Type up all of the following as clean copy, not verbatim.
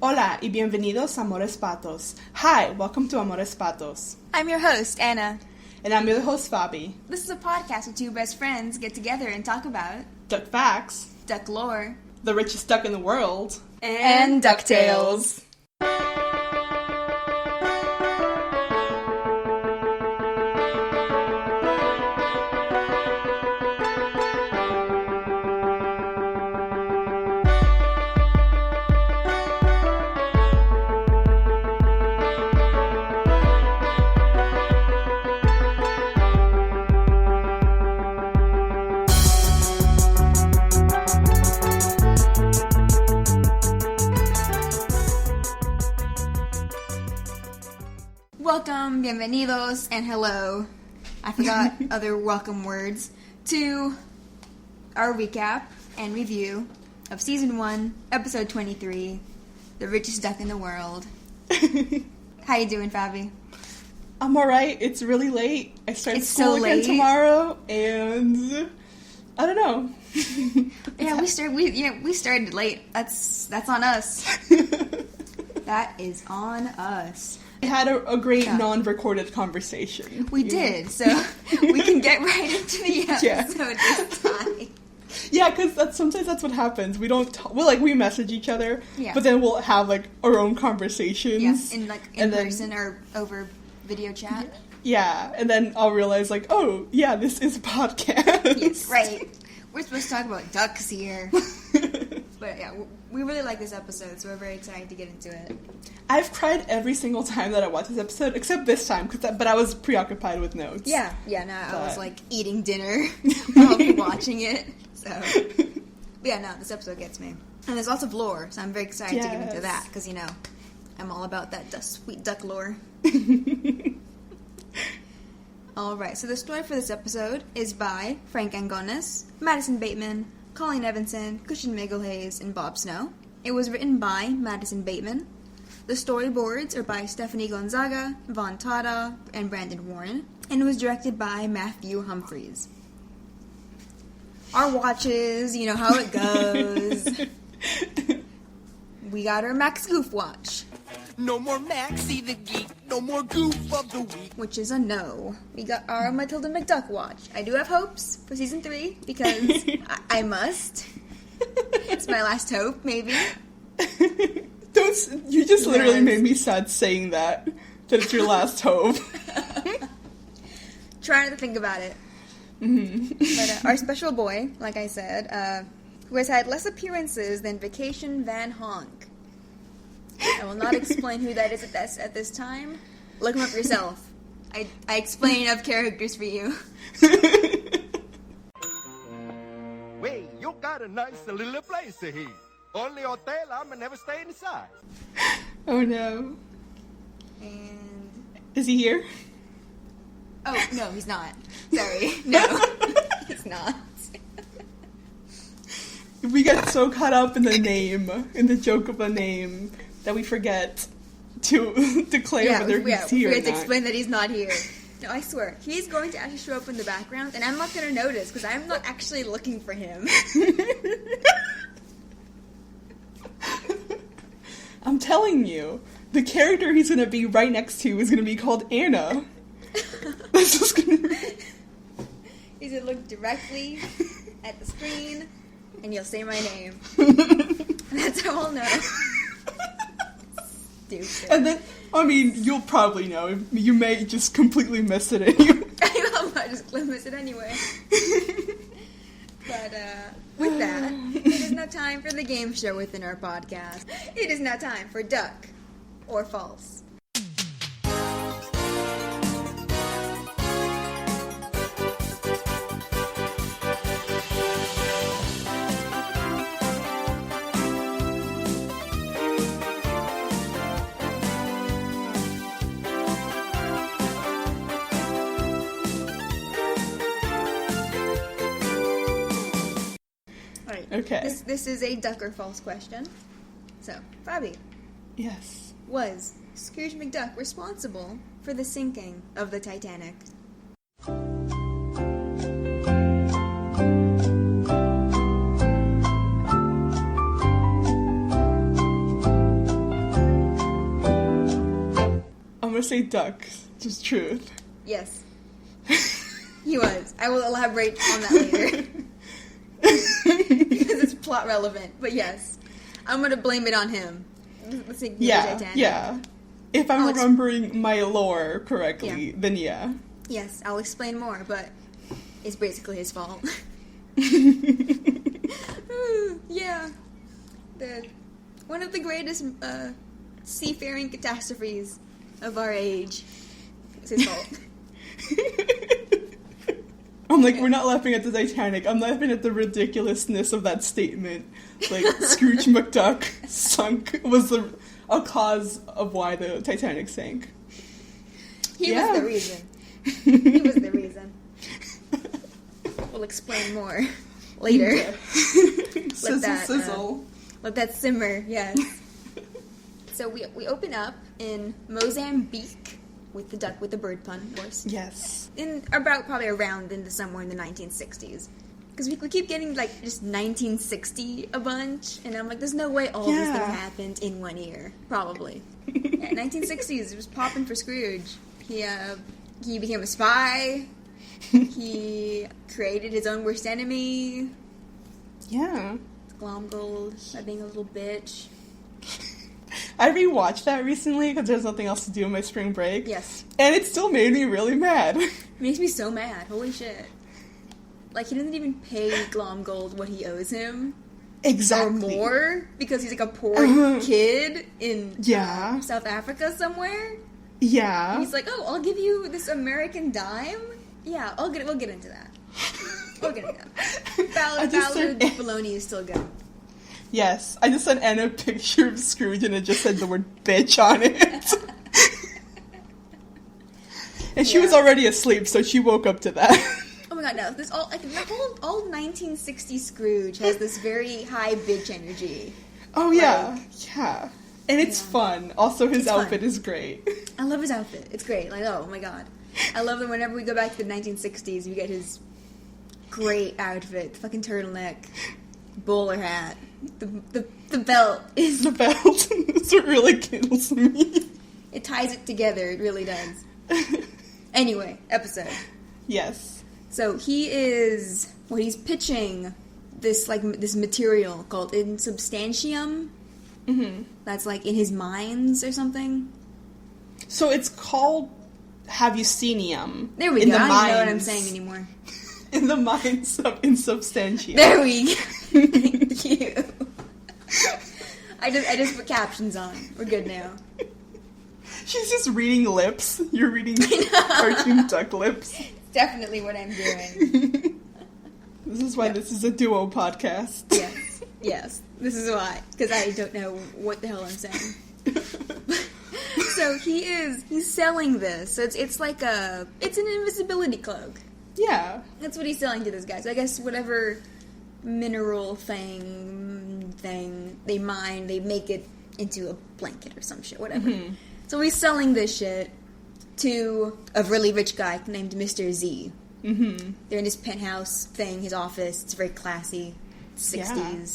Hola y bienvenidos a Amores Patos. Hi, welcome to Amores Patos. I'm your host, Anna. And I'm your host, Faby. This is a podcast where two best friends get together and talk about Duck facts, duck lore, the richest duck in the world, and DuckTales. Welcome, bienvenidos, and hello. I forgot other welcome words to our recap and review of Season 1, Episode 23, The Richest Duck in the World. How you doing, Faby? I'm alright. It's really late. I start school so again late. tomorrow, and I don't know. Yeah, we started late. That's on us. That is on us. We had a great non-recorded conversation. We did, so we can get right into the episode this time. Yeah, because sometimes that's what happens. We don't we message each other, but then we'll have our own conversations. Yeah, in person or over video chat. Yeah, and then I'll realize oh yeah, this is a podcast. Yes, right. We're supposed to talk about ducks here. But yeah, we really like this episode, so we're very excited to get into it. I've cried every single time that I watch this episode, except this time, but I was preoccupied with notes. Yeah, I was eating dinner while watching it. So, but yeah, no, this episode gets me. And there's lots of lore, so I'm very excited to get into that, because, I'm all about that sweet duck lore. Alright, so the story for this episode is by Frank Angonis, Madison Bateman, Colleen Evanson, Cushion Miguelhaze, and Bob Snow. It was written by Madison Bateman. The storyboards are by Stephanie Gonzaga, Von Tada, and Brandon Warren, and it was directed by Matthew Humphreys. Our watches, you know how it goes. We got our Max Goof watch. No more Maxie the Geek, no more Goof of the Week. Which is a no. We got our Matilda McDuck watch. I do have hopes for Season 3, because I must. It's my last hope, maybe. You just literally made me sad saying that it's your last hope. Try not to think about it. Mm-hmm. But our special boy, like I said, who has had less appearances than Vacation Van Honk. I will not explain who that is at this time. Look him up yourself. I explain enough characters for you. Wait, you got a nice little place here. Only hotel, I'm never stay inside. Oh no. And is he here? Oh, no, he's not. Sorry. No, he's not. We get so caught up in the name, in the joke of the name, that we forget to declare whether he's here or not. We have to explain that he's not here. No, I swear, he's going to actually show up in the background, and I'm not going to notice, because I'm not actually looking for him. I'm telling you, the character he's going to be right next to is going to be called Anna. That's just going to be... He's going to look directly at the screen, and you'll say my name. That's how I'll know. Stupid. And then, you'll probably know. You may just completely miss it anyway. I might just miss it anyway. But, with that, it is now time for the game show within our podcast. It is now time for Duck or False. Okay. This is a duck or false question. So, Faby. Yes. Was Scrooge McDuck responsible for the sinking of the Titanic? to say duck. Just truth. Yes. He was. I will elaborate on that later. Because it's plot relevant. But yes. I'm going to blame it on him. Let's say yeah. If I'm remembering my lore correctly, then yeah. Yes, I'll explain more, but it's basically his fault. Yeah. One of the greatest seafaring catastrophes of our age. It's his fault. I'm like, we're not laughing at the Titanic. I'm laughing at the ridiculousness of that statement. Like, Scrooge McDuck was a cause of why the Titanic sank. He was the reason. He was the reason. We'll explain more later. Sizzle. Let that simmer, yes. So we open up in Mozambique with the duck with the bird pun, of course. Yes. Probably around somewhere in the 1960s. Because we keep getting, like, just 1960 a bunch, and I'm like, there's no way all these things happened in 1 year. Probably. 1960s, it was popping for Scrooge. He became a spy. He created his own worst enemy. Yeah. Glomgold by being a little bitch. I rewatched that recently because there's nothing else to do in my spring break. Yes. And it still made me really mad. It makes me so mad. Holy shit. Like, he doesn't even pay Glomgold what he owes him. Exactly. Or more, because he's like a poor kid in South Africa somewhere. Yeah. And he's like, oh, I'll give you this American dime? Yeah, we'll get into that. We'll get into that. Ballad of Bologna is still good. Yes. I just sent Anna a picture of Scrooge and it just said the word bitch on it. And she was already asleep, so she woke up to that. Oh my god, no. This all 1960 Scrooge has this very high bitch energy. Oh yeah. Yeah. And it's fun. Also, his outfit is great. I love his outfit. It's great. Like, oh my god. I love that whenever we go back to the 1960s, we get his great outfit. The fucking turtleneck, bowler hat. The belt is... The belt is what really kills me. It ties it together. It really does. Anyway, episode. Yes. So he's pitching this material called insubstantium. Mm-hmm. That's like in his minds or something. So it's called Have-you-senium. There we go. I don't know what I'm saying anymore. In the minds of insubstantium. There we go. Thank you. I just put captions on. We're good now. She's just reading lips. You're reading cartoon duck lips. Definitely what I'm doing. This is why this is a duo podcast. Yes. This is why. Because I don't know what the hell I'm saying. So he's selling this. So it's like it's an invisibility cloak. Yeah. That's what he's selling to this guy. So I guess whatever mineral thing they mine, they make it into a blanket or some shit, whatever. Mm-hmm. So he's selling this shit to a really rich guy named Mr. Z. Mm-hmm. They're in his penthouse thing, his office. It's very classy. 60s. Yeah.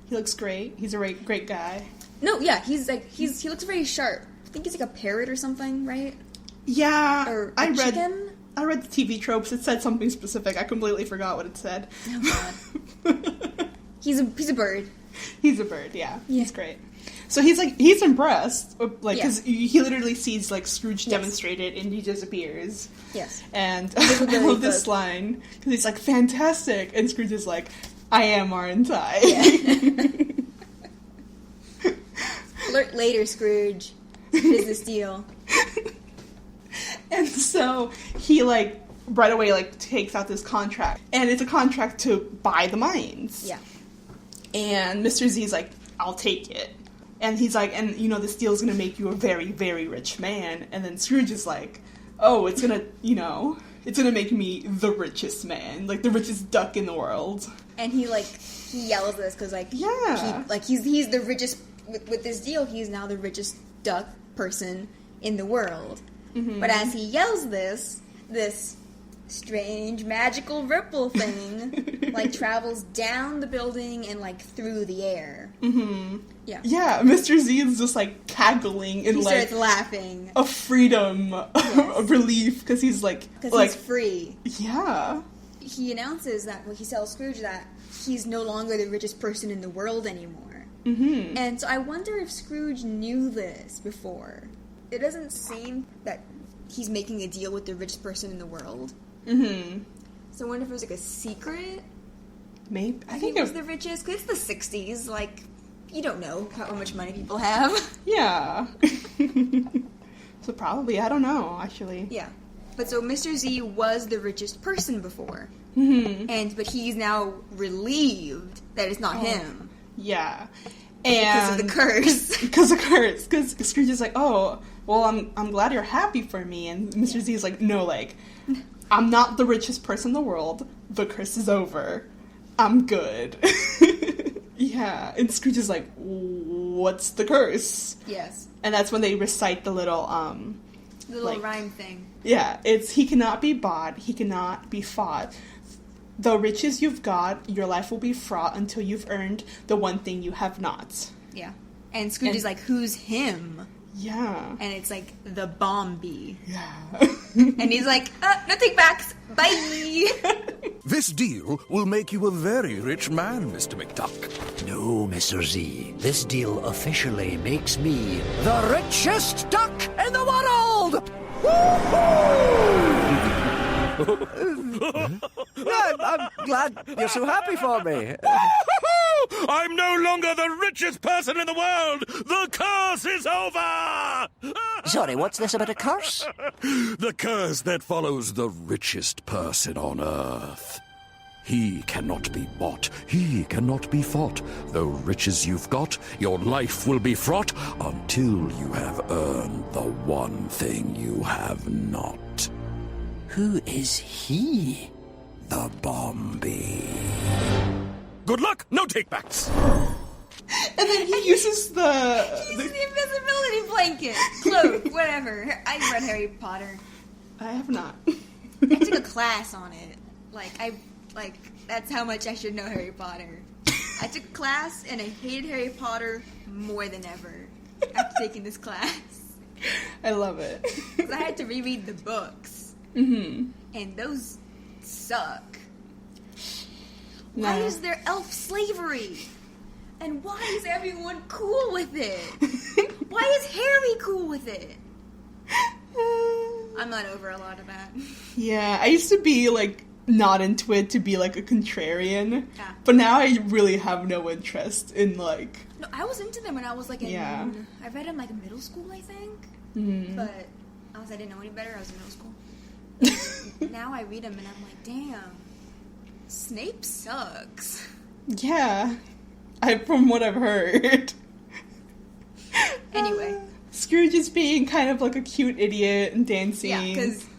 He looks great. He's a great guy. No, yeah, he looks very sharp. I think he's like a parrot or something, right? Yeah. Or chicken? I read the TV tropes. It said something specific. I completely forgot what it said. Oh, God. He's a bird. He's a bird, yeah. He's great. So he's impressed, like, because he literally sees, like, Scrooge demonstrated, and he disappears. Yes. And I love this line, because he's like, fantastic, and Scrooge is like, I am, aren't I? Yeah. Alert later, Scrooge. It's a business deal. And so he, like, right away, like, takes out this contract, and it's a contract to buy the mines. Yeah. And Mr. Z's like, I'll take it. And he's like, and, you know, this deal's gonna make you a very, very rich man. And then Scrooge is like, oh, it's gonna, you know, it's gonna make me the richest man. Like, the richest duck in the world. And he yells this because, like, he's the richest, with this deal, he's now the richest duck person in the world. Mm-hmm. But as he yells this strange magical ripple thing, like, travels down the building and, like, through the air. Mm-hmm. Yeah. Yeah, Mr. Z is just, like, cackling in, he like... starts laughing. A freedom, a relief, because he's, like... Because he's free. Yeah. He announces that, well, he tells Scrooge that he's no longer the richest person in the world anymore. Mm-hmm. And so I wonder if Scrooge knew this before. It doesn't seem that he's making a deal with the richest person in the world. Mm-hmm. So I wonder if it was, like, a secret. Maybe. I think it was the richest, because it's the 60s, like... You don't know how much money people have. Yeah. So probably, I don't know, actually. Yeah. But so Mr. Z was the richest person before. Mm-hmm. But he's now relieved that it's not him. Yeah. Because of the curse. Because of the curse. Because Scrooge is like, oh, well, I'm glad you're happy for me. And Mr. Z is like, no, like, I'm not the richest person in the world. The curse is over. I'm good. Yeah, and Scrooge is like, what's the curse? Yes. And that's when they recite the little, the little rhyme thing. Yeah, it's, he cannot be bought, he cannot be fought. The riches you've got, your life will be fraught until you've earned the one thing you have not. Yeah. And Scrooge is like, who's him? Yeah. And it's like, the Bombi. Yeah. And he's like, no take backs, bye! This deal will make you a very rich man, Mr. McDuck. No, Mr. Z. This deal officially makes me the richest duck in the world! I'm glad you're so happy for me. I'm no longer the richest person in the world! The curse is over! Sorry, what's this about a curse? The curse that follows the richest person on Earth. He cannot be bought. He cannot be fought. Though riches you've got, your life will be fraught until you have earned the one thing you have not. Who is he? The Bombi. Good luck, no takebacks. And then he uses the invisibility blanket, cloak, whatever. I read Harry Potter. I have not. I took a class on it. That's how much I should know Harry Potter. I took a class and I hated Harry Potter more than ever after taking this class. I love it. Because I had to reread the books. Mm-hmm. And those suck. No. Why is there elf slavery? And why is everyone cool with it? Why is Harry cool with it? I'm not over a lot of that. Yeah, I used to be, like, not into it to be, like, a contrarian. Yeah. But now I really have no interest in, like... No, I was into them when I was, like, Yeah. I read them, like, in middle school, I think. Mm-hmm. But I didn't know any better. I was in middle school. Now I read them and I'm like, damn, Snape sucks. Yeah. From what I've heard. Anyway. Scrooge is being kind of like a cute idiot and dancing.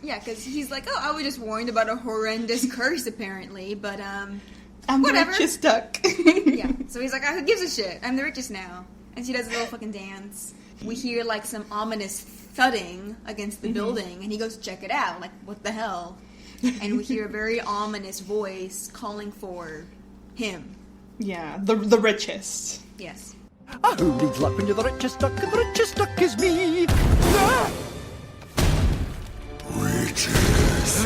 Yeah, because he's like, oh, I was just warned about a horrendous curse, apparently, but, I'm whatever. the richest duck. Yeah, so he's like, who gives a shit? I'm the richest now. And she does a little fucking dance. We hear, like, some ominous thudding against the building, and he goes to check it out, like, what the hell? And we hear a very ominous voice calling for him. Yeah, the richest. Yes. Who needs luck when you're the richest duck, and the richest duck is me? Riches.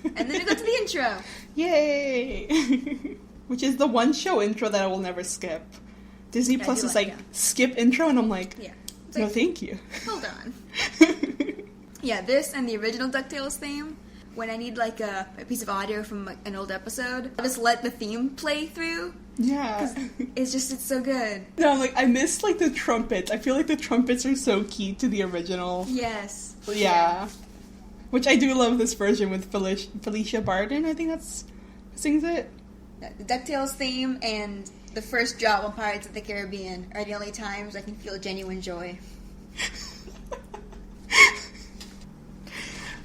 And then we go to the intro. Yay! Which is the one show intro that I will never skip. Disney Yeah, Plus is like, like, skip intro, and I'm like, Yeah. no thank you. Hold on. Yeah, this and the original DuckTales theme, when I need, like, a piece of audio from, like, an old episode, I'll just let the theme play through. Yeah. It's so good. No, like, I miss, like, the trumpets. I feel like the trumpets are so key to the original. Yes. Yeah. Which I do love this version with Felicia Barden, I think that's who sings it. The DuckTales theme and the first drop on Pirates of the Caribbean are the only times I can feel genuine joy.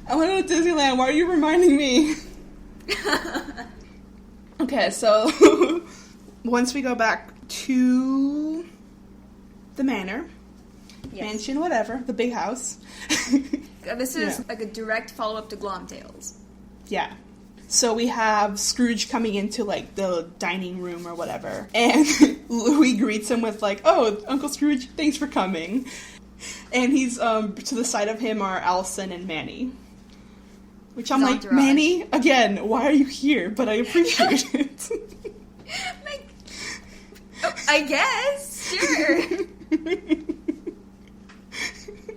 I want to go to Disneyland. Why are you reminding me? Okay, so once we go back to the manor, Yes. mansion, whatever, the big house. This is like a direct follow-up to Glomtails. Yeah. So we have Scrooge coming into, like, the dining room or whatever. And Louie greets him with, like, oh, Uncle Scrooge, thanks for coming. And he's, to the side of him are Allison and Manny. Which I'm like, Manny, again, why are you here? But I appreciate it. Like, I guess, sure.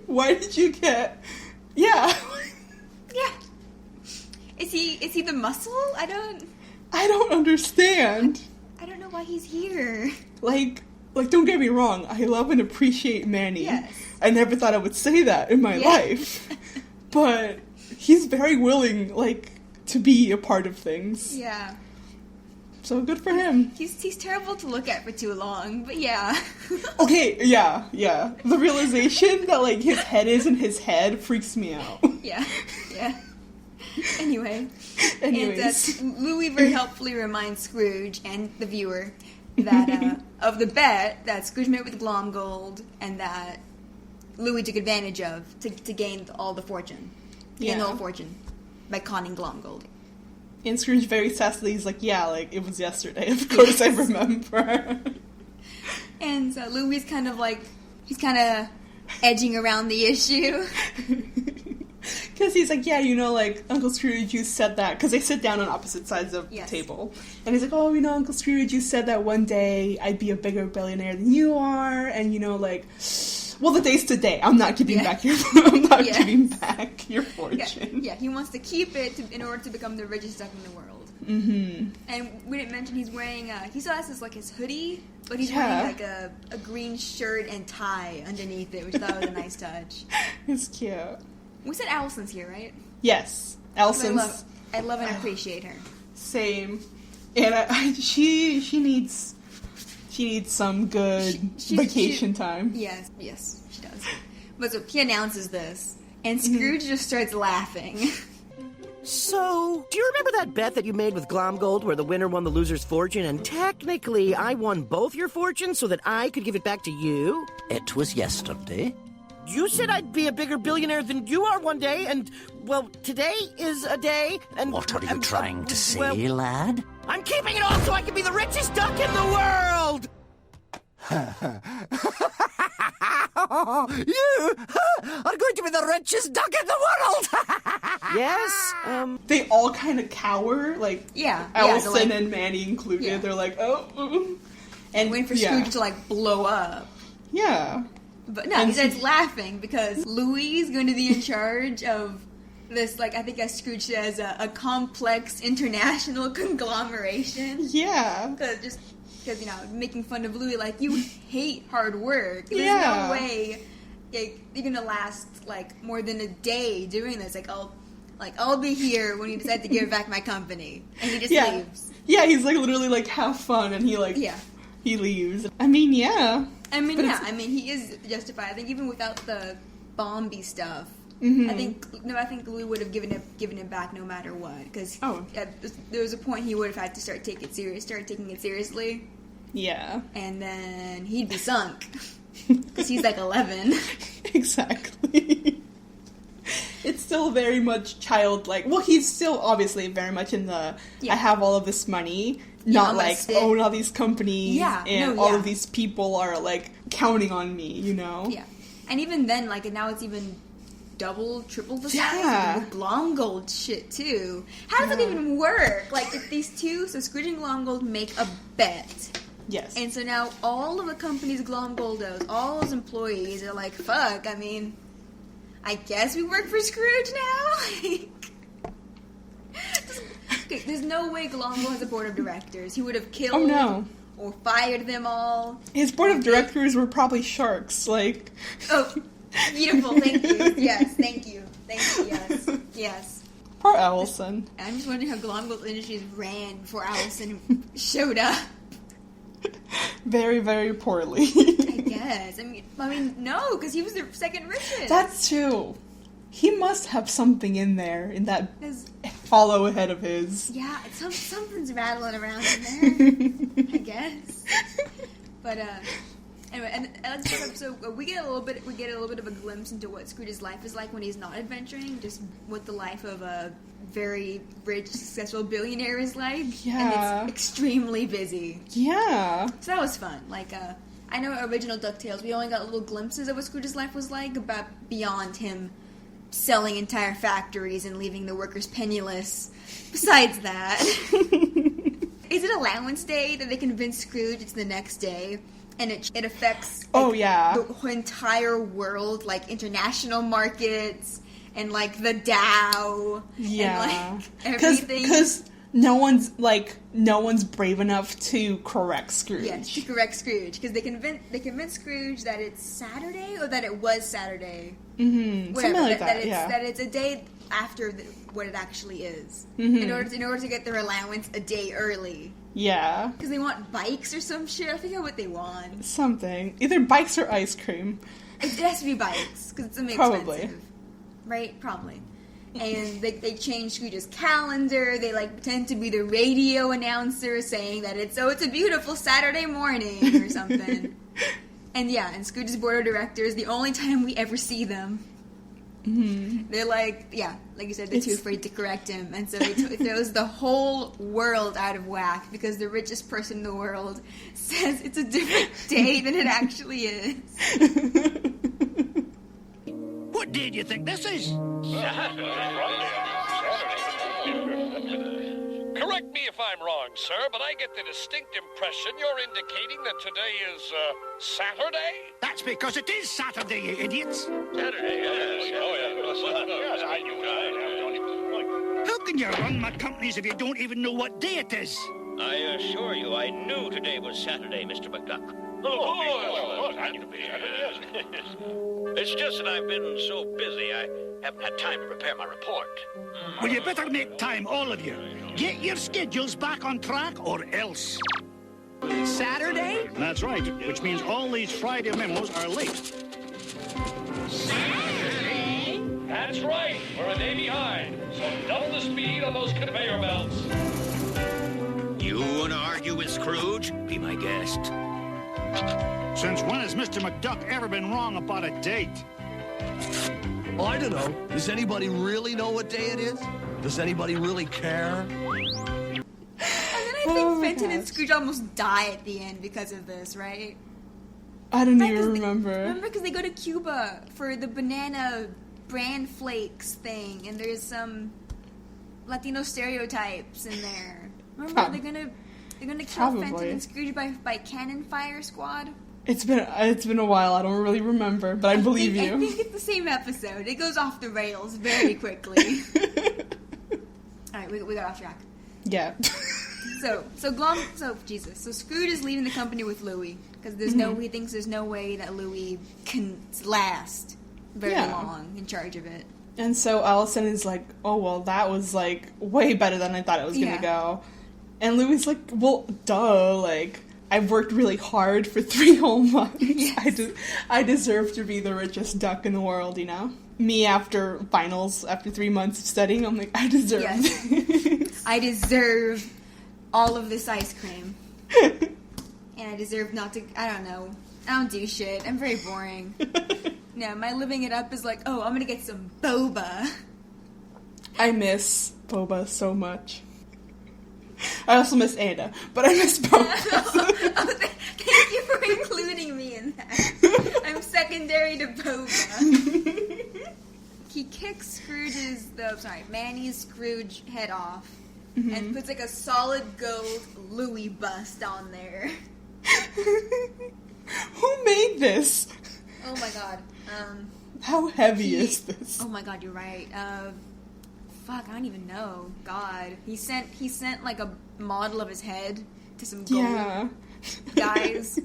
Why did you get... Yeah. Yeah. Is he the muscle? I don't understand. I don't know why he's here. Like, don't get me wrong, I love and appreciate Manny. Yes. I never thought I would say that in my life. But he's very willing, like, to be a part of things. Yeah. So good for him. He's terrible to look at for too long, but yeah. Okay, yeah. The realization that, like, his head is in his head freaks me out. Yeah. Anyways. And Louie very helpfully reminds Scrooge and the viewer that of the bet that Scrooge made with Glomgold and that Louie took advantage of to gain all the fortune. Gain all fortune by conning Glomgold. And Scrooge very sassily is like, yeah, like, it was yesterday. Of course I remember. And so Louie's kind of like, he's kind of edging around the issue. Because he's like, yeah, you know, like, Uncle Scrooge, you said that. Because they sit down on opposite sides of the table. And he's like, oh, you know, Uncle Scrooge, you said that one day I'd be a bigger billionaire than you are. And, you know, like, well, the day's today. I'm not giving back your giving back your fortune. Yeah, he wants to keep it in order to become the richest duck in the world. Mm-hmm. And we didn't mention he's wearing, he still has his, like, his hoodie, but he's wearing, like, a green shirt and tie underneath it, which I thought was a nice touch. It's cute. We said Allison's here, right? Yes. Allison's. I love and appreciate her. Same. And she needs some good vacation time. Yes, she does. But so he announces this, and Scrooge just starts laughing. So, do you remember that bet that you made with Glomgold where the winner won the loser's fortune, and technically I won both your fortunes so that I could give it back to you? It was yesterday. You said I'd be a bigger billionaire than you are one day, and, well, today is a day, and... What are you trying to say, lad? I'm keeping it all so I can be the richest duck in the world! You are going to be the richest duck in the world! Yes, They all kind of cower, like, Allison and Manny included. Yeah. They're like, oh. And waiting for Scrooge to, like, blow up. Yeah. But no, he starts laughing because Louie is going to be in charge of this, like, I think as Scrooge says, a complex international conglomeration. Yeah. Because, you know, making fun of Louie, like, you hate hard work. There's no way, like, you're going to last, like, more than a day doing this. Like, I'll be here when you decide to give back my company. And he just leaves. Yeah, he's, like, literally, like, have fun, and he, like, he leaves. I mean, yeah. I mean, he is justified. I think even without the Bombi stuff, I think Louie would have given it back no matter what. Because there was a point he would have had to start taking it seriously. Yeah. And then he'd be sunk. Because he's like 11. Exactly. It's still very much childlike. Well, he's still obviously very much in the, I have all of this money. Not like, own all these companies and all of these people are, like, counting on me, you know? Yeah. And even then, like, now it's even double, triple the size with Glomgold shit, too. How does that even work? Like, if these two, so Scrooge and Glomgold make a bet. Yes. And so now all of the companies Glomgold owes, all his employees are like, fuck, I mean, I guess we work for Scrooge now? Okay, there's no way Glomgold has a board of directors. He would have killed or fired them all. His board of directors were probably sharks, like... Oh, beautiful, thank you. Yes, thank you, yes. Poor Allison. I'm just wondering how Glomgold Industries ran before Allison showed up. Very, very poorly. I guess. I mean, no, because he was the second richest. That's true. He must have something in there, in that hollow head of his. Yeah, something's rattling around in there, I guess. But, Anyway, and this episode, we get a little bit of a glimpse into what Scrooge's life is like when he's not adventuring, just what the life of a very rich, successful billionaire is like. Yeah. And it's extremely busy. Yeah. So that was fun. Like, I know original DuckTales, we only got little glimpses of what Scrooge's life was like, about beyond him selling entire factories and leaving the workers penniless. Besides that, is it Allowance Day that they convince Scrooge it's the next day? And it affects the entire world, like international markets and like the Dow and like everything. Because no one's brave enough to correct Scrooge. Yes, to correct Scrooge, because they convince Scrooge that it's Saturday or that it was Saturday. Mm-hmm. Whatever, something like that it's a day after what it actually is. Mm-hmm. In order to get their allowance a day early. Yeah. Because they want bikes or some shit. I forget what they want. Something. Either bikes or ice cream. It has to be bikes, because it's something expensive. Right? Probably. And they change Scrooge's calendar. They, like, pretend to be the radio announcer saying that it's a beautiful Saturday morning or something. And Scrooge's board of directors, the only time we ever see them, they're like you said, they're too afraid to correct him, and so it throws the whole world out of whack, because the richest person in the world says it's a different day than it actually is. What day do you think this is? Correct me if I'm wrong, sir, but I get the distinct impression you're indicating that today is, Saturday? That's because it is Saturday, you idiots. Saturday, yes. Oh, yes, I knew that. How can you run my companies if you don't even know what day it is? I assure you, I knew today was Saturday, Mr. McDuck. I knew it. It's just that I've been so busy, I haven't had time to prepare my report. Well, you better make time, all of you. Get your schedules back on track, or else. Saturday? That's right, which means all these Friday memos are late. Saturday? That's right. We're a day behind. So double the speed on those conveyor belts. You want to argue with Scrooge? Be my guest. Since when has Mr. McDuck ever been wrong about a date? I don't know. Does anybody really know what day it is? Does anybody really care? And then I think Fenton and Scrooge almost die at the end because of this, right? I don't even remember. Remember, because they go to Cuba for the banana bran flakes thing, and there's some Latino stereotypes in there. Remember, they're gonna kill Fenton and Scrooge by cannon fire squad. It's been a while. I don't really remember, but I believe you. I think it's the same episode. It goes off the rails very quickly. All right, we got off track. Yeah. So Scrooge is leaving the company with Louie, because he thinks there's no way that Louie can last very long in charge of it. And so Allison is like, oh, well, that was, like, way better than I thought it was going to go. And Louie's like, well, duh, like, I've worked really hard for 3 whole months. Yes. I deserve to be the richest duck in the world, you know? Me after finals, after 3 months of studying, I'm like, I deserve this. I deserve all of this ice cream. And I deserve not to, I don't do shit. I'm very boring. No, my living it up is like, oh, I'm gonna get some boba. I miss boba so much. I also miss Ada, but I miss boba. Thank you for including me in that. I'm secondary to boba. He kicks Manny's Scrooge head off, and puts like a solid gold Louie bust on there. Who made this? Oh my god. How heavy is this? Oh my god, you're right. Fuck, I don't even know. God. He sent like a model of his head to some gold guys.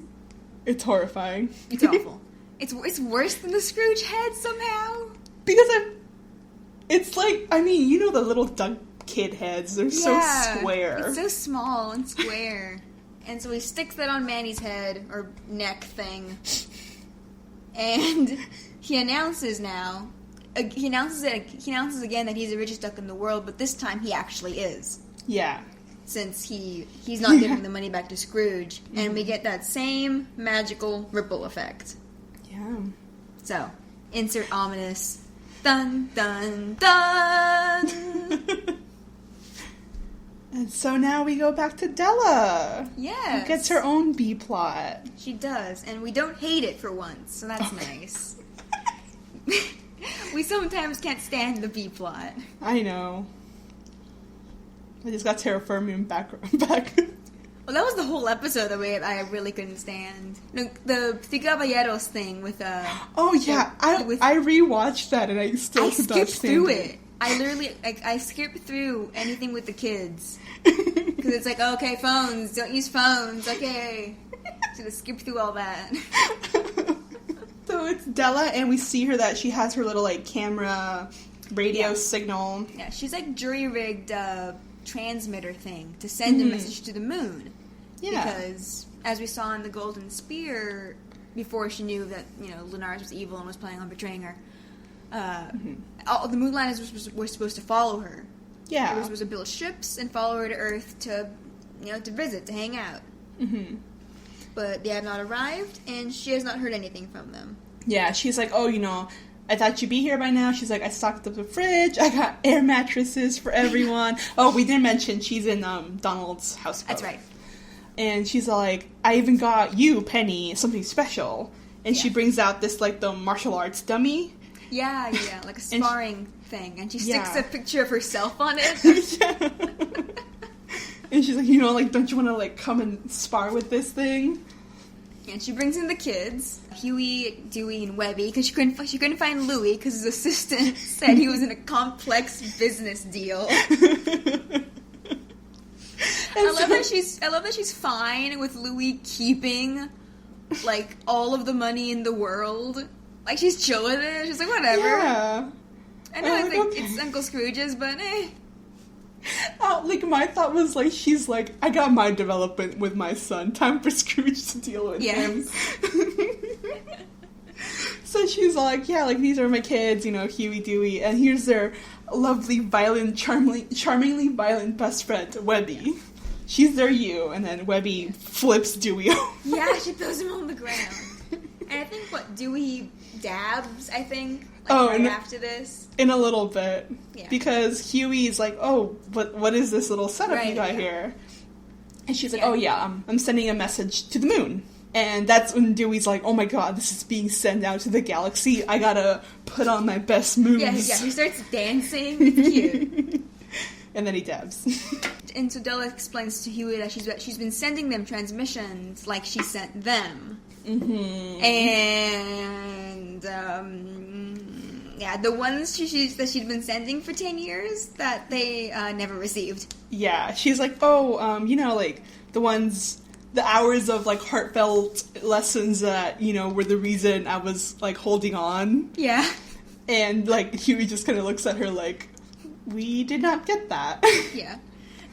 It's horrifying. It's awful. It's worse than the Scrooge head somehow. Because it's like, I mean, you know the little duck kid heads. They're so square. It's so small and square. And so he sticks that on Manny's head, or neck thing. And he announces again that he's the richest duck in the world, but this time he actually is. Yeah. since he's not giving the money back to Scrooge, and we get that same magical ripple effect. Yeah. So, insert ominous dun dun dun. And so now we go back to Della. Yes. Who gets her own B-plot. She does, and we don't hate it for once, so that's nice. We sometimes can't stand the B-plot. I know. I just got terra firma back. Well, that was the whole episode that I really couldn't stand. The Caballeros thing with Oh yeah, I rewatched that and I still could not stand through it. I literally I skipped through anything with the kids because it's like, okay, phones, don't use phones, okay. So to skip through all that. So it's Della, and we see her that she has her little like camera radio signal. Yeah, she's like jury-rigged transmitter thing to send a message to the moon. Yeah. Because as we saw in the Golden Spear, before she knew that Lunaris was evil and was planning on betraying her, all the Moonliners were supposed to follow her. Yeah. They were supposed to build ships and follow her to Earth to visit, to hang out. Mm-hmm. But they have not arrived, and she has not heard anything from them. Yeah, she's like, oh, I thought you'd be here by now. She's like, I stocked up the fridge. I got air mattresses for everyone. Oh, we didn't mention she's in Donald's houseboat. That's right. And she's like, I even got you, Penny, something special. And she brings out this, like, the martial arts dummy. Yeah, like a sparring thing. And she sticks a picture of herself on it. Yeah. And she's like, don't you want to, like, come and spar with this thing? And she brings in the kids, Huey, Dewey, and Webby, because she couldn't find Louie because his assistant said he was in a complex business deal. I love that she's fine with Louie keeping like all of the money in the world. Like she's chill with it. She's like, whatever. Yeah. I know it's Uncle Scrooge's, but eh. Like my thought was like she's like, I got my development with my son. Time for Scrooge to deal with him. So she's like, yeah, like these are my kids, Huey, Dewey, and here's their lovely, violent, charmingly violent best friend, Webby. She's their you, and then Webby flips Dewey over. Yeah, she throws him on the ground. And I think Dewey dabs, after this. In a little bit. Yeah. Because Huey's like, oh, what is this little setup you got here? And she's like, I'm sending a message to the moon. And that's when Dewey's like, oh my god, this is being sent out to the galaxy. I gotta put on my best moves. Yeah, he starts dancing. It's cute. And then he dabs. And so Della explains to Huey that she's been sending them transmissions like she sent them. Mm-hmm. And, the ones that she'd been sending for 10 years that they never received. Yeah, she's like, like, the hours of, like, heartfelt lessons that, were the reason I was, like, holding on. Yeah. And, like, Huey just kind of looks at her like, we did not get that. Yeah.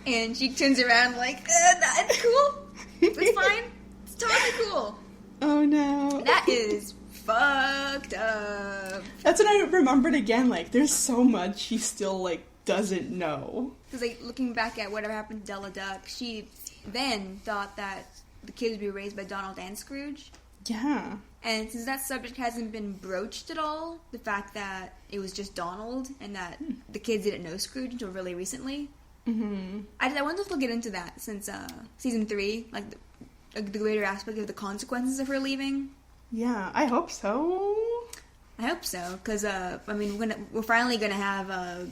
And she turns around like, that's cool. It's fine. It's totally cool. Oh, no. That is fucked up. That's when I remembered again, like, there's so much she still, like, doesn't know. Because, like, looking back at whatever happened to Della Duck, she then thought that the kids would be raised by Donald and Scrooge. Yeah. And since that subject hasn't been broached at all, the fact that it was just Donald and that the kids didn't know Scrooge until really recently, I wonder if they'll get into that since season 3, like the greater aspect of the consequences of her leaving. Yeah, I hope so. I hope so, because we're finally gonna have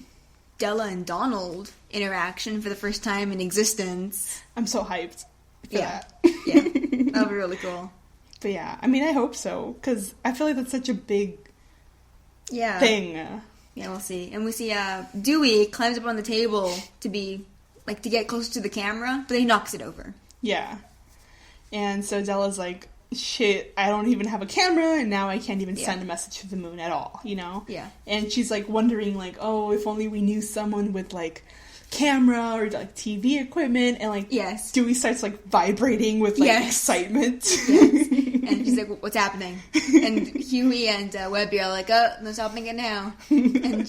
Della and Donald interaction for the first time in existence. I'm so hyped for that. Yeah, that'll be really cool. But yeah, I hope so, because I feel like that's such a big thing. Yeah, we'll see. And we see Dewey climbs up on the table to get closer to the camera, but then he knocks it over. Yeah. And so Della's like, shit, I don't even have a camera, and now I can't even send a message to the moon at all, Yeah. And she's like wondering, like, oh, if only we knew someone with, like, camera or, like, TV equipment, and, like, Dewey starts, like, vibrating with, like, excitement. Yes. And she's like, what's happening? And Huey and Webby are like, oh, no stopping it now. And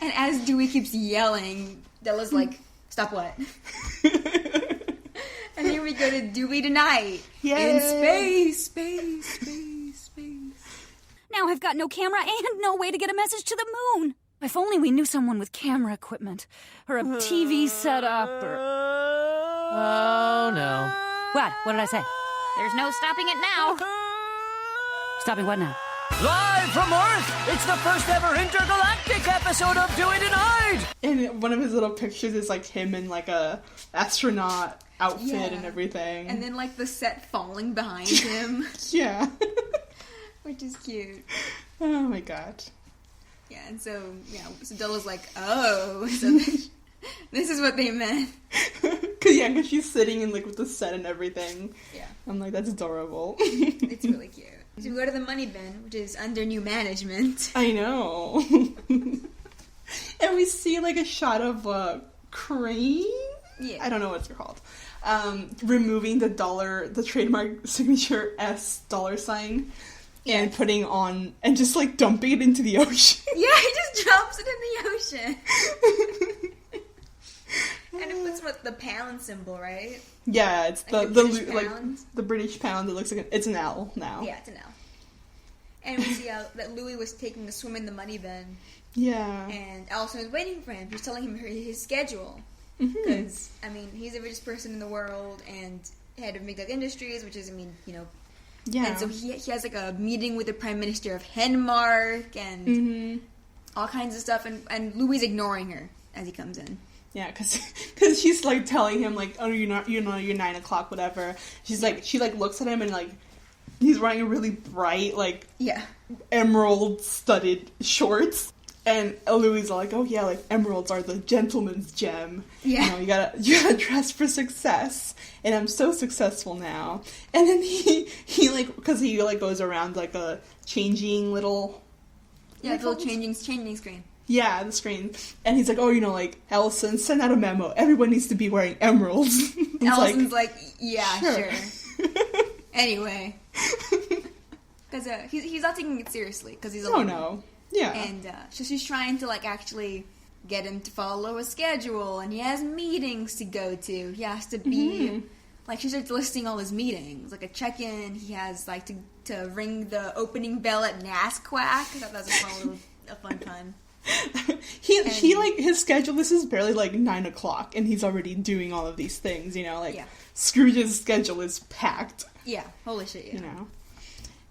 as Dewey keeps yelling, Della's like, Stop what? And here we go to Dewey Tonight. Yay. In space. Now I've got no camera and no way to get a message to the moon. If only we knew someone with camera equipment, or a TV setup, or... Oh, no. What? What did I say? There's no stopping it now. Stopping what now? Live from Earth, it's the first ever intergalactic episode of Dewey Tonight! And one of his little pictures is like him in like a astronaut outfit and everything. And then like the set falling behind him. Yeah. Which is cute. Oh my god. Yeah, and so Della's like, oh, so this is what they meant. Cause she's sitting in like with the set and everything. Yeah. I'm like, that's adorable. It's really cute. So we go to the money bin, which is under new management. I know. And we see like a shot of a crane? Yeah. I don't know what they're called. Removing the trademark signature S $sign. And putting on, and just like dumping it into the ocean. Yeah, he just drops it in the ocean. And it puts the pound symbol, right? Yeah, it's like the British pound. It looks like it's an L now. Yeah, it's an L. And we see that Louie was taking a swim in the money bin. Yeah. And Allison was waiting for him. She was telling him his schedule. Because, he's the richest person in the world and head of McDuck Industries, which is, Yeah. And so he has like a meeting with the Prime Minister of Denmark and all kinds of stuff, and Louie's ignoring her as he comes in. Yeah, because she's like telling him like, oh, you're 9 o'clock, whatever. She's like, she like looks at him and like he's wearing a really bright like emerald studded shorts. And Louie's like, oh yeah, like emeralds are the gentleman's gem. Yeah. You gotta dress for success. And I'm so successful now. And then he like, because he like goes around like a changing little... Yeah, the little changing screen. Yeah, the screen. And he's like, oh, like, Allison, send out a memo. Everyone needs to be wearing emeralds. Allison's like, yeah, sure. Anyway. Because he's not taking it seriously, because he's alone. Oh, no. Yeah. And so she's trying to, like, actually get him to follow a schedule, and he has meetings to go to. He has to be... Like, she starts listing all his meetings. Like, a check-in, he has, like, to ring the opening bell at NASQuack. I thought that was a fun pun. He like, his schedule, this is barely, like, 9 o'clock, and he's already doing all of these things, Scrooge's schedule is packed. Yeah, holy shit, yeah.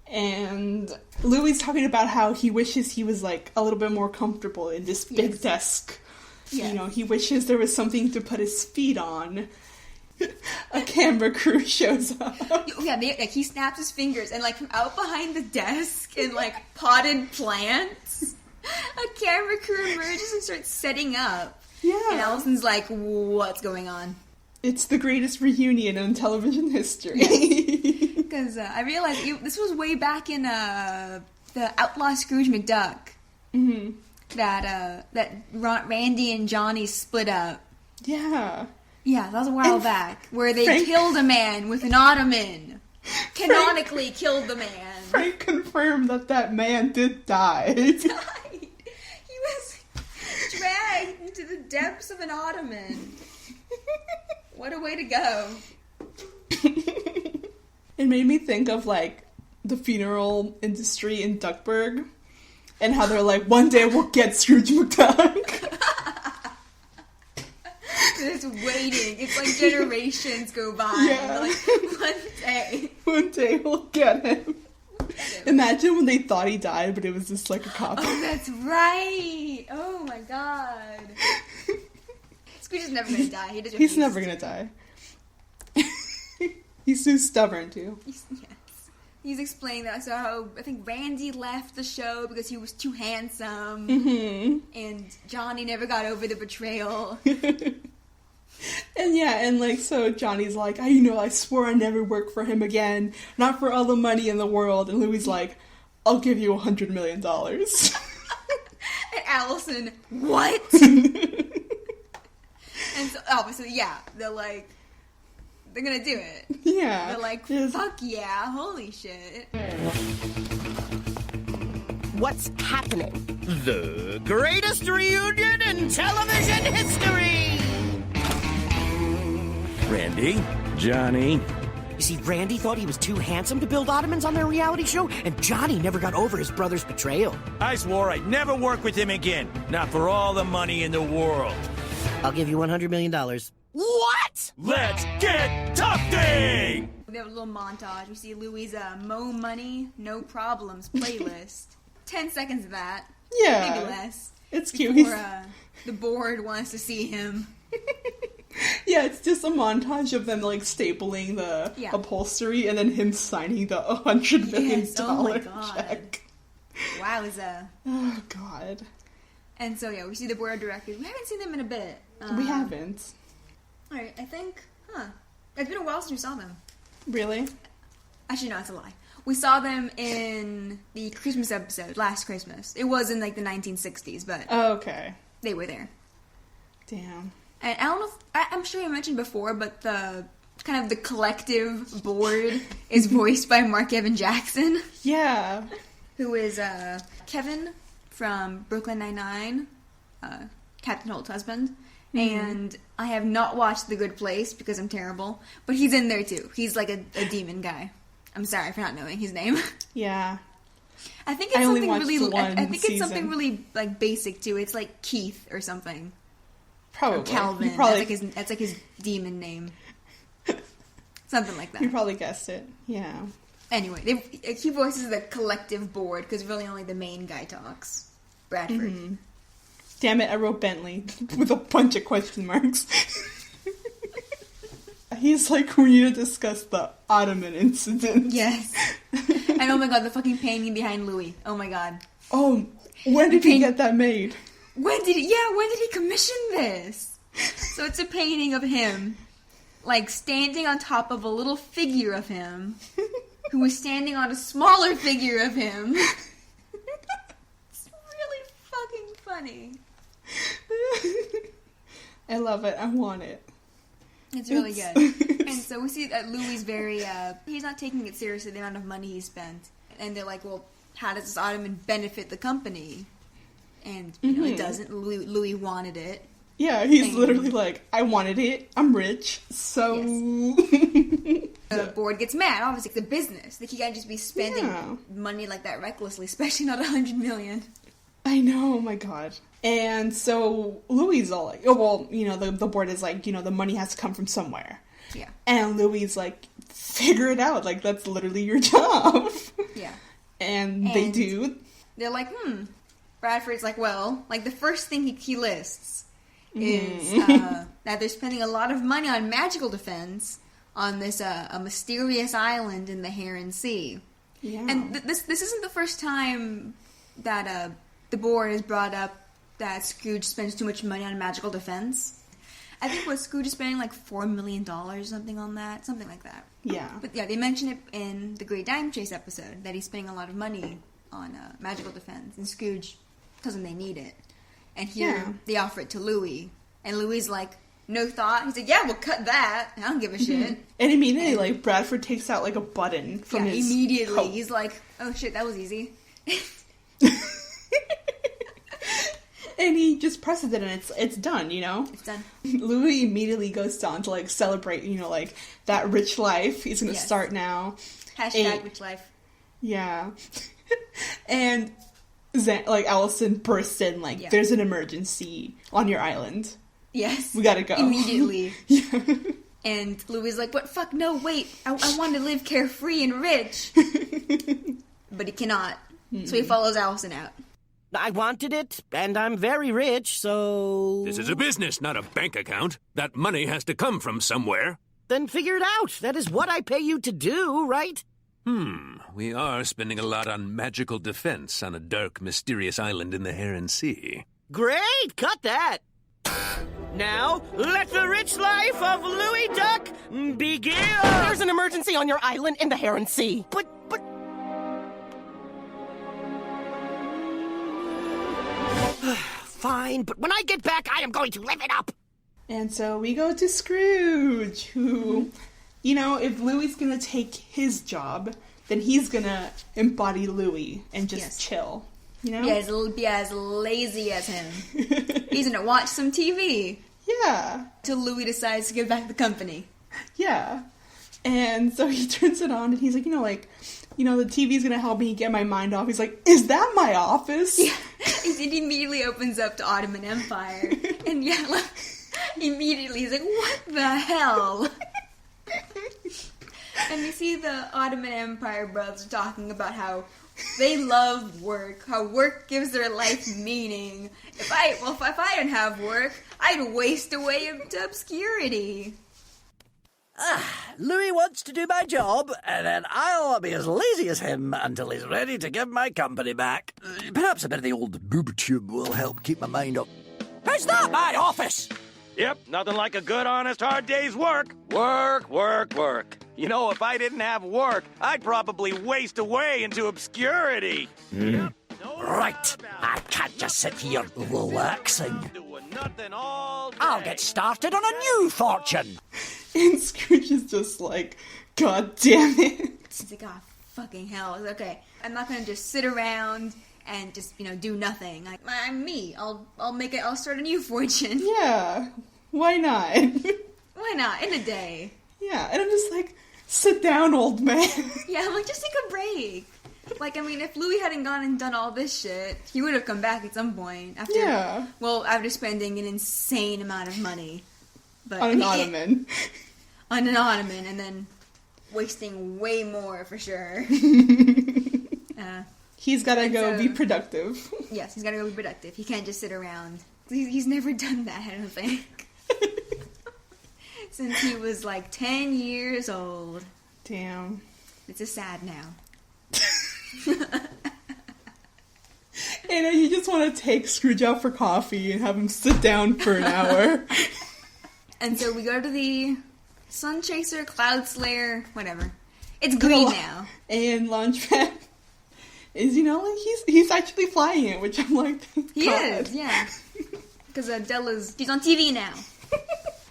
And Louie's talking about how he wishes he was, like, a little bit more comfortable in this big desk. Yes. He wishes there was something to put his feet on. A camera crew shows up. Yeah, he snaps his fingers, and, like, from out behind the desk in, like, potted plants, a camera crew emerges and starts setting up. Yeah. And Allison's like, what's going on? It's the greatest reunion in television history. Because I realized this was way back in the Outlaw Scrooge McDuck. Mm-hmm. That Randy and Johnny split up. Yeah. Yeah, that was a while back. Where they killed a man with an ottoman. Canonically killed the man. Frank confirmed that man did die. He died. He was dragged into the depths of an ottoman. What a way to go. It made me think of, like, the funeral industry in Duckburg. And how they're like, one day we'll get Scrooge McDuck. It's waiting. It's like generations go by. Yeah. Like, one day we'll get him. Imagine when they thought he died, but it was just like a copy. Oh, that's right. Oh my god. Scrooge is never gonna die. He's never gonna die. He's too stubborn too. Yes. He's explaining that. So how I think Randy left the show because he was too handsome, and Johnny never got over the betrayal. And like, so Johnny's like, I swore I'd never work for him again, not for all the money in the world. And Louie's like, I'll give you $100 million. And Allison, what? And so obviously, they're gonna do it. Yeah. They're like, fuck yeah, holy shit. What's happening? The greatest reunion in television history! Randy, Johnny. You see, Randy thought he was too handsome to build ottomans on their reality show, and Johnny never got over his brother's betrayal. I swore I'd never work with him again. Not for all the money in the world. I'll give you $100 million. What? Let's get tufting! We have a little montage. We see Louie's Mo Money, No Problems playlist. 10 seconds of that. Yeah. Maybe less. It's cute. Before, the board wants to see him. Yeah, it's just a montage of them, like, stapling the upholstery and then him signing the $100 million Oh my God. check. Wowza. Oh, God. And so, yeah, we see the board of directors. We haven't seen them in a bit. We haven't. Alright, I think, it's been a while since we saw them. Really? Actually, no, that's a lie. We saw them in the Christmas episode, last Christmas. It was in, like, the 1960s, but... Oh, okay. They were there. Damn. And I don't know if... I'm sure you mentioned before, but the... kind of the collective board is voiced by Mark Evan Jackson. Yeah. Who is, Kevin from Brooklyn Nine-Nine, Captain Holt's husband. Mm-hmm. And I have not watched The Good Place because I'm terrible, but he's in there too. He's like a demon guy. I'm sorry for not knowing his name. Yeah. I think it's something really. I think it's something really like basic too. It's like Keith or something. Probably. Or Calvin. That's like his demon name. Something like that. You probably guessed it. Yeah. Anyway, he voices the collective board because really only the main guy talks. Bradford. Mm-hmm. Damn it! I wrote Bentley with a bunch of question marks. He's like, we need to discuss the Ottoman incident. Yes. And oh my God, the fucking painting behind Louie. Oh my God. Oh, when did he get that made? When did he commission this? So it's a painting of him, like, standing on top of a little figure of him, who is standing on a smaller figure of him. It's really fucking funny. I love it. I want it. It's really good. And so we see that Louie's very, he's not taking it seriously, the amount of money he spent. And they're like, well, how does this Ottoman benefit the company? And, you know, it doesn't. Louie wanted it. Yeah, he's literally like, I wanted it. I'm rich. So... Yes. The board gets mad. Obviously, it's a business. Like, you can't just be spending money like that recklessly, especially not $100 million. I know, oh my God. And so Louie's all like, oh, well, you know, the board is like, you know, the money has to come from somewhere. Yeah. And Louie's like, figure it out. Like, that's literally your job. Yeah. And they do. They're like, Bradford's like, well, like, the first thing he lists is that they're spending a lot of money on magical defense on this, a mysterious island in the Heron Sea. Yeah. And this isn't the first time that, the board has brought up that Scrooge spends too much money on magical defense. I think Scrooge is spending like $4 million or something on that. Something like that. Yeah. But yeah, they mention it in the Great Dime Chase episode, that he's spending a lot of money on magical defense. And Scrooge doesn't they need it. And here, they offer it to Louie. And Louie's like, no thought. He's like, yeah, we'll cut that. I don't give a shit. And immediately, like, Bradford takes out, like, a button from his immediately. coat. He's like, oh shit, that was easy. And he just presses it and it's done, you know? It's done. Louie immediately goes down to, like, celebrate, you know, like, that rich life. He's gonna start now. Hashtag rich life. Yeah. And, like, Allison bursts in, like, there's an emergency on your island. Yes. We gotta go. Immediately. Yeah. And Louie's like, what? Fuck, no, wait. I want to live carefree and rich. But he cannot. So he follows Allison out. I wanted it, and I'm very rich, so... This is a business, not a bank account. That money has to come from somewhere. Then figure it out. That is what I pay you to do, right? We are spending a lot on magical defense on a dark, mysterious island in the Heron Sea. Great! Cut that! Now, let the rich life of Louie Duck begin! There's an emergency on your island in the Heron Sea. But... Fine, but when I get back, I am going to live it up! And so we go to Scrooge, who, you know, if Louie's gonna take his job, then he's gonna embody Louie and just chill, you know? Be as lazy as him. He's gonna watch some TV. Yeah. Till Louie decides to give back the company. Yeah. And so he turns it on and he's like, the TV's gonna help me get my mind off. He's like, is that my office? Yeah. It immediately opens up to Ottoman Empire. And immediately he's like, what the hell? And we see the Ottoman Empire brothers talking about how they love work, how work gives their life meaning. If I didn't have work, I'd waste away into obscurity. Louie wants to do my job, and then I'll be as lazy as him until he's ready to give my company back. Perhaps a bit of the old boob tube will help keep my mind up. Is that my office? Yep, nothing like a good, honest, hard day's work. Work, work, work. You know, if I didn't have work, I'd probably waste away into obscurity. Yep, right. I can't just sit here relaxing. I'll get started on a new fortune. And Scrooge is just like, God damn it. He's like, oh, fucking hell. Okay, I'm not gonna just sit around and just, do nothing. Like, I'm me. I'll start a new fortune. Yeah. Why not? Why not? In a day. Yeah, and I'm just like, sit down, old man. Yeah, I'm like, just take a break. Like, if Louie hadn't gone and done all this shit, he would have come back at some point. After spending an insane amount of money. But on an ottoman. On an ottoman, and then wasting way more, for sure. He's gotta go be productive. Yes, he's gotta go be productive. He can't just sit around. He's never done that, I don't think. Since he was, 10 years old. Damn. It's just sad now. And you just want to take Scrooge out for coffee and have him sit down for an hour. And so we go to the Sun Chaser, Cloud Slayer, whatever. It's green now. And Launchpad is, he's actually flying it, which I'm like, he is, yeah. Because she's on TV now.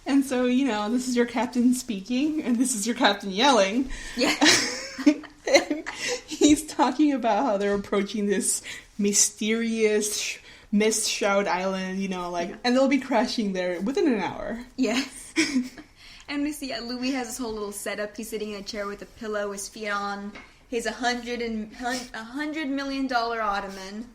And so, this is your captain speaking, and this is your captain yelling. Yeah. And he's talking about how they're approaching this mysterious mist shroud island, and they'll be crashing there within an hour. Yes. And we see Louie has this whole little setup. He's sitting in a chair with a pillow, his feet on his $100 million ottoman.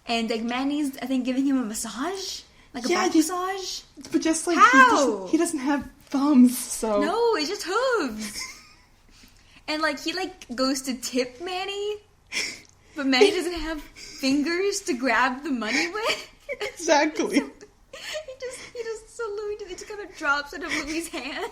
And Manny's, I think, giving him a massage? Like a back massage? But just how? He doesn't have thumbs, so... No, it's just hooves. And he goes to tip Manny, but Manny doesn't have fingers to grab the money with. Exactly. So Louie just kind of drops out of Louie's hand.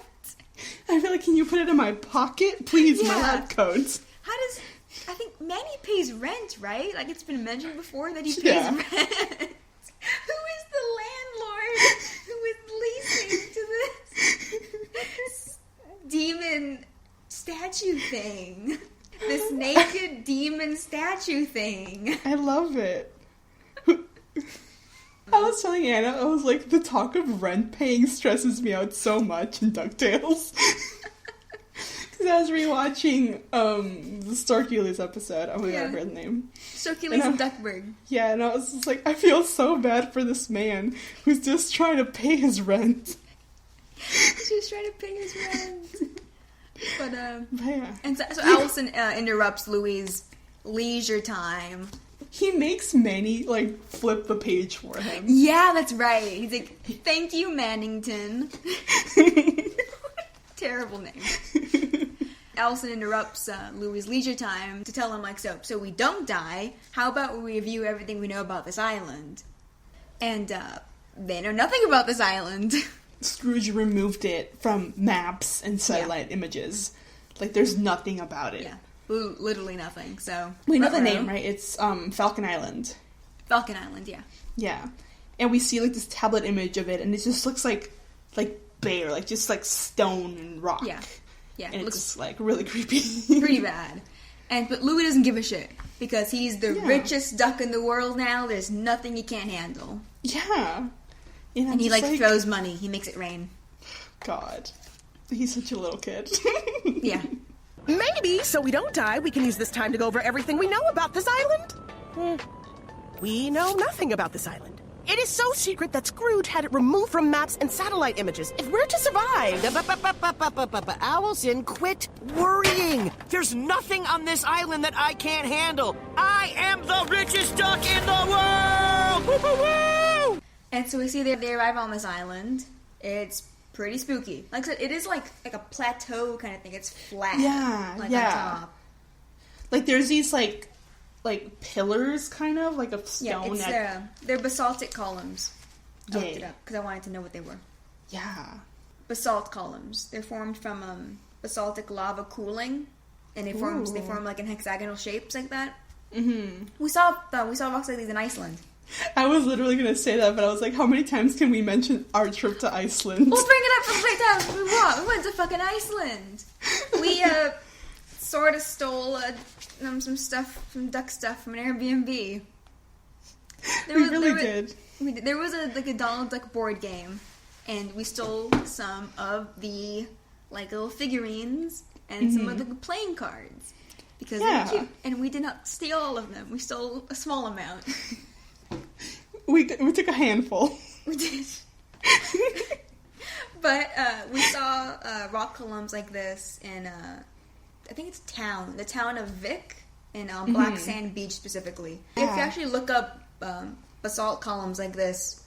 I feel like, can you put it in my pocket? Please, my lab coat. I think Manny pays rent, right? It's been mentioned before that he pays rent. Who is the landlord who is leasing to this demon statue thing? This naked demon statue thing. I love it. I was telling Anna, I was like, the talk of rent paying stresses me out so much in DuckTales. Because I was rewatching the Starcules episode. Oh my god, I forgot the name. Starcules and Duckburg. Yeah, and I was just like, I feel so bad for this man who's just trying to pay his rent. He's just trying to pay his rent. But, yeah. And so Allison interrupts Louie's leisure time. He makes Manny, flip the page for him. Yeah, that's right. He's like, thank you, Mannington. Terrible name. Allison interrupts Louie's leisure time to tell him, so we don't die. How about we review everything we know about this island? And, they know nothing about this island. Scrooge removed it from maps and satellite images. There's nothing about it. Yeah. Literally nothing, so... We know the name, right? It's Falcon Island. Falcon Island, yeah. Yeah. And we see, this tablet image of it, and it just looks like bare, just stone and rock. Yeah. Yeah. And it looks, really creepy. Pretty bad. But Louie doesn't give a shit, because he's the richest duck in the world now. There's nothing he can't handle. Yeah. And he, throws money. He makes it rain. God. He's such a little kid. Yeah. Maybe, so we don't die, we can use this time to go over everything we know about this island. We know nothing about this island. It is so secret that Scrooge had it removed from maps and satellite images. If we're to survive... Allison, quit worrying. There's nothing on this island that I can't handle. I am the richest duck in the world! Woo-hoo-woo! And so we see they arrive on this island. It's pretty spooky. Like I said, it is like a plateau kind of thing. It's flat. Yeah, on top. Like there's these like pillars, kind of like a stone. Yeah, they're basaltic columns. I looked it Yeah. up because I wanted to know what they were. Yeah. Basalt columns. They're formed from basaltic lava cooling, and they form like in hexagonal shapes like that. Mm-hmm. We saw rocks like these in Iceland. I was literally gonna say that, but I was like, how many times can we mention our trip to Iceland? We'll bring it up for the right time. We went to fucking Iceland. We sort of stole some stuff, some duck stuff from an Airbnb. There was a Donald Duck board game, and we stole some of the like little figurines and some of the playing cards because they're cute. And we did not steal all of them. We stole a small amount. We took a handful. We did. But we saw rock columns like this in, I think it's the town of Vic in Black Sand Beach specifically. Yeah. If you actually look up basalt columns like this,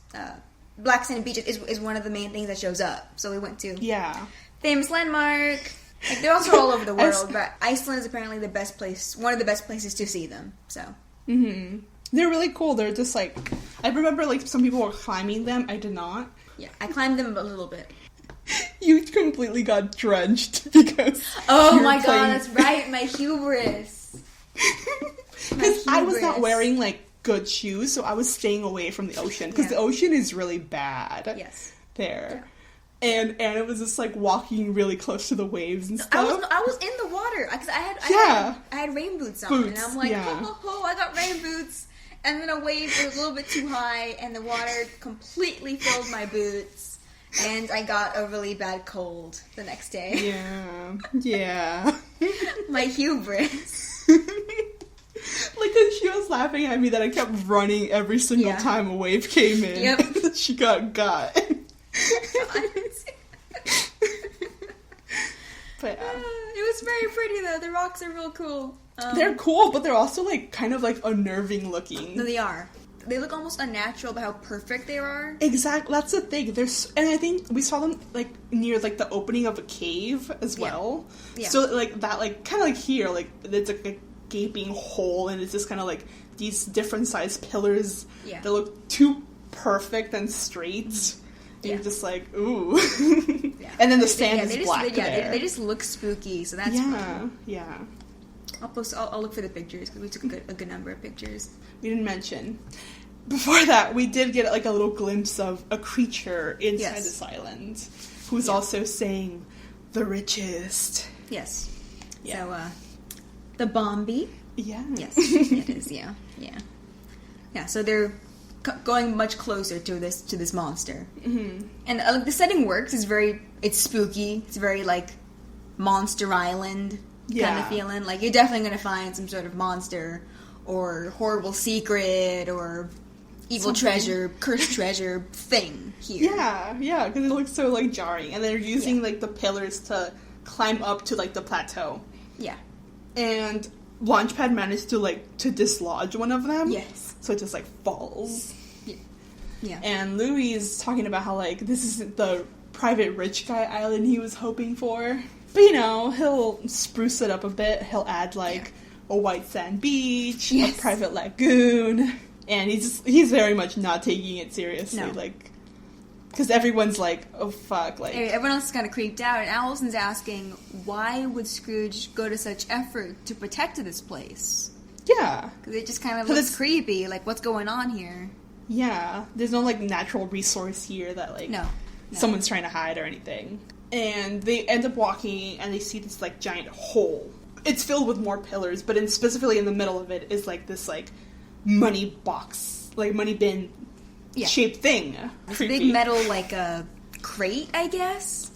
Black Sand Beach is one of the main things that shows up. So we went to famous landmark. Like they're also all over the world, but Iceland is apparently the best place, one of the best places to see them. So. Mm-hmm. They're really cool. They're just like, I remember like some people were climbing them. I did not. Yeah, I climbed them a little bit. You completely got drenched because. Oh my god, that's right, my hubris. Because I was not wearing like good shoes, so I was staying away from the ocean because the ocean is really bad. Yes. There. Yeah. And it was just like walking really close to the waves and stuff. I was in the water because I had rain boots on, and I'm like, ho, I got rain boots. And then a wave was a little bit too high, and the water completely filled my boots, and I got a really bad cold the next day. Yeah. My hubris. Like, she was laughing at me that I kept running every single time a wave came in. Yep. She got. But it was very pretty though. The rocks are real cool. They're cool, but they're also like kind of like unnerving looking. No, they are. They look almost unnatural by how perfect they are. Exactly, that's the thing. And I think we saw them like near like the opening of a cave as well. Yeah. So like that, like kind of like here, like it's like a gaping hole, and it's just kind of like these different sized pillars that look too perfect and straight. You're just like, ooh. And then the sand is black there. They just look spooky, so that's fun. Yeah. I'll look for the pictures, because we took a good number of pictures. We didn't mention. Before that, we did get like a little glimpse of a creature inside this island, who's also saying, the richest. Yes. Yeah. So, the Bombi. Yeah. Yes, it is, yeah. Yeah, so they're going much closer to this monster, and the setting works. It's spooky. It's very like Monster Island kind of feeling. Like you're definitely gonna find some sort of monster or horrible secret or evil treasure, cursed treasure thing here. Yeah, because it looks so like jarring, and they're using like the pillars to climb up to like the plateau. Yeah, and Launchpad managed to dislodge one of them. Yes. So it just like falls. Yeah. And Louie is talking about how like this isn't the private rich guy island he was hoping for. But he'll spruce it up a bit. He'll add like a white sand beach, a private lagoon, and he's very much not taking it seriously. No. Like, because everyone's like, oh fuck, like everyone else is kind of creeped out, and Allison's asking, why would Scrooge go to such effort to protect this place? Yeah, because it just kind of looks creepy. Like, what's going on here? Yeah, there's no like natural resource here that like someone's trying to hide or anything. And they end up walking, and they see this like giant hole. It's filled with more pillars, but specifically in the middle of it is like this like money box, like money bin shaped thing. It's a big metal like a crate, I guess.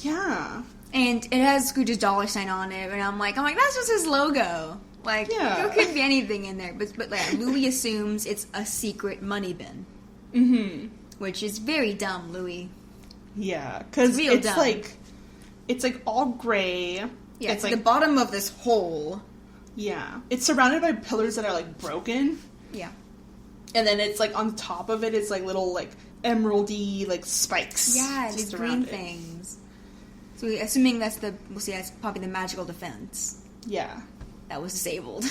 Yeah, and it has Scrooge's dollar sign on it, and I'm like, that's just his logo. Like, there could be anything in there, but like, Louie assumes it's a secret money bin. Mm-hmm. Which is very dumb, Louie. Yeah, because it's like all gray. Yeah, it's like the bottom of this hole. Yeah. It's surrounded by pillars that are, like, broken. Yeah. And then it's, like, on top of it, it's, like, little, like, emeraldy, like, spikes. Yeah, these green things. So assuming that's probably the magical defense. Yeah. That was disabled.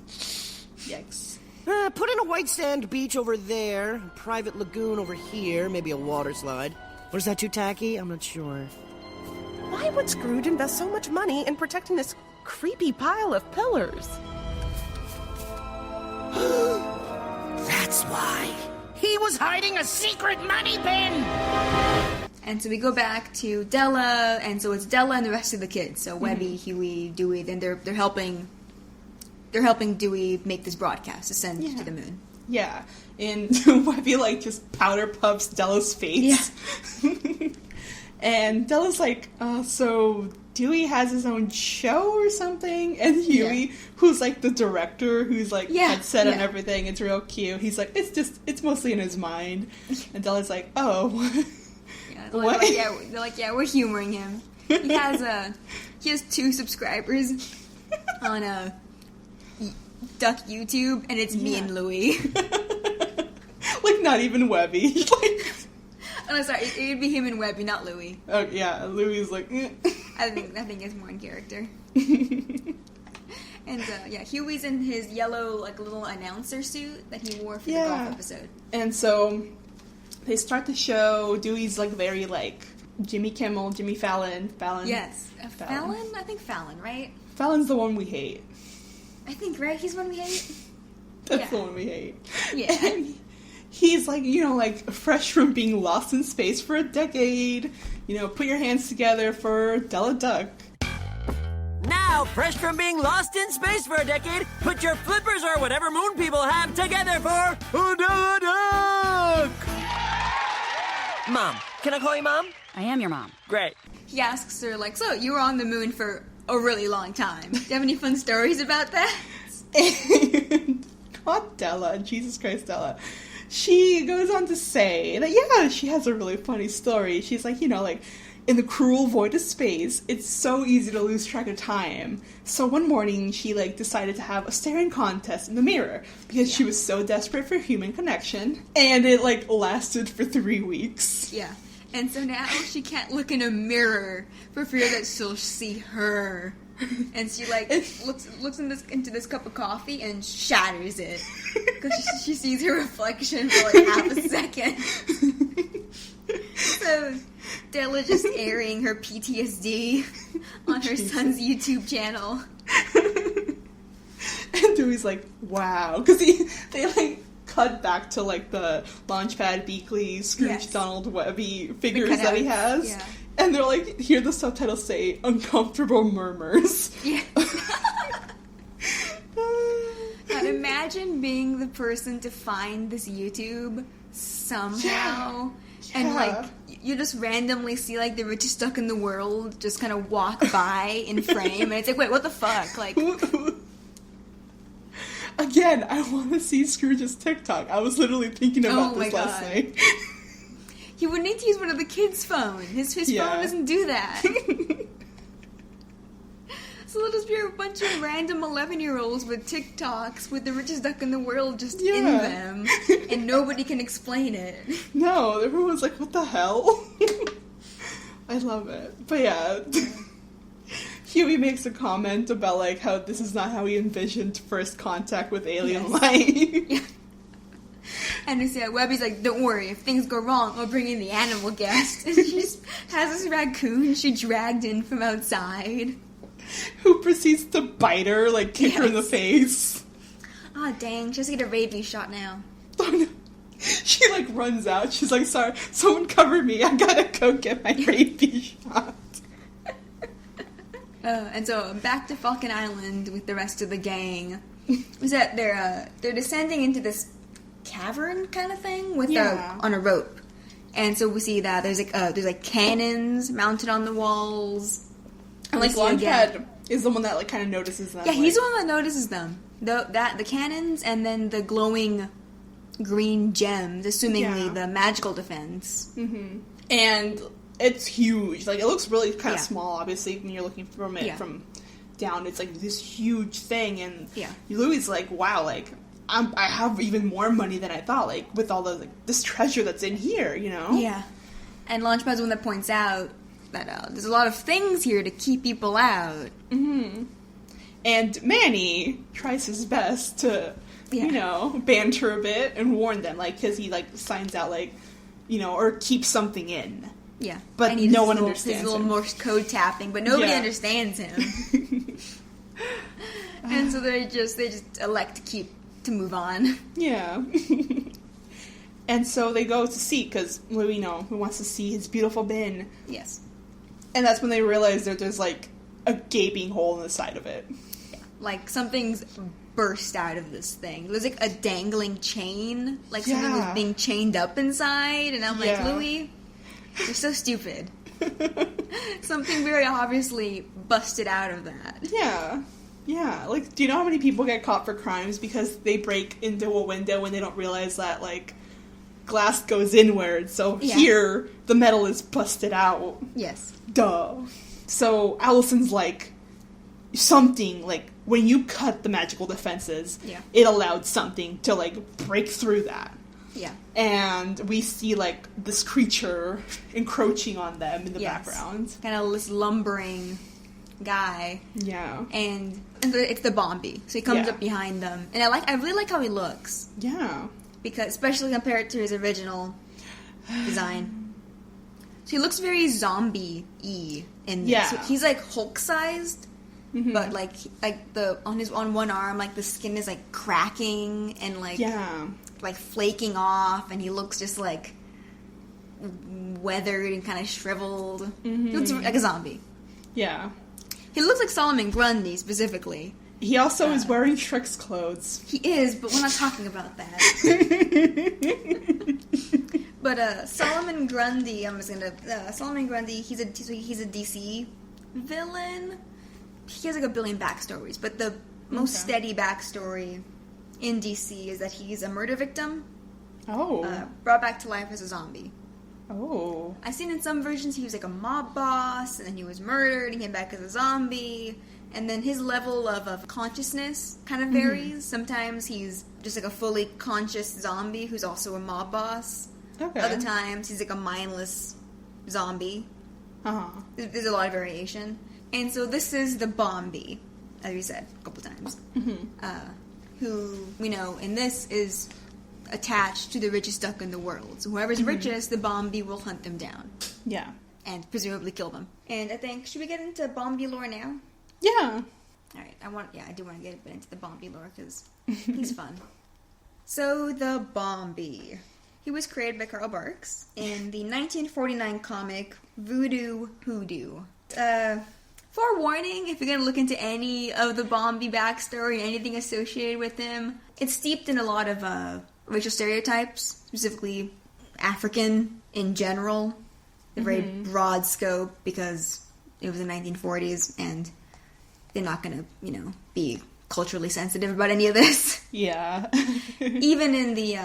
Yikes. Put in a white sand beach over there, a private lagoon over here, maybe a water slide. Or is that too tacky? I'm not sure. Why would Scrooge invest so much money in protecting this creepy pile of pillars? That's why. He was hiding a secret money bin! And so we go back to Della, and so it's Della and the rest of the kids. So Webby, Huey, Dewey, then they're helping Dewey make this broadcast to send to the moon. Yeah. And Webby, like, just powder puffs Della's face. Yeah. And Della's like, so Dewey has his own show or something? And Huey, who's, like, the director, who's, like, headset and everything, it's real cute. He's like, it's mostly in his mind. And Della's like, oh. What? They're like, we're humoring him. He has 2 subscribers on Duck YouTube, and it's me and Louie. Like, not even Webby. Like... Oh, sorry, it would be him and Webby, not Louie. Oh, yeah, Louie's like... I think it's more in character. And, Huey's in his yellow, like, little announcer suit that he wore for the golf episode. And so, they start the show. Dewey's, like, very, like, Jimmy Fallon. Yes. Fallon? I think Fallon, right? Fallon's the one we hate. I think, right? He's the one we hate? That's the one we hate. Yeah. And he's, like, like, fresh from being lost in space for a decade. Put your hands together for Della Duck. Now, fresh from being lost in space for a decade, put your flippers or whatever moon people have together for Della Duck! Mom. Can I call you Mom? I am your mom. Great. He asks her, like, so you were on the moon for a really long time. Do you have any fun stories about that? God, Della. Jesus Christ, Della. She goes on to say that, she has a really funny story. She's like, like, in the cruel void of space, it's so easy to lose track of time. So one morning, she, like, decided to have a staring contest in the mirror because she was so desperate for human connection. And it, like, lasted for 3 weeks. Yeah. And so now she can't look in a mirror for fear that she'll see her. And she, like, looks into this cup of coffee and shatters it. Because she sees her reflection for, like, half a second. So Della just airing her PTSD on her son's YouTube channel. And Dewey's like, wow. Because they, like, cut back to, like, the Launchpad Beakley, Scrooge, Donald, Webby figures that he has. Yeah. And they're like, hear the subtitles say, uncomfortable murmurs. Yeah. And imagine being the person to find this YouTube somehow. Yeah. And, like, you just randomly see, like, the richest duck in the world just kind of walk by in frame. And it's like, wait, what the fuck? Like... Again, I want to see Scrooge's TikTok. I was literally thinking about this last night. He would need to use one of the kids' phones. His phone doesn't do that. So there'll just be a bunch of random 11-year-olds with TikToks with the richest duck in the world just in them. And nobody can explain it. No, everyone's like, what the hell? I love it. But yeah... Huey makes a comment about, like, how this is not how he envisioned first contact with alien life. Yeah. And Webby's like, don't worry, if things go wrong, I'll bring in the animal guest. And she just has this raccoon she dragged in from outside. Who proceeds to bite her, like, kick her in the face. Oh, dang, she has to get a rabies shot now. Oh, no. She, like, runs out. She's like, sorry, someone cover me. I gotta go get my rabies shot. And so back to Falcon Island with the rest of the gang. Is that they're descending into this cavern kind of thing with on a rope, and so we see that there's like cannons mounted on the walls. And like Launchpad is the one that like kind of notices them. Yeah, he's the one that notices them. The cannons and then the glowing green gems, assumingly the magical defense. Mm-hmm. And it's huge. Like, it looks really kind of small, obviously, when you're looking from it from down. It's like this huge thing, and Louie's like, wow, like, I have even more money than I thought, like, with all the, like, this treasure that's in here, you know? Yeah. And Launchpad's the one that points out that there's a lot of things here to keep people out. Mm-hmm. And Manny tries his best to, you know, banter a bit and warn them, like, because he, like, signs out, like, you know, or keeps something in. Yeah. But no one understands his little Morse code tapping, but nobody understands him. And so they just elect to move on. Yeah. And so they go to see, because Louie, who wants to see his beautiful bin. Yes. And that's when they realize that there's, like, a gaping hole in the side of it. Yeah. Like, something's burst out of this thing. There's, like, a dangling chain. Like, something was being chained up inside. And I'm like, Louie, you're so stupid. Something very obviously busted out of that. Yeah. Yeah. Like, do you know how many people get caught for crimes because they break into a window and they don't realize that, like, glass goes inward, so here the metal is busted out. Yes. Duh. So Allison's like, something, like, when you cut the magical defenses, it allowed something to, like, break through that. Yeah. And we see, like, this creature encroaching on them in the background. Kind of this lumbering guy. Yeah. And it's the Bombi. So he comes up behind them. And I really like how he looks. Yeah. Because, especially compared to his original design. So he looks very zombie-y in this. Yeah. So he's, like, Hulk-sized, but, like on one arm, like, the skin is, like, cracking and, like, like, flaking off, and he looks just, like, weathered and kind of shriveled. Mm-hmm. He looks like a zombie. Yeah. He looks like Solomon Grundy, specifically. He also is wearing Shrek's clothes. He is, but we're not talking about that. But Solomon Grundy, Solomon Grundy, he's a DC villain. He has like a billion backstories, but the most steady backstory in DC is that he's a murder victim. Oh. Brought back to life as a zombie. Oh. I've seen in some versions he was like a mob boss, and then he was murdered, and came back as a zombie. And then his level of consciousness kind of varies. Sometimes he's just like a fully conscious zombie who's also a mob boss. Okay. Other times he's like a mindless zombie. Uh-huh. There's a lot of variation. And so this is the Bombi, as we said a couple times. Who, we know, in this is attached to the richest duck in the world. So whoever's richest, the Bombi will hunt them down. Yeah. And presumably kill them. And I think, should we get into Bombi lore now? Yeah. Alright, I do want to get a bit into the Bombi lore, because he's fun. So, the Bombi. He was created by Carl Barks in the 1949 comic Voodoo, Hoodoo. Forewarning, if you're going to look into any of the Bombi backstory, anything associated with him, it's steeped in a lot of racial stereotypes, specifically African in general. A very broad scope, because it was the 1940s, and they're not going to, be culturally sensitive about any of this. Yeah. Even in the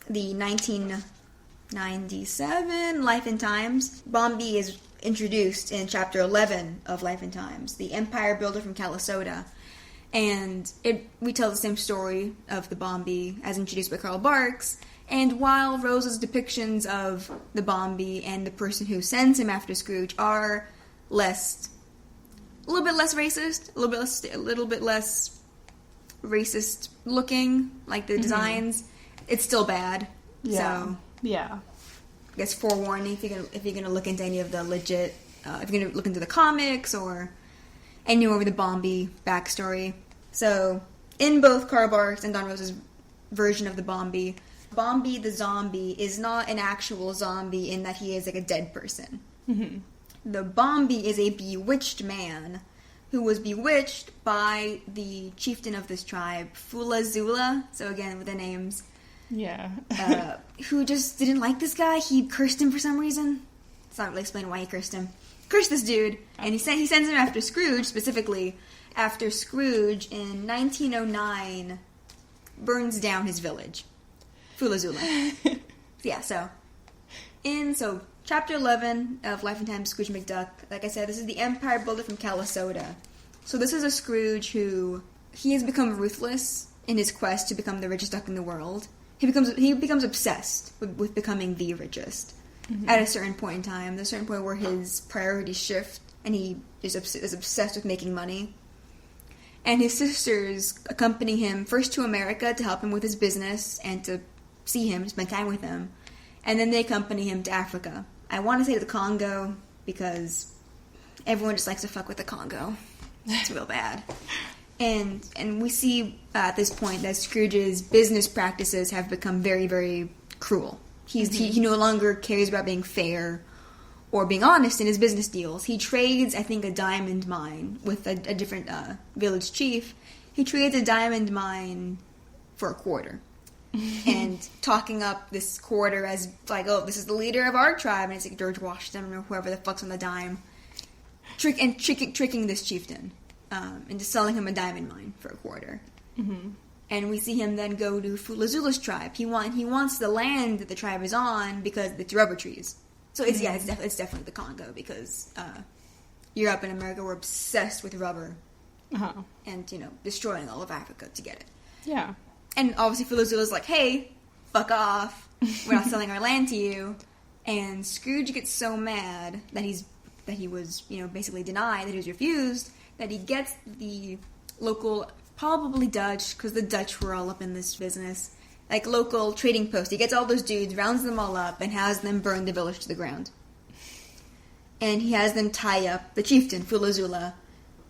1997 Life and Times, Bombi is introduced in chapter 11 of Life and Times, the empire builder from Calisota. And we tell the same story of the Bombi as introduced by Carl Barks. And while Rosa's depictions of the Bombi and the person who sends him after Scrooge are a little bit less racist, a little bit less racist looking, like the designs, it's still bad. Yeah. So yeah. I guess forewarning if you're gonna look into any of the legit, if you're gonna look into the comics or any more of the Bombi backstory. So in both Carl Barks and Don Rosa's version of the Bombi the zombie is not an actual zombie in that he is like a dead person. The Bombi is a bewitched man who was bewitched by the chieftain of this tribe, Fula Zula. So again, with the names. Yeah. Who just didn't like this guy. He cursed him for some reason. It's not really explained why he cursed him. Cursed this dude. And he sends him after Scrooge, specifically after Scrooge in 1909 burns down his village. Fulazula. Yeah, so chapter 11 of Life and Times of Scrooge McDuck, like I said, this is the Empire Builder from Calisota. So this is a Scrooge who, he has become ruthless in his quest to become the richest duck in the world. He becomes obsessed with becoming the richest. At a certain point in time. There's a certain point where his priorities shift, and he is obsessed with making money. And his sisters accompany him first to America to help him with his business and to see him, spend time with him. And then they accompany him to Africa. I want to say the Congo, because everyone just likes to fuck with the Congo. It's real bad. And we see at this point that Scrooge's business practices have become very, very cruel. He no longer cares about being fair or being honest in his business deals. He trades, I think, a diamond mine with a different village chief. He trades a diamond mine for a quarter. And talking up this quarter as, like, oh, this is the leader of our tribe. And it's like George Washington or whoever the fuck's on the dime. Tricking this chieftain into selling him a diamond mine for a quarter. And we see him then go to Fulazula's tribe. He wants the land that the tribe is on because it's rubber trees. So it's definitely the Congo, because Europe and America were obsessed with rubber. And, destroying all of Africa to get it. Yeah. And obviously Fulazula's like, hey, fuck off. We're not selling our land to you. And Scrooge gets so mad that he was, basically denied, that he was refused, that he gets the local, probably Dutch, because the Dutch were all up in this business, like local trading post. He gets all those dudes, rounds them all up, and has them burn the village to the ground. And he has them tie up the chieftain, Fulazula.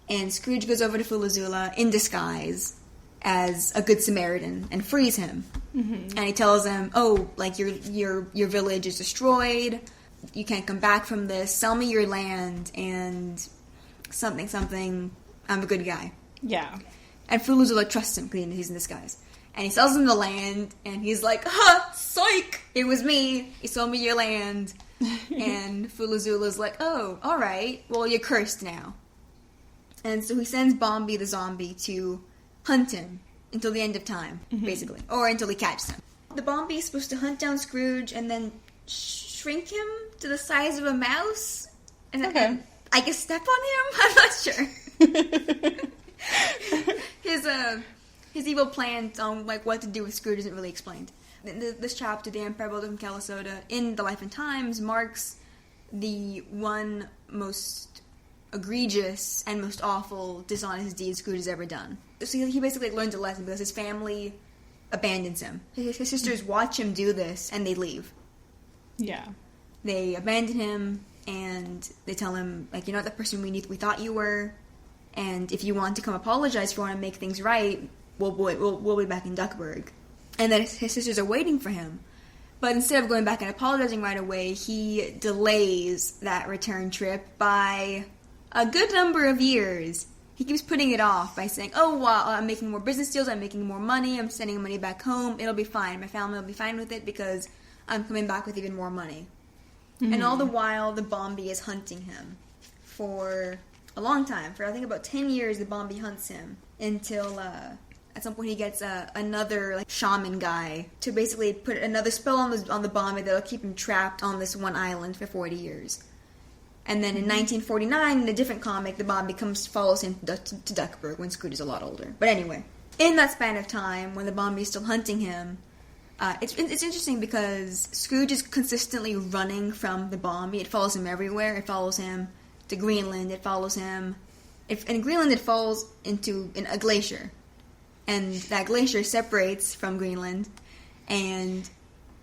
And Scrooge goes over to Fulazula in disguise as a good Samaritan and frees him. And he tells him, oh, like, your village is destroyed, you can't come back from this, sell me your land, and something, I'm a good guy. Yeah. And Fulazula trusts him because he's in disguise. And he sells him the land, and he's like, ha, psych, it was me, he sold me your land. And Fulazula's like, oh, alright, well, you're cursed now. And so he sends Bombi the zombie to hunt him until the end of time, basically. Or until he catches him. The Bombi is supposed to hunt down Scrooge and then shrink him to the size of a mouse. And then I guess step on him? I'm not sure. His evil plans on what to do with Scrooge isn't really explained. This chapter, The Empire Builder from Calisota, in the Life and Times, marks the one most egregious and most awful, dishonest deed Scrooge has ever done. So he basically learns a lesson because his family abandons him. His sisters watch him do this, and they leave. Yeah. They abandon him, and they tell him, like, you're not the person we thought you were, and if you want to come apologize, if you want to make things right, we'll be back in Duckburg. And then his sisters are waiting for him. But instead of going back and apologizing right away, he delays that return trip by a good number of years. He keeps putting it off by saying, oh, well, I'm making more business deals, I'm making more money, I'm sending money back home, it'll be fine. My family will be fine with it because I'm coming back with even more money. And all the while, the Bombi is hunting him for a long time. For I think about 10 years, the Bombi hunts him until at some point he gets another shaman guy to basically put another spell on the Bombi that'll keep him trapped on this one island for 40 years. And then in 1949, in a different comic, the Bombi follows him to Duckburg when Scrooge is a lot older. But anyway, in that span of time, when the Bombi is still hunting him, it's interesting because Scrooge is consistently running from the Bombi. It follows him everywhere. It follows him to Greenland. It follows him. In Greenland, it falls into a glacier. And that glacier separates from Greenland and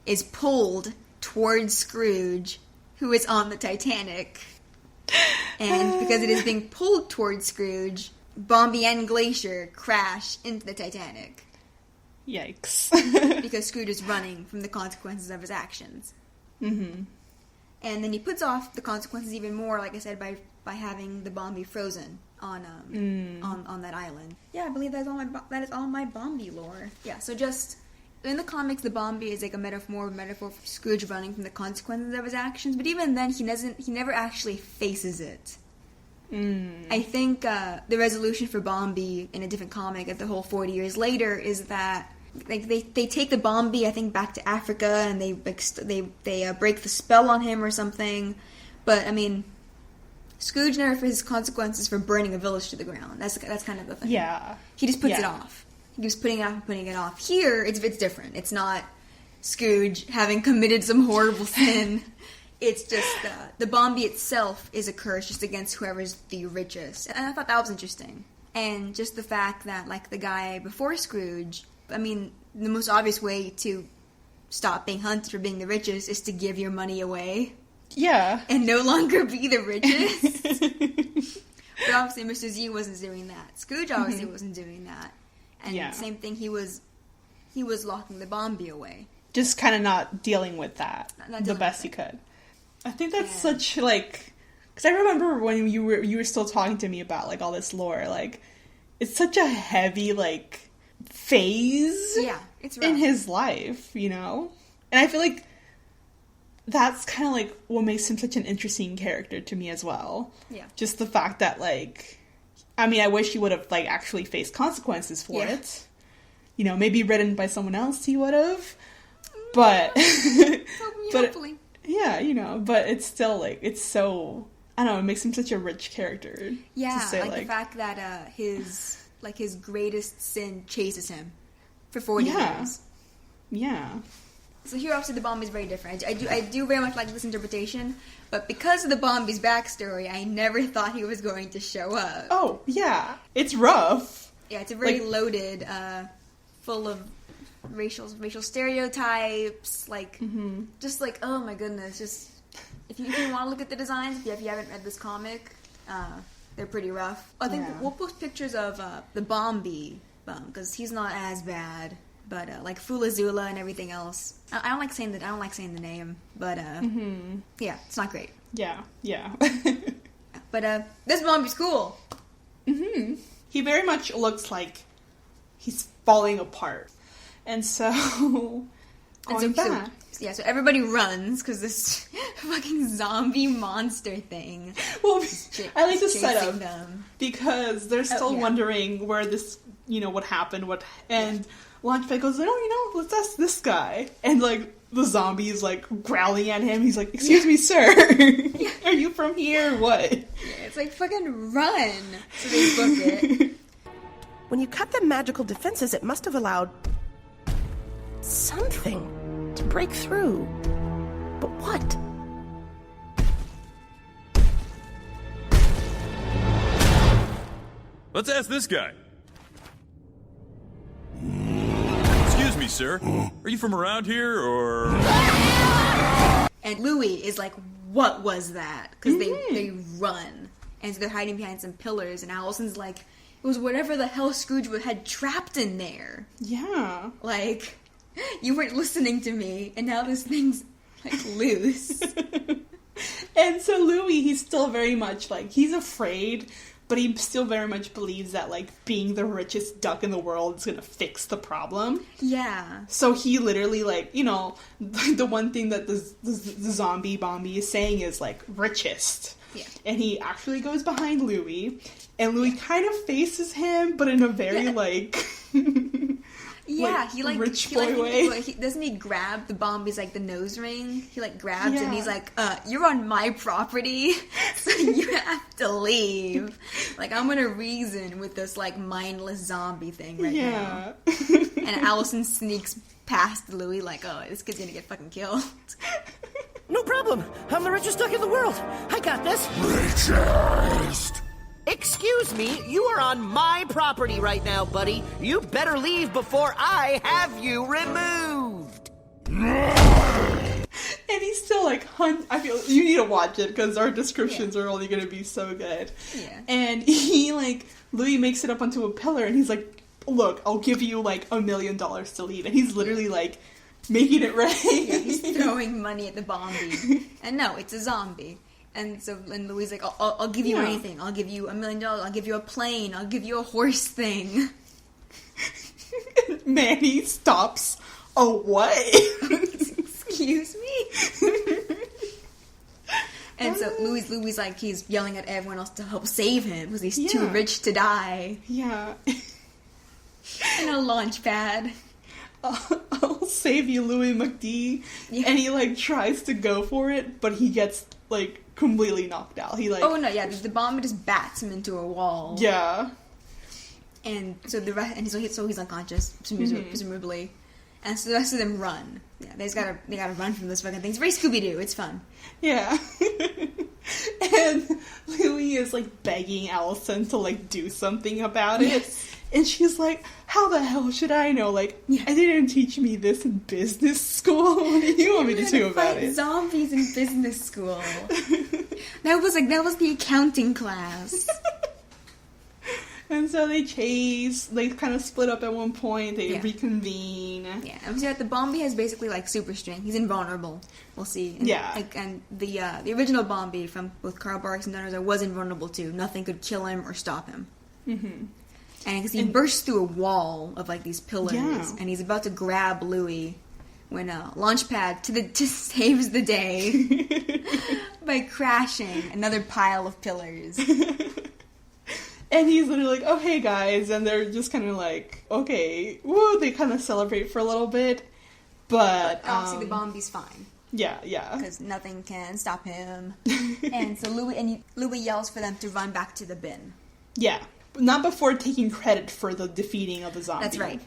is pulled towards Scrooge, who is on the Titanic. And because it is being pulled towards Scrooge, Bombi and Glacier crash into the Titanic. Yikes. Because Scrooge is running from the consequences of his actions. And then he puts off the consequences even more, like I said, by having the Bombi frozen on that island. Yeah, I believe that is all my Bombi lore. Yeah, so just in the comics, the Bombi is like a metaphor for Scrooge running from the consequences of his actions. But even then, he never actually faces it. I think the resolution for Bombi in a different comic, at the whole 40 years later, is that like they take the Bombi, I think, back to Africa, and they break the spell on him or something. But I mean, Scrooge never faces consequences for burning a village to the ground. That's kind of the thing. Yeah. He just puts it off. He keeps putting it off and putting it off. Here, it's different. It's not Scrooge having committed some horrible sin. It's just the Bombi itself is a curse just against whoever's the richest. And I thought that was interesting. And just the fact that, like, the guy before Scrooge, I mean, the most obvious way to stop being hunted for being the richest is to give your money away. Yeah. And no longer be the richest. But obviously Mr. Z wasn't doing that. Scrooge obviously wasn't doing that. And same thing, he was locking the Bombi away. Just kind of not dealing with that the best he could. I think that's such, like... Because I remember when you were still talking to me about, like, all this lore, like, it's such a heavy, like, phase it's rough. In his life, you know? And I feel like that's kind of, like, what makes him such an interesting character to me as well. Yeah. Just the fact that, like... I mean, I wish he would have, like, actually faced consequences for it. You know, maybe written by someone else he would have. But... hopefully. Yeah, you know, but it's still, like, it's so... I don't know, it makes him such a rich character. Yeah, to say, like the fact that his greatest sin chases him for 40 years. Yeah. So here, obviously, the Bombi is very different. I do very much like this interpretation, but because of the Bombi's backstory, I never thought he was going to show up. Oh, yeah. It's rough. Yeah, it's a very loaded, full of racial stereotypes, like, just like, oh my goodness, just... If you want to look at the designs, if you haven't read this comic, they're pretty rough. I think we'll post pictures of the Bombi, because he's not as bad. But like Fulazula and everything else, I don't like saying that. I don't like saying the name, but yeah, it's not great. Yeah. But this Bombi's cool. He very much looks like he's falling apart, and so back. So everybody runs because this fucking zombie monster thing. Well, I like the setup because they're still wondering where this, you know, what happened, and Launchpad goes, oh, you know, let's ask this guy, and like the zombie is like growling at him. He's like, "Excuse me, sir, are you from here? Or what?" Yeah, it's like fucking run. So they book it. When you cut the magical defenses, it must have allowed something to break through. But what? Let's ask this guy. Excuse me, sir. Are you from around here, or...? And Louie is like, what was that? Because they run. And so they're hiding behind some pillars, and Allison's like, it was whatever the hell Scrooge had trapped in there. Yeah. Like... You weren't listening to me, and now this thing's, like, loose. And so Louie, he's still very much, like, he's afraid, but he still very much believes that, like, being the richest duck in the world is gonna fix the problem. Yeah. So he literally, like, you know, the one thing that the zombie Bombi is saying is, like, richest. Yeah. And he actually goes behind Louie, and Louie kind of faces him, but in a very, like... Yeah, he like rich boy way. Doesn't he grab the Bombi's like the nose ring? He like grabs it and he's like, "You're on my property, so you have to leave." Like, I'm gonna reason with this like mindless zombie thing right now. And Allison sneaks past Louie like, "Oh, this kid's gonna get fucking killed." No problem. I'm the richest duck in the world. I got this. Richest. Excuse me, you are on my property right now, buddy. You better leave before I have you removed. And he's still like, I feel you need to watch it because our descriptions are only going to be so good. Yeah. And he like, Louie makes it up onto a pillar and he's like, look, I'll give you like $1 million to leave. And he's literally like making it right. Yeah, he's throwing money at the Bombi. And no, it's a zombie. And so, and Louie's like, I'll give you anything. I'll give you $1 million. I'll give you a plane. I'll give you a horse thing. Manny stops. Oh, what? Excuse me? And so Louie's like, he's yelling at everyone else to help save him because he's too rich to die. Yeah. And a launch pad. I'll save you, Louie McD. Yeah. And he, like, tries to go for it, but he gets, like, completely knocked out. He, like... Oh, no, yeah, the bomb just bats him into a wall. Yeah. And so he's unconscious, presumably. And so the rest of them run. Yeah, they gotta run from this fucking thing. It's very Scooby-Doo. It's fun. Yeah. And Louie is, like, begging Allison to, like, do something about it. And she's like, how the hell should I know? Like, I didn't teach me this in business school. What do you want me to do about it? Zombies in business school. That was the accounting class. And so they kind of split up at one point, they reconvene. Yeah, and so the Bombi has basically, like, super strength. He's invulnerable. We'll see. And, like, and the original Bombi from both Carl Barks and Don Rosa was invulnerable too. Nothing could kill him or stop him. Mm-hmm. And because he bursts through a wall of, like, these pillars, and he's about to grab Louie when Launchpad saves the day by crashing another pile of pillars. And he's literally like, oh, hey, guys. And they're just kind of like, okay. Woo, they kind of celebrate for a little bit. But obviously the Bombi's fine. Yeah. Because nothing can stop him. And so Louie yells for them to run back to the bin. Yeah. Not before taking credit for the defeating of the zombie. That's right.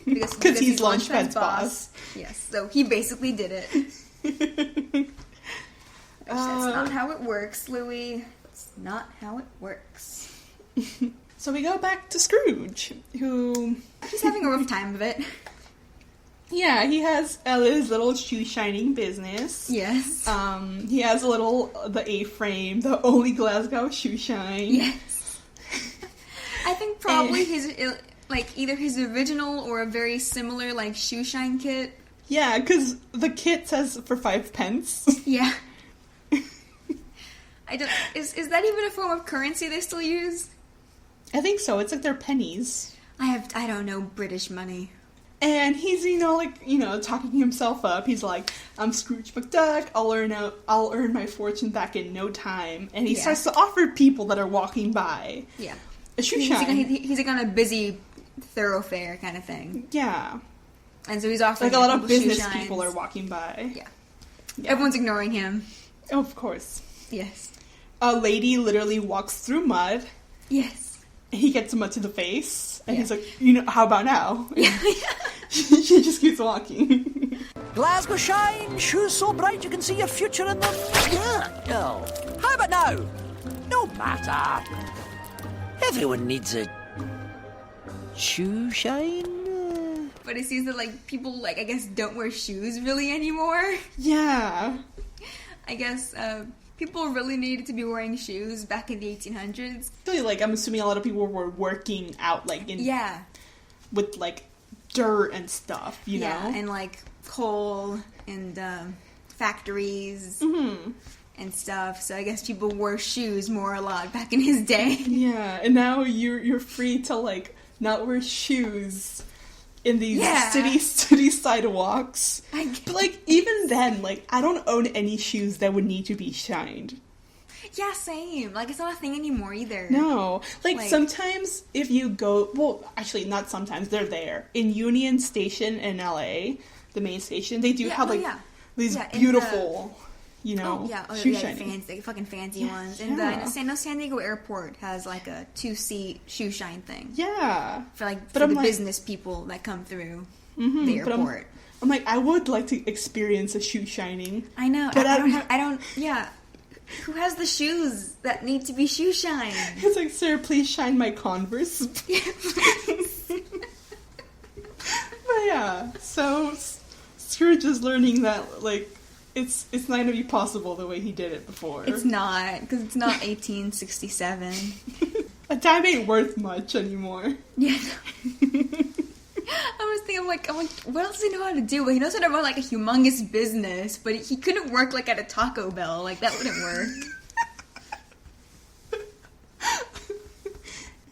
Because he's Launchpad's boss. Yes, so he basically did it. That's not how it works, Louie. It's not how it works. So we go back to Scrooge, who... He's having a rough time of it. Yeah, he has his little shoe shining business. Yes. He has the A-frame, the only Glasgow shoe shine. Yes. I think probably his, like, either his original or a very similar, like, shoe shine kit. Yeah, because the kit says for 5 pence. Yeah. Is that even a form of currency they still use? I think so. It's like their pennies. I don't know British money. And he's, talking himself up. He's like, I'm Scrooge McDuck. I'll earn my fortune back in no time. And he starts to offer people that are walking by. Yeah. A shoe shine. He's like on a busy thoroughfare kind of thing. Yeah. And so he's offering like a lot of business people are walking by. Yeah. Everyone's ignoring him. Oh, of course. Yes. A lady literally walks through mud. Yes. He gets mud to the face, and he's like, how about now? Yeah. She just keeps walking. Glasgow shine, shoes so bright you can see your future in them. Yeah. Oh. How about now? No matter. Everyone needs a shoe shine. But it seems that, like, people, like, I guess don't wear shoes really anymore. Yeah. I guess, people really needed to be wearing shoes back in the 1800s. Really, like, I'm assuming a lot of people were working out, like, with, like, dirt and stuff, you know? And, like, coal and factories and stuff. So I guess people wore shoes more a lot back in his day. Yeah, and now you're free to, like, not wear shoes in these city sidewalks. But, like, even then, like, I don't own any shoes that would need to be shined. Yeah, same. Like, it's not a thing anymore either. No. Like, sometimes if you go... Well, actually, not sometimes. They're there. In Union Station in LA, the main station, they do have, like, these beautiful... shoe shining. Fucking fancy ones. And the San Diego Airport has, like, a 2-seat shoe shine thing. Yeah. For the business people that come through the airport. I'm like, I would like to experience a shoe shining. I know. But I don't, who has the shoes that need to be shoe shined? It's like, sir, please shine my Converse. But yeah, so Scrooge is learning that, like, it's not going to be possible the way he did it before. It's not, because it's not 1867. A time ain't worth much anymore. Yeah. I was thinking, I'm like, what else does he know how to do? Well, he knows how to run, like, a humongous business, but he couldn't work, like, at a Taco Bell. Like, that wouldn't work.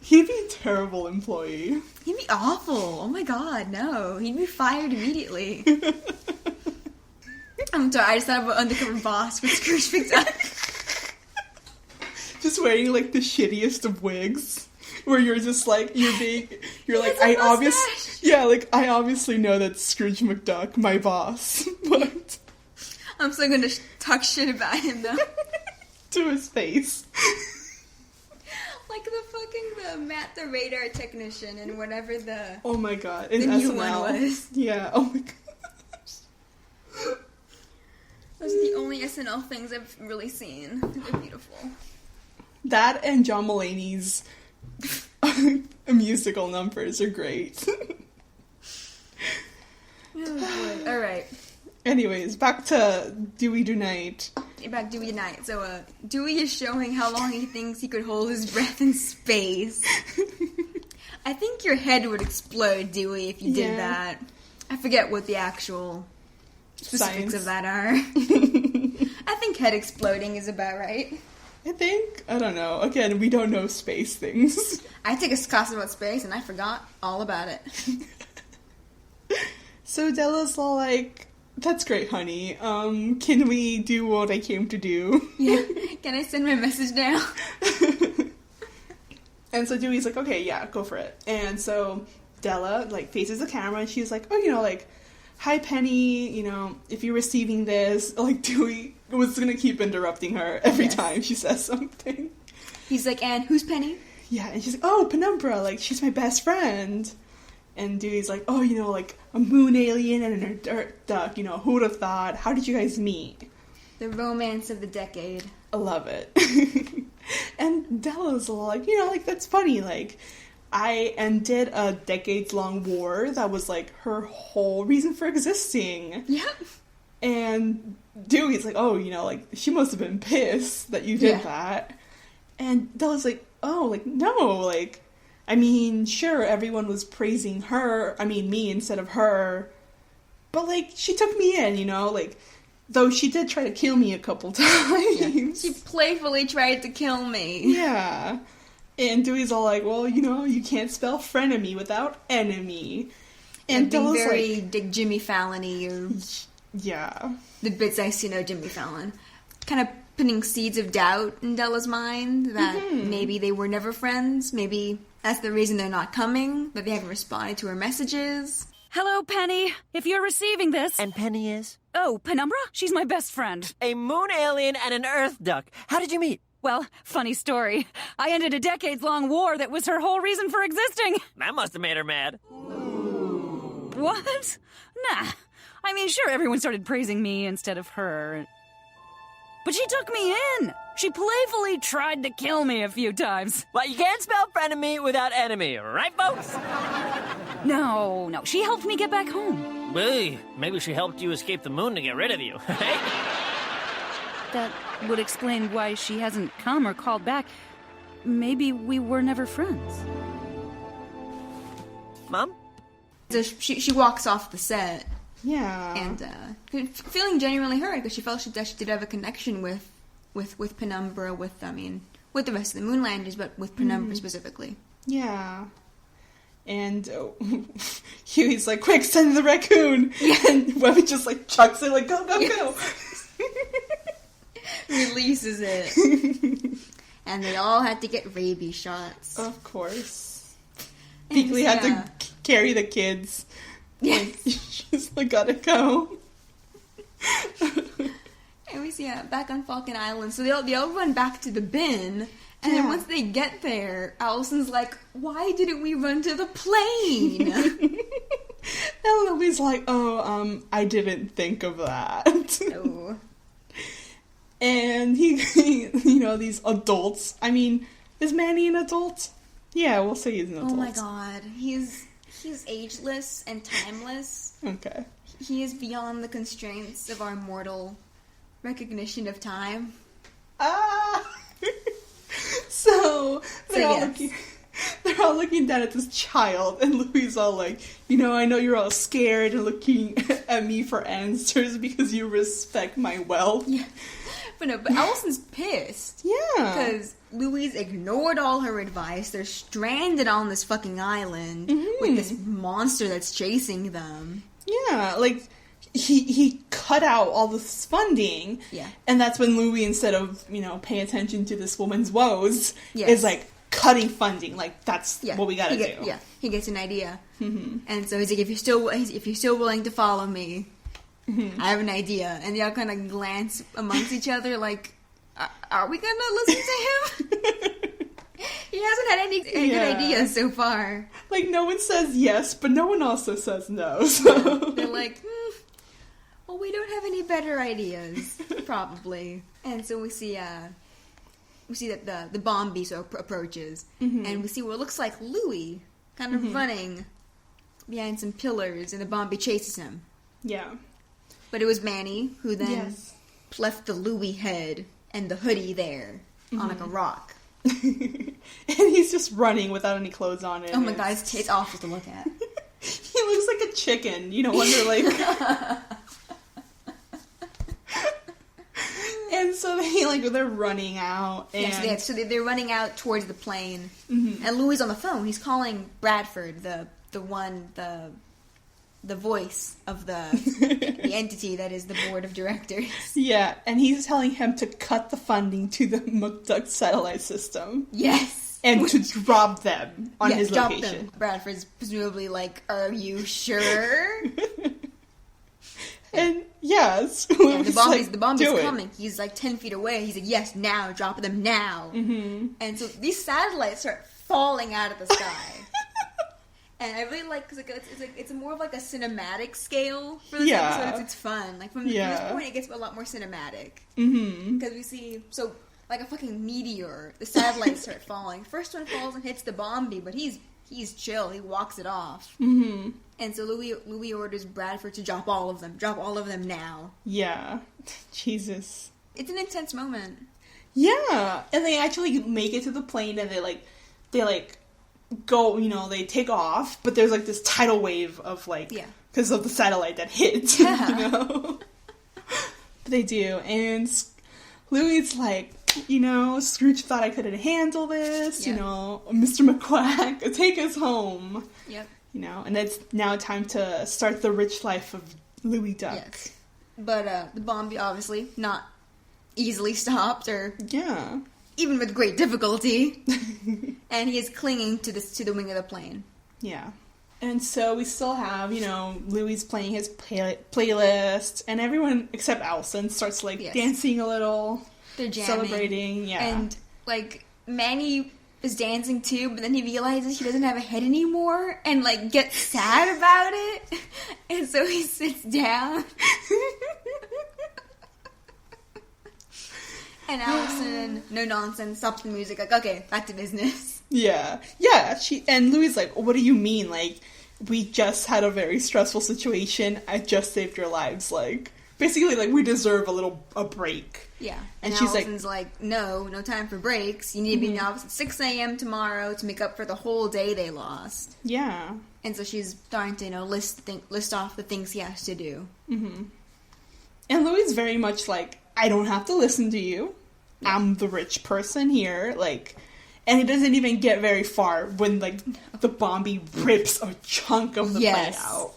He'd be a terrible employee. He'd be awful. Oh my god, no. He'd be fired immediately. I'm sorry, I just thought of an undercover boss with Scrooge McDuck. Just wearing, like, the shittiest of wigs. Where you're just like, I obviously... Yeah, like, I obviously know that's Scrooge McDuck, my boss, but... I'm still gonna talk shit about him, though. To his face. Like the Matt the radar technician and whatever the... Oh my god, the new one was. Yeah, oh my gosh. Those are the only SNL things I've really seen. They're beautiful. That and John Mulaney's musical numbers are great. Oh boy. Alright. Anyways, back to Dewey Tonight. Back to Dewey Tonight. So, Dewey is showing how long he thinks he could hold his breath in space. I think your head would explode, Dewey, if you did that. I forget what the actual specifics of that are. I think head exploding is about right. I don't know. Again, we don't know space things. I took a class about space and I forgot all about it. So Della's all like, that's great, honey. Can we do what I came to do? Yeah. Can I send my message now? And so Dewey's like, okay, yeah, go for it. And so Della, like, faces the camera and she's like, oh, you know, like, hi, Penny, you know, if you're receiving this, like, Dewey was gonna keep interrupting her every time she says something. He's like, and who's Penny? Yeah, and she's like, oh, Penumbra, like, she's my best friend. And Dewey's like, oh, you know, like, a moon alien and a dirt duck, you know, who would have thought? How did you guys meet? The romance of the decade. I love it. And Della's like, you know, like, that's funny, like, I ended a decades-long war that was, like, her whole reason for existing. Yep. And Dewey's like, oh, you know, like, she must have been pissed that you did that. And Della's like, oh, like, no, like, I mean, sure, everyone was praising me instead of her, but, like, she took me in, you know, like, though she did try to kill me a couple times. Yeah. She playfully tried to kill me. Yeah. And Dewey's all like, well, you know, you can't spell frenemy without enemy. And being Della's very like, Dick Jimmy Fallon-y, or... Yeah. The bits I see know Jimmy Fallon. Kind of putting seeds of doubt in Della's mind that maybe they were never friends, maybe that's the reason they're not coming, that they haven't responded to her messages. Hello, Penny. If you're receiving this... And Penny is? Oh, Penumbra? She's my best friend. A moon alien and an earth duck. How did you meet? Well, funny story. I ended a decades-long war that was her whole reason for existing. That must have made her mad. What? Nah. I mean, sure, everyone started praising me instead of her. But she took me in. She playfully tried to kill me a few times. Well, you can't spell frenemy without enemy, right, folks? No. She helped me get back home. Well, maybe she helped you escape the moon to get rid of you, right? That would explain why she hasn't come or called back. Maybe we were never friends. Mom? So she walks off the set. Yeah. And feeling genuinely hurt because she felt that she did have a connection with Penumbra, with the rest of the Moonlanders, but with Penumbra specifically. Yeah. And Huey's like, quick, send the raccoon! And Webby just, like, chucks it, like, go, go! Releases it. And they all had to get rabies shots. Of course. Beakley had to carry the kids. Yes. She's like, gotta go. And we see back on Falcon Island. So they all run back to the bin. And then once they get there, Allison's like, why didn't we run to the plane? And Louie's like, I didn't think of that. Oh. And he, you know, these adults. I mean, is Manny an adult? Yeah, we'll say he's an adult. Oh my god. He's ageless and timeless. Okay. He is beyond the constraints of our mortal recognition of time. So they're all looking down at this child, and Louie's all like, you know, I know you're all scared and looking at me for answers because you respect my wealth. Yeah. But Allison's pissed. Yeah. Because Louie's ignored all her advice. They're stranded on this fucking island with this monster that's chasing them. Yeah, like, he cut out all this funding. Yeah. And that's when Louie, instead of, you know, paying attention to this woman's woes, is like, cutting funding. Like, that's what we gotta do. Yeah, he gets an idea. Mm-hmm. And so he's like, if you're still willing to follow me, I have an idea. And they all kind of glance amongst each other like, are we gonna listen to him? He hasn't had any good ideas so far. Like, no one says yes, but no one also says no. So they're like, well, we don't have any better ideas, probably. And so we see that the Bombi approaches, and we see what looks like Louie kind of running behind some pillars, and the Bombi chases him. Yeah. But it was Manny who then left the Louie head and the hoodie there on like a rock. And he's just running without any clothes on it. Oh my god, it's awful to look at. He looks like a chicken, you know, when they're like... And so they're running out. And... so they're running out towards the plane. And Louie's on the phone. He's calling Bradford, the voice of the entity that is the board of directors. Yeah, and he's telling him to cut the funding to the McDuck satellite system. Yes. And to drop them on his drop location. Them. Bradford's presumably like, are you sure? And yes. The Bombi's coming. He's like 10 feet away. He's like, yes, now, drop them now. And so these satellites start falling out of the sky. And I really like, because it's more of like a cinematic scale for this episode. It's fun. Like, from this point, it gets a lot more cinematic. Because we see, like a fucking meteor, the satellites start falling. First one falls and hits the Bombi, but he's chill. He walks it off. And so Louie orders Bradford to drop all of them. Drop all of them now. Yeah. Jesus. It's an intense moment. Yeah. And they actually make it to the plane, and they go, you know, they take off, but there's like this tidal wave of because of the satellite that hit, you know. But they do, and Louie's like, you know, Scrooge thought I couldn't handle this, you know, Mr. McQuack, take us home. Yep. You know, and it's now time to start the rich life of Louie Duck. Yes. But the Bombi obviously not easily stopped, or even with great difficulty. And he is clinging to the wing of the plane. Yeah. And so we still have, you know, Louie's playing his playlist, and everyone except Allison starts dancing a little. They're jamming. Celebrating, And Manny is dancing too, but then he realizes he doesn't have a head anymore and gets sad about it. And so he sits down. And Allison, no nonsense, stops the music, okay, back to business. Yeah. And Louie's like, what do you mean? We just had a very stressful situation. I just saved your lives. Basically, we deserve a break. Yeah. And she's Allison's like, no time for breaks. You need to be in the office at 6 a.m. tomorrow to make up for the whole day they lost. Yeah. And so she's starting to, list off the things he has to do. Mm-hmm. And Louie's very much I don't have to listen to you. Yeah. I'm the rich person here. And he doesn't even get very far when, the Bombi rips a chunk of the plane out.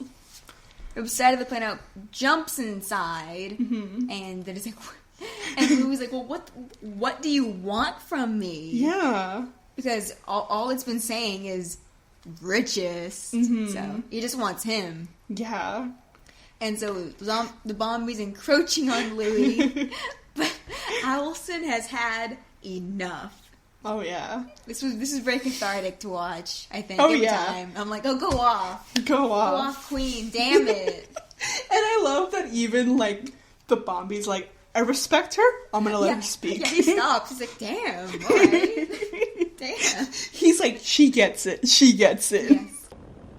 Rips side of the plane out, jumps inside, and then it's and Louie's like, well, what do you want from me? Yeah. Because all it's been saying is richest, so he just wants him. Yeah. And so the Bombi's encroaching on Louie, but Allison has had enough. Oh yeah. This is very cathartic to watch, I think. Oh every yeah. time. I'm like, go off. Go off. Go off, queen. Damn it. And I love that even the Bombi's I respect her. I'm gonna let her speak. Yeah, he stops. He's like, damn, alright. Damn. He's like, she gets it. She gets it. Yes.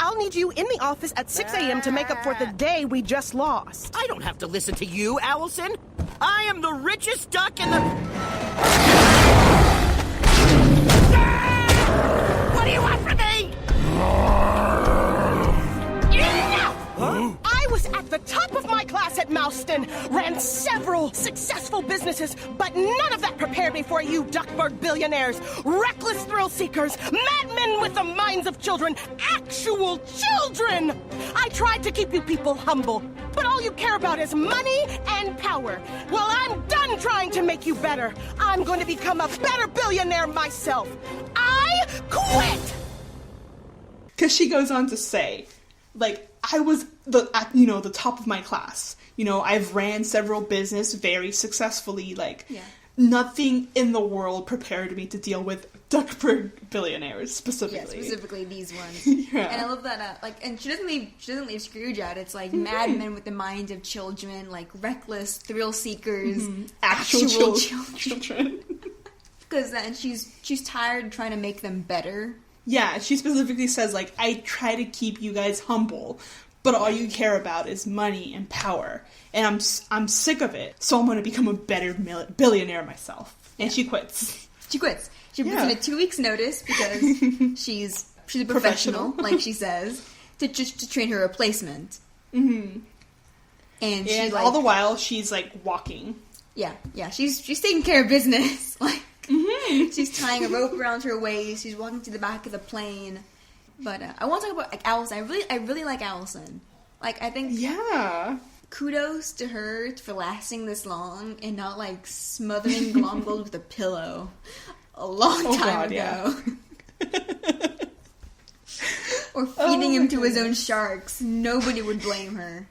I'll need you in the office at 6 a.m. to make up for the day we just lost. I don't have to listen to you, Allison. I am the richest duck in the... What do you want from me? Huh? I was at the top of my class at Mouston, ran several successful businesses, but none of that prepared me for you duckbird billionaires, reckless thrill seekers, madmen with the minds of children, actual children! I tried to keep you people humble, but all you care about is money and power. Well, I'm done trying to make you better. I'm going to become a better billionaire myself. I I quit! Because she goes on to say, like, I was the top of my class. You know, I've ran several business very successfully. Like, nothing in the world prepared me to deal with Duckburg billionaires specifically. Yeah, specifically these ones. Yeah. And I love that. And she doesn't leave Scrooge out. It's like madmen with the minds of children, like reckless thrill seekers, actual children. Because then she's tired of trying to make them better. Yeah, she specifically says, like, I try to keep you guys humble, but all you care about is money and power. And I'm sick of it, so I'm going to become a better billionaire myself. And she quits. She puts in a 2 weeks notice because she's a professional, like she says, to train her replacement. Mm-hmm. And she, like, all the while, she's, like, walking. Yeah, she's taking care of business. Like, she's tying a rope around her waist. She's walking to the back of the plane. But I want to talk about, like, Allison. I really like Allison. Like, I think kudos to her for lasting this long and not, like, smothering Glomgold with a pillow a long time ago. Or feeding him to his own sharks. Nobody would blame her.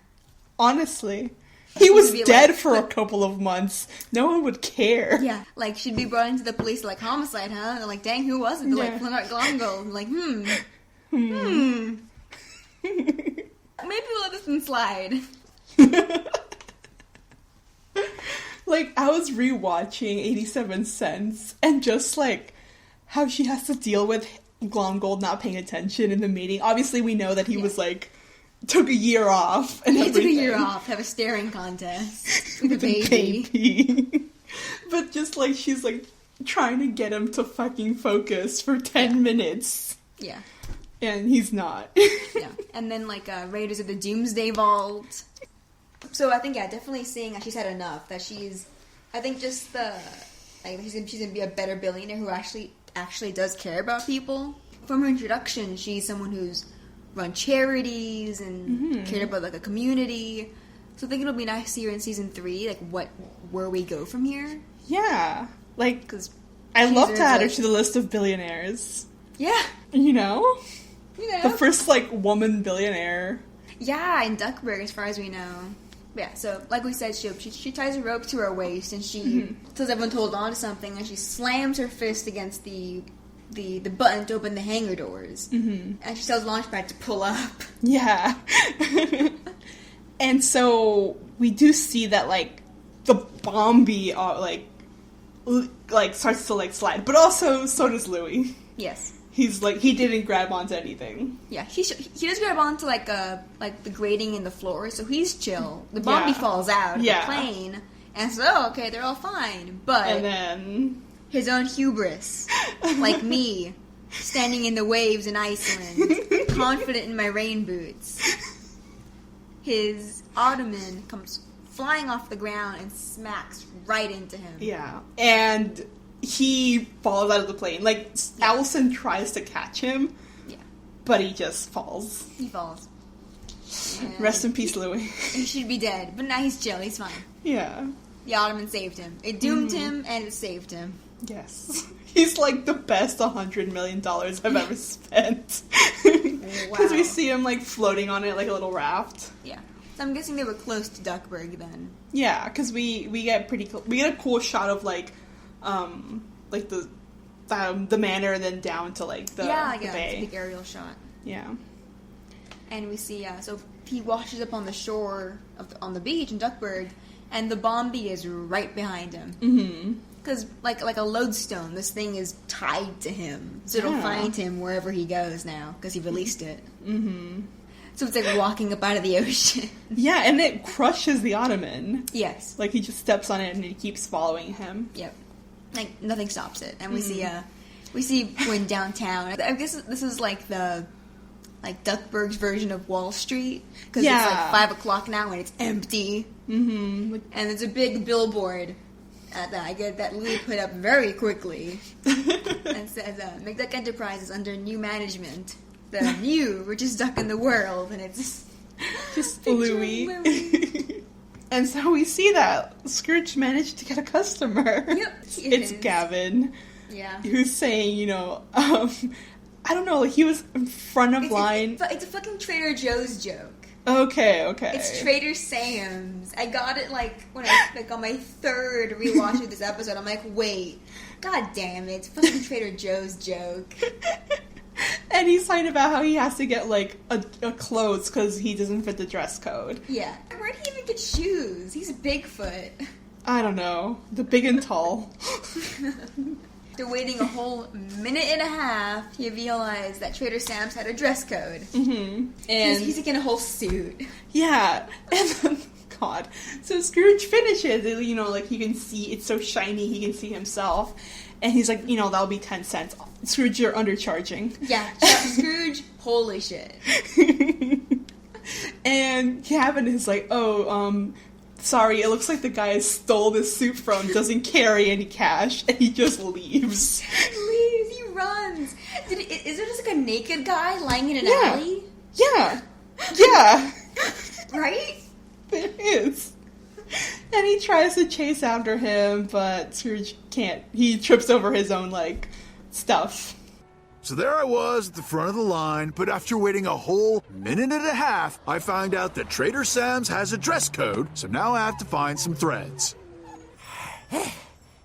Honestly. He was dead for a couple of months. No one would care. Yeah, like, she'd be brought into the police like, homicide, huh? They're like, dang, who was it? They're like, Leonard Glomgold. Like, Maybe we'll let this one slide. Like, I was rewatching 87 Cents, and just, like, how she has to deal with Glomgold not paying attention in the meeting. Obviously, we know that he was, like, took a year off. And he took a year off, have a staring contest with a baby. But just, like, she's, like, trying to get him to fucking focus for 10 minutes. Yeah. And he's not. Yeah. And then, like, Raiders of the Doomsday Vault. So I think, definitely seeing that she's had enough. That she's, I think just she's gonna be a better billionaire who actually does care about people. From her introduction, she's someone who's run charities and cared about, like, a community. So I think it'll be nice to see her in season 3, like, where we go from here. Yeah. Like, because I love to add her to the list of billionaires. Yeah. You know? The first, like, woman billionaire. Yeah, in Duckburg, as far as we know. Yeah, so, like we said, she ties a rope to her waist, and she tells everyone to hold on to something, and she slams her fist against the button to open the hangar doors. Mm-hmm. And she tells Launchpad to pull up. Yeah. And so, we do see that, like, the Bombi, like, starts to, like, slide. But also, so does Louie. Yes. He's, like, he didn't grab onto anything. Yeah, he does grab onto, like, the grating in the floor, so he's chill. The Bombi falls out of the plane, and so, okay, they're all fine. But and then his own hubris, like me, standing in the waves in Iceland, confident in my rain boots. His ottoman comes flying off the ground and smacks right into him. Yeah, and he falls out of the plane. Like, Allison tries to catch him, but he just falls. He falls. And rest in peace, Louie. He should be dead, but now he's chill. He's fine. Yeah. The Ottoman saved him. It doomed him, and it saved him. Yes. He's, like, the best $100 million I've ever spent. Because we see him, like, floating on it like a little raft. Yeah. So I'm guessing they were close to Duckburg then. Yeah, because we get we get a cool shot of, like the manor, and then down to, like, the bay. It's a big aerial shot. Yeah. And we see, so he washes up on the shore on the beach in Duckburg, and the Bombi is right behind him. Mm-hmm. Because, like a lodestone, this thing is tied to him. So it'll find him wherever he goes now, because he released it. Mm-hmm. So it's like walking up out of the ocean. Yeah, and it crushes the Ottoman. Yes. Like, he just steps on it and it keeps following him. Yep. Like, nothing stops it. And we see when downtown. I guess this is like the Duckburg's version of Wall Street. Because it's like 5 o'clock now and it's empty. Mm-hmm. And there's a big billboard that Louie put up very quickly. And says, McDuck Enterprises under new management. The new richest duck in the world. And it's just Louie. And so we see that Scrooge managed to get a customer. Yep, It's Gavin. Yeah. Who's saying, you know, I don't know, like he was in front of line. It's a fucking Trader Joe's joke. Okay. It's Trader Sam's. I got it like when I on my third rewatch of this episode. I'm like, wait, god damn it, it's fucking Trader Joe's joke. And he's talking about how he has to get like a clothes because he doesn't fit the dress code. Yeah. Where'd he even get shoes? He's Bigfoot. I don't know. The big and tall. After waiting a whole minute and a half, he realized that Trader Sam's had a dress code. Mm-hmm. And he's like in a whole suit. Yeah. And then, God. So Scrooge finishes. You know, like he can see, it's so shiny, he can see himself. And he's like, you know, that'll be 10 cents. Scrooge, you're undercharging. Yeah. Scrooge, holy shit. And Gavin is like, sorry, it looks like the guy stole this suit from, doesn't carry any cash, and he just leaves. He runs. Is there just like a naked guy lying in an alley? Yeah. Right? There is. And he tries to chase after him, but Scrooge can't. He trips over his own, like, stuff. So there I was at the front of the line, but after waiting a whole minute and a half, I found out that Trader Sam's has a dress code, so now I have to find some threads.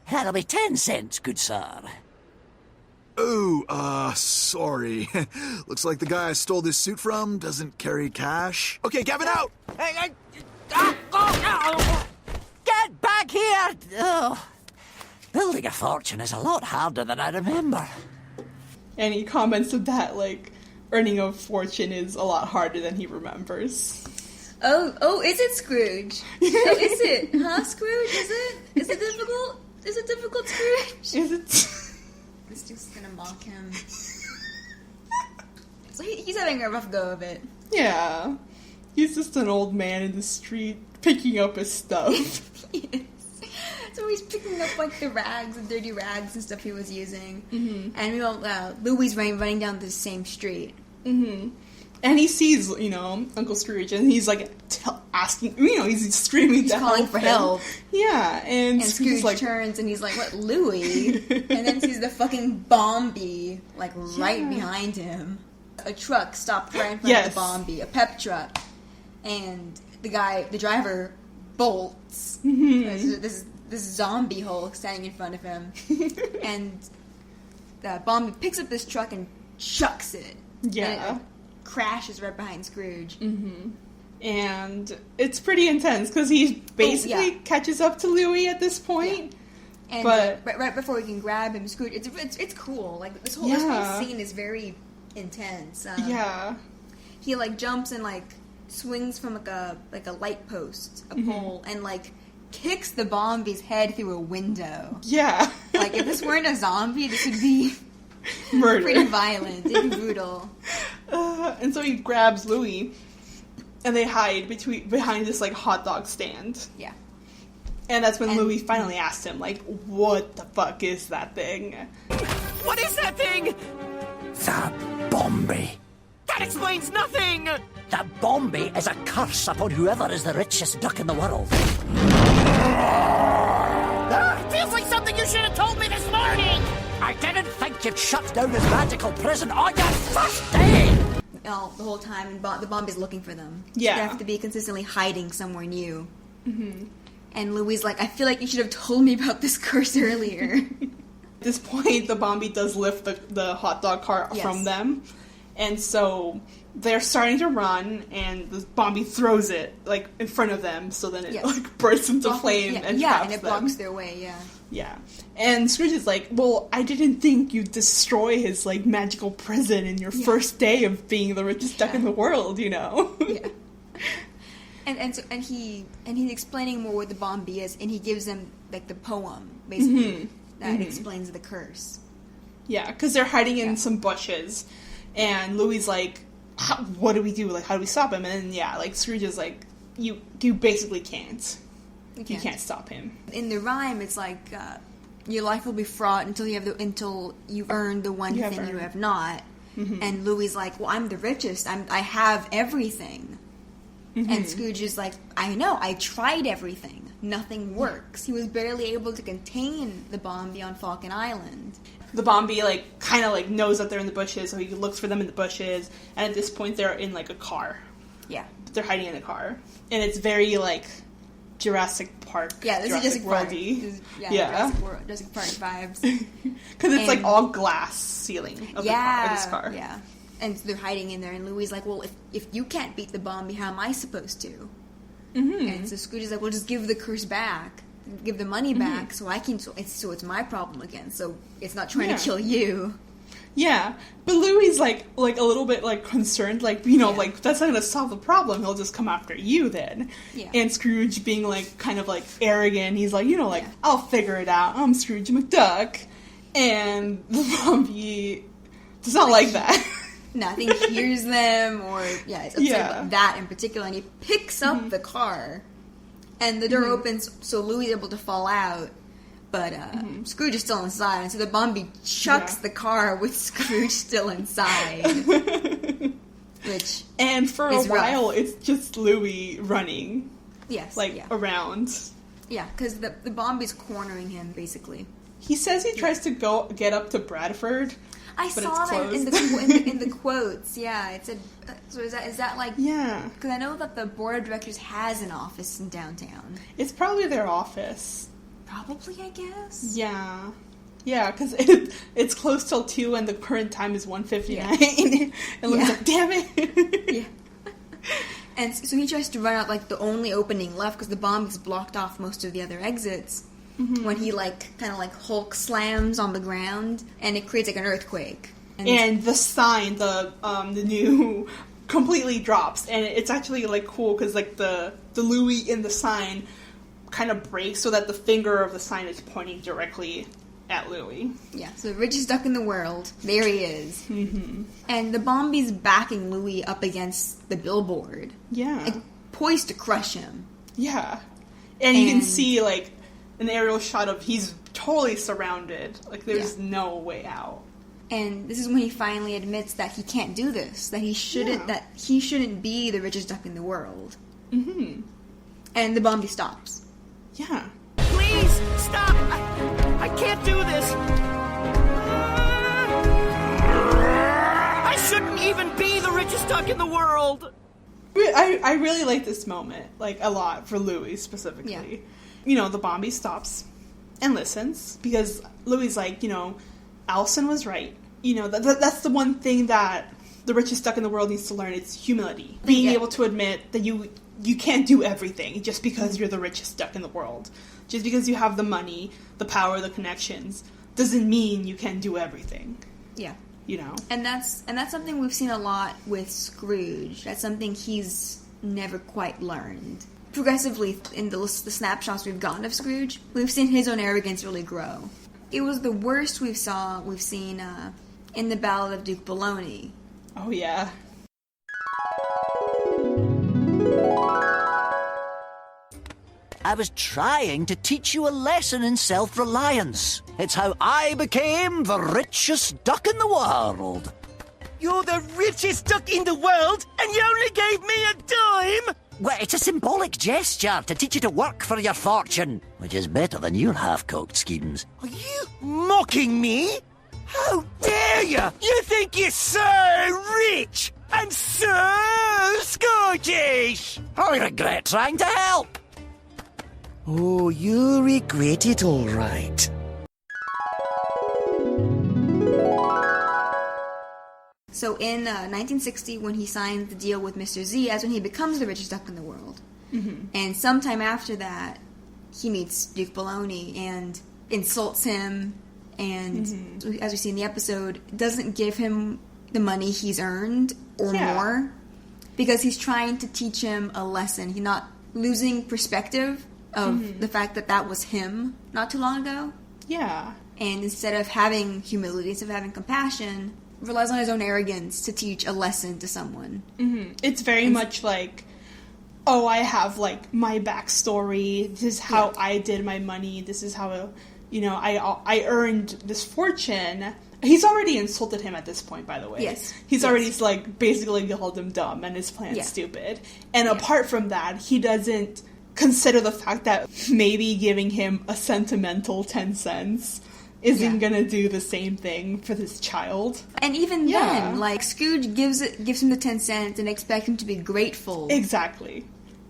That'll be 10 cents, good sir. Oh, sorry. Looks like the guy I stole this suit from doesn't carry cash. Okay, Gavin, out! Hey, get back here! Oh. Building a fortune is a lot harder than I remember. And he comments that, like, earning a fortune is a lot harder than he remembers. Oh, is it Scrooge? Oh, is it? Huh, Scrooge? Is it? Is it difficult? Is it difficult, Scrooge? Is it? This dude's gonna mock him. So he's having a rough go of it. Yeah. He's just an old man in the street picking up his stuff. Yes. So he's picking up, like, the rags, the dirty rags and stuff he was using. Mm-hmm. And Louie's running down the same street. Mm-hmm. And he sees, you know, Uncle Scrooge, and he's, like, asking, you know, he's screaming he's to calling help for him. help. Yeah, and Scrooge like, turns, and he's like, what, Louie? And then sees the fucking Bombi, like, right behind him. A truck stopped right in front of the Bombi, a pep truck. And the driver bolts. Mm-hmm. This zombie Hulk standing in front of him. And the Bombi picks up this truck and chucks it. Yeah. And it crashes right behind Scrooge. Mm-hmm. And it's pretty intense because he basically catches up to Louie at this point. Yeah. And but right before he can grab him, Scrooge, it's cool. Like this whole scene is very intense. He like jumps and like swings from like a light post, a pole, and like kicks the Bombi's head through a window. Yeah. Like if this weren't a zombie, this would be murder. Pretty violent. It'd be brutal. And so he grabs Louie, and they hide behind this like hot dog stand. Yeah. And that's when Louie finally asked him, like, what the fuck is that thing? What is that thing? The Bombi. That explains nothing! The Bombi is a curse upon whoever is the richest duck in the world. Feels like something you should have told me this morning! I didn't think you'd shut down his magical prison on your first day! The whole time, and the Bombi's looking for them. Yeah. They have to be consistently hiding somewhere new. Mm-hmm. And Louie's like, I feel like you should have told me about this curse earlier. At this point, the Bombi does lift the hot dog cart from them. And so they're starting to run, and the Bombi throws it, like, in front of them, so then it, like, bursts into flame and traps and it them. blocks their way, Yeah. And Scrooge is like, well, I didn't think you'd destroy his, like, magical prison in your first day of being the richest duck in the world, you know? Yeah. And he's explaining more what the Bombi is, and he gives them, like, the poem, basically, that explains the curse. Yeah, because they're hiding in some bushes, and Louie's like, what do we do? Like, how do we stop him? And then, like, Scrooge is like, you basically can't. You can't stop him. In the rhyme, it's like, your life will be fraught until you've earned the one thing you have not. Mm-hmm. And Louie's like, well, I'm the richest. I have everything. Mm-hmm. And Scrooge is like, I know, I tried everything. Nothing works. He was barely able to contain the Bombi on Falcon Island. the Bombi, like, kind of, like, knows that they're in the bushes, so he looks for them in the bushes, and at this point they're in, like, a car. Yeah. They're hiding in a car. And it's very, like, Jurassic Park. Yeah, this is Jurassic World-y. Yeah. Jurassic Park vibes. Because it's, like, all glass ceiling of the car, of this car. Yeah. And they're hiding in there, and Louie's like, well, if you can't beat the Bombi, how am I supposed to? Mm-hmm. And so Scrooge is like, well, just give the curse back. Give the money back, so I can. So it's my problem again. So it's not trying to kill you. Yeah, but Louie's like a little bit like concerned, like like that's not gonna solve the problem. He'll just come after you then. Yeah. And Scrooge being like kind of like arrogant, he's like I'll figure it out. I'm Scrooge McDuck, and the Bombi does not like that. Nothing hears them, or it's upset about that in particular, and he picks up the car. And the door opens, so Louie's able to fall out, but Scrooge is still inside, and so the Bombi chucks the car with Scrooge still inside. And for a while, rough. it's just Louie running. Yes. Around. Yeah, because the Bombi's cornering him, basically. He says he tries to get up to Bradford. I but saw it's that closed. in the quotes. Yeah, it said. So is that like? Yeah. Because I know that the board of directors has an office in downtown. It's probably their office. Probably, I guess. Yeah. Yeah, because it's closed till 2 and the current time is 1:59. Yeah. And Louie's like, damn it. Yeah. And so he tries to run out like the only opening left because the Bombi's blocked off most of the other exits. Mm-hmm. When he kind of Hulk slams on the ground and it creates like an earthquake. And the sign, the new, completely drops. And it's actually like cool because like the Louie in the sign kind of breaks so that the finger of the sign is pointing directly at Louie. Yeah, so Richest Duck in the world. There he is. Mm-hmm. And the Bombi's backing Louie up against the billboard. Yeah. Like, poised to crush him. Yeah. And you can see like an aerial shot of he's totally surrounded. Like there's no way out. And this is when he finally admits that he can't do this. That he shouldn't be the richest duck in the world. Mm-hmm. And the Bombi stops. Yeah. Please stop! I can't do this. I shouldn't even be the richest duck in the world. I really like this moment, like a lot for Louie specifically. Yeah. The Bombi stops and listens because Louie's like, Allison was right. That's the one thing that the richest duck in the world needs to learn. It's humility. Being able to admit that you can't do everything just because you're the richest duck in the world. Just because you have the money, the power, the connections, doesn't mean you can do everything. Yeah. And that's something we've seen a lot with Scrooge. That's something he's never quite learned. Progressively, in the snapshots we've gotten of Scrooge, we've seen his own arrogance really grow. It was the worst we've seen in the Ballad of Duke Baloney. Oh, yeah. I was trying to teach you a lesson in self-reliance. It's how I became the richest duck in the world. You're the richest duck in the world, and you only gave me a dime? Well, it's a symbolic gesture to teach you to work for your fortune, which is better than your half-cocked schemes. Are you mocking me? How dare you? You think you're so rich and so Scottish? I regret trying to help. Oh, you regret it all right. So in 1960, when he signs the deal with Mr. Z, that's when he becomes the richest duck in the world. Mm-hmm. And sometime after that, he meets Duke Baloney and insults him, and as we see in the episode, doesn't give him the money he's earned or more, because he's trying to teach him a lesson. He's not losing perspective of the fact that was him not too long ago. Yeah. And instead of having humility, instead of having compassion, relies on his own arrogance to teach a lesson to someone. Mm-hmm. It's very much like, oh, I have, like, my backstory. This is how I did my money. This is how, I earned this fortune. He's already insulted him at this point, by the way. Yes. He's already, like, basically called him dumb and his plan's stupid. And apart from that, he doesn't consider the fact that maybe giving him a sentimental 10 cents isn't gonna do the same thing for this child. And even then, like, Scrooge gives him the 10 cents and expects him to be grateful. Exactly.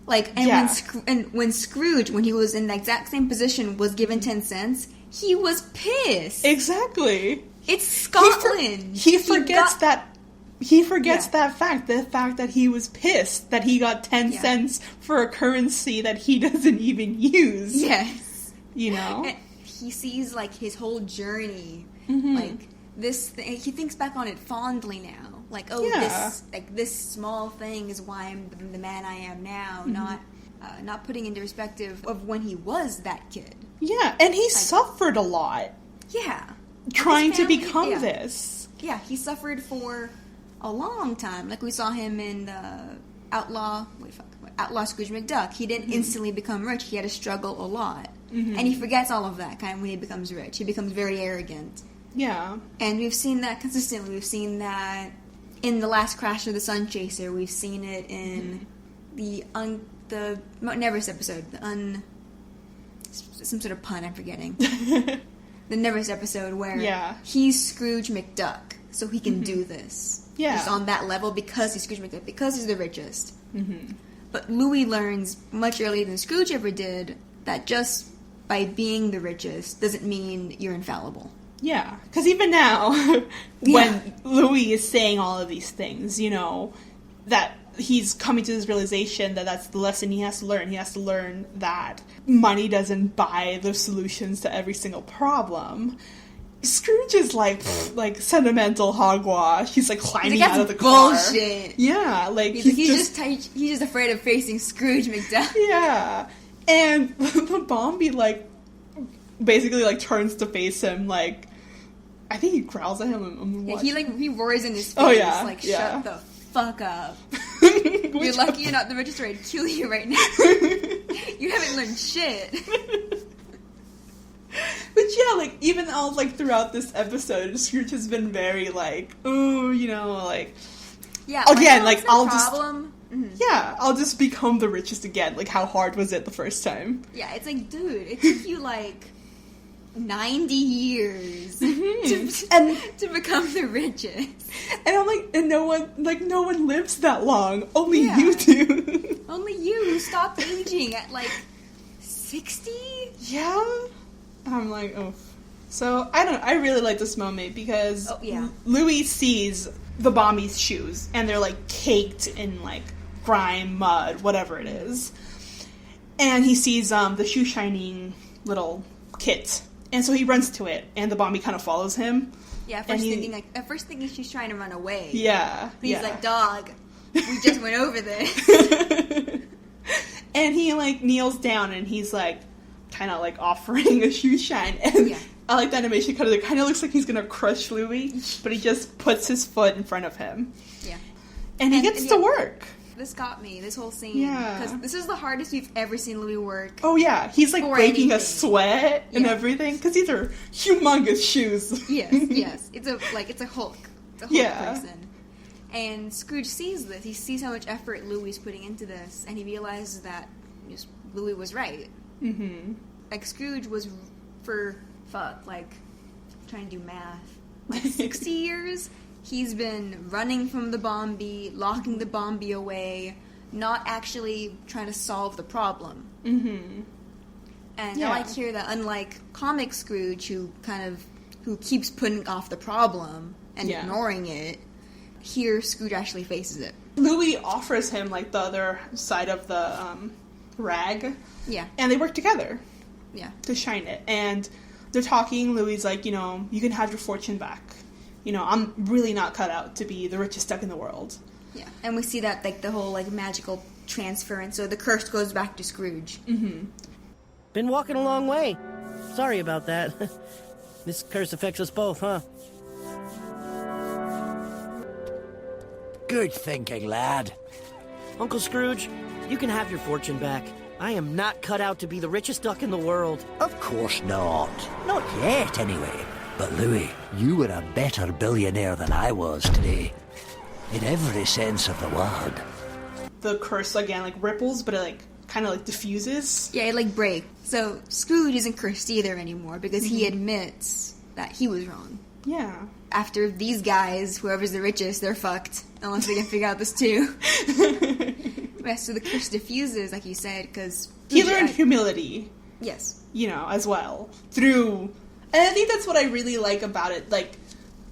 Like, and when Scrooge, when he was in the exact same position, was given 10 cents, he was pissed. Exactly. It's Scotland. He forgets that fact. The fact that he was pissed that he got 10 cents for a currency that he doesn't even use. Yes. You know? And he sees, like, his whole journey. Like, this thing, he thinks back on it fondly now. Like, this small thing is why I'm the man I am now. Not putting into perspective of when he was that kid. Yeah, and he suffered a lot. Yeah. Trying to become this. Yeah, he suffered for a long time. Like, we saw him in the Outlaw Scrooge McDuck. He didn't instantly become rich. He had to struggle a lot. And he forgets all of that kind of when he becomes rich. He becomes very arrogant. Yeah. And we've seen that consistently. We've seen that in The Last Crash of the Sun Chaser. We've seen it in the Mount Everest episode. Some sort of pun, I'm forgetting. The Everest episode where he's Scrooge McDuck, so he can do this. Yeah. Just on that level because he's Scrooge McDuck, because he's the richest. But Louie learns much earlier than Scrooge ever did that just by being the richest doesn't mean you're infallible. Yeah, because even now, when Louie is saying all of these things, you know, that he's coming to this realization that that's the lesson he has to learn. He has to learn that money doesn't buy the solutions to every single problem. Scrooge is like sentimental hogwash. He's like climbing out of the car. Bullshit. Yeah, like he's just afraid of facing Scrooge McDuck. Yeah, and the Bombi basically turns to face him. Like, I think he growls at him and he roars in his face. Shut the fuck up. You're lucky you're not the richest, or I'd kill you right now. You haven't learned shit. But yeah, even all throughout this episode, Scrooge has been very ooh, you know, again, I'll just become the richest again. Like, how hard was it the first time? Yeah, it's dude, it took you 90 years to become the richest. And I'm and no one lives that long. Only you do. Only you stopped aging at 60? Yeah. I'm oh. So, I really like this moment because Louie sees the Bombi's shoes and they're caked in grime, mud, whatever it is. And he sees the shoe shining little kit. And so he runs to it, and the Bombi kind of follows him. Yeah, at first thinking she's trying to run away. Yeah. But he's dog, we just went over this. And he, kneels down, and he's, kind of, offering a shoe shine. And I like the animation because it kind of looks like he's going to crush Louie, but he just puts his foot in front of him. Yeah. And he gets to work. This got me, this whole scene. Yeah. Because this is the hardest we've ever seen Louie work. Oh, yeah. He's, breaking a sweat and everything. Because these are humongous shoes. Yes. It's a Hulk. It's a Hulk person. And Scrooge sees this. He sees how much effort Louie's putting into this. And he realizes that Louie was right. Mm-hmm. Scrooge was trying to do math. 60 years? He's been running from the Bombi, locking the Bombi away, not actually trying to solve the problem. Mm-hmm. And I like here that unlike comic Scrooge, who keeps putting off the problem and ignoring it, here Scrooge actually faces it. Louie offers him the other side of the rag. Yeah. And they work together. Yeah. To shine it. And they're talking. Louie's you can have your fortune back. You know, I'm really not cut out to be the richest duck in the world. Yeah, and we see that, the whole, magical transference, so the curse goes back to Scrooge. Mm-hmm. Been walking a long way. Sorry about that. This curse affects us both, huh? Good thinking, lad. Uncle Scrooge, you can have your fortune back. I am not cut out to be the richest duck in the world. Of course not. Not yet, anyway. But Louie, you were a better billionaire than I was today. In every sense of the word. The curse, again, ripples, but it, kind of, diffuses. Yeah, it, breaks. So, Scrooge isn't cursed either anymore, because he admits that he was wrong. Yeah. After these guys, whoever's the richest, they're fucked. Unless they can figure out this too. Right, so the curse diffuses, like you said, because... He learned humility. Yes. You know, as well. Through... And I think that's what I really like about it. Like,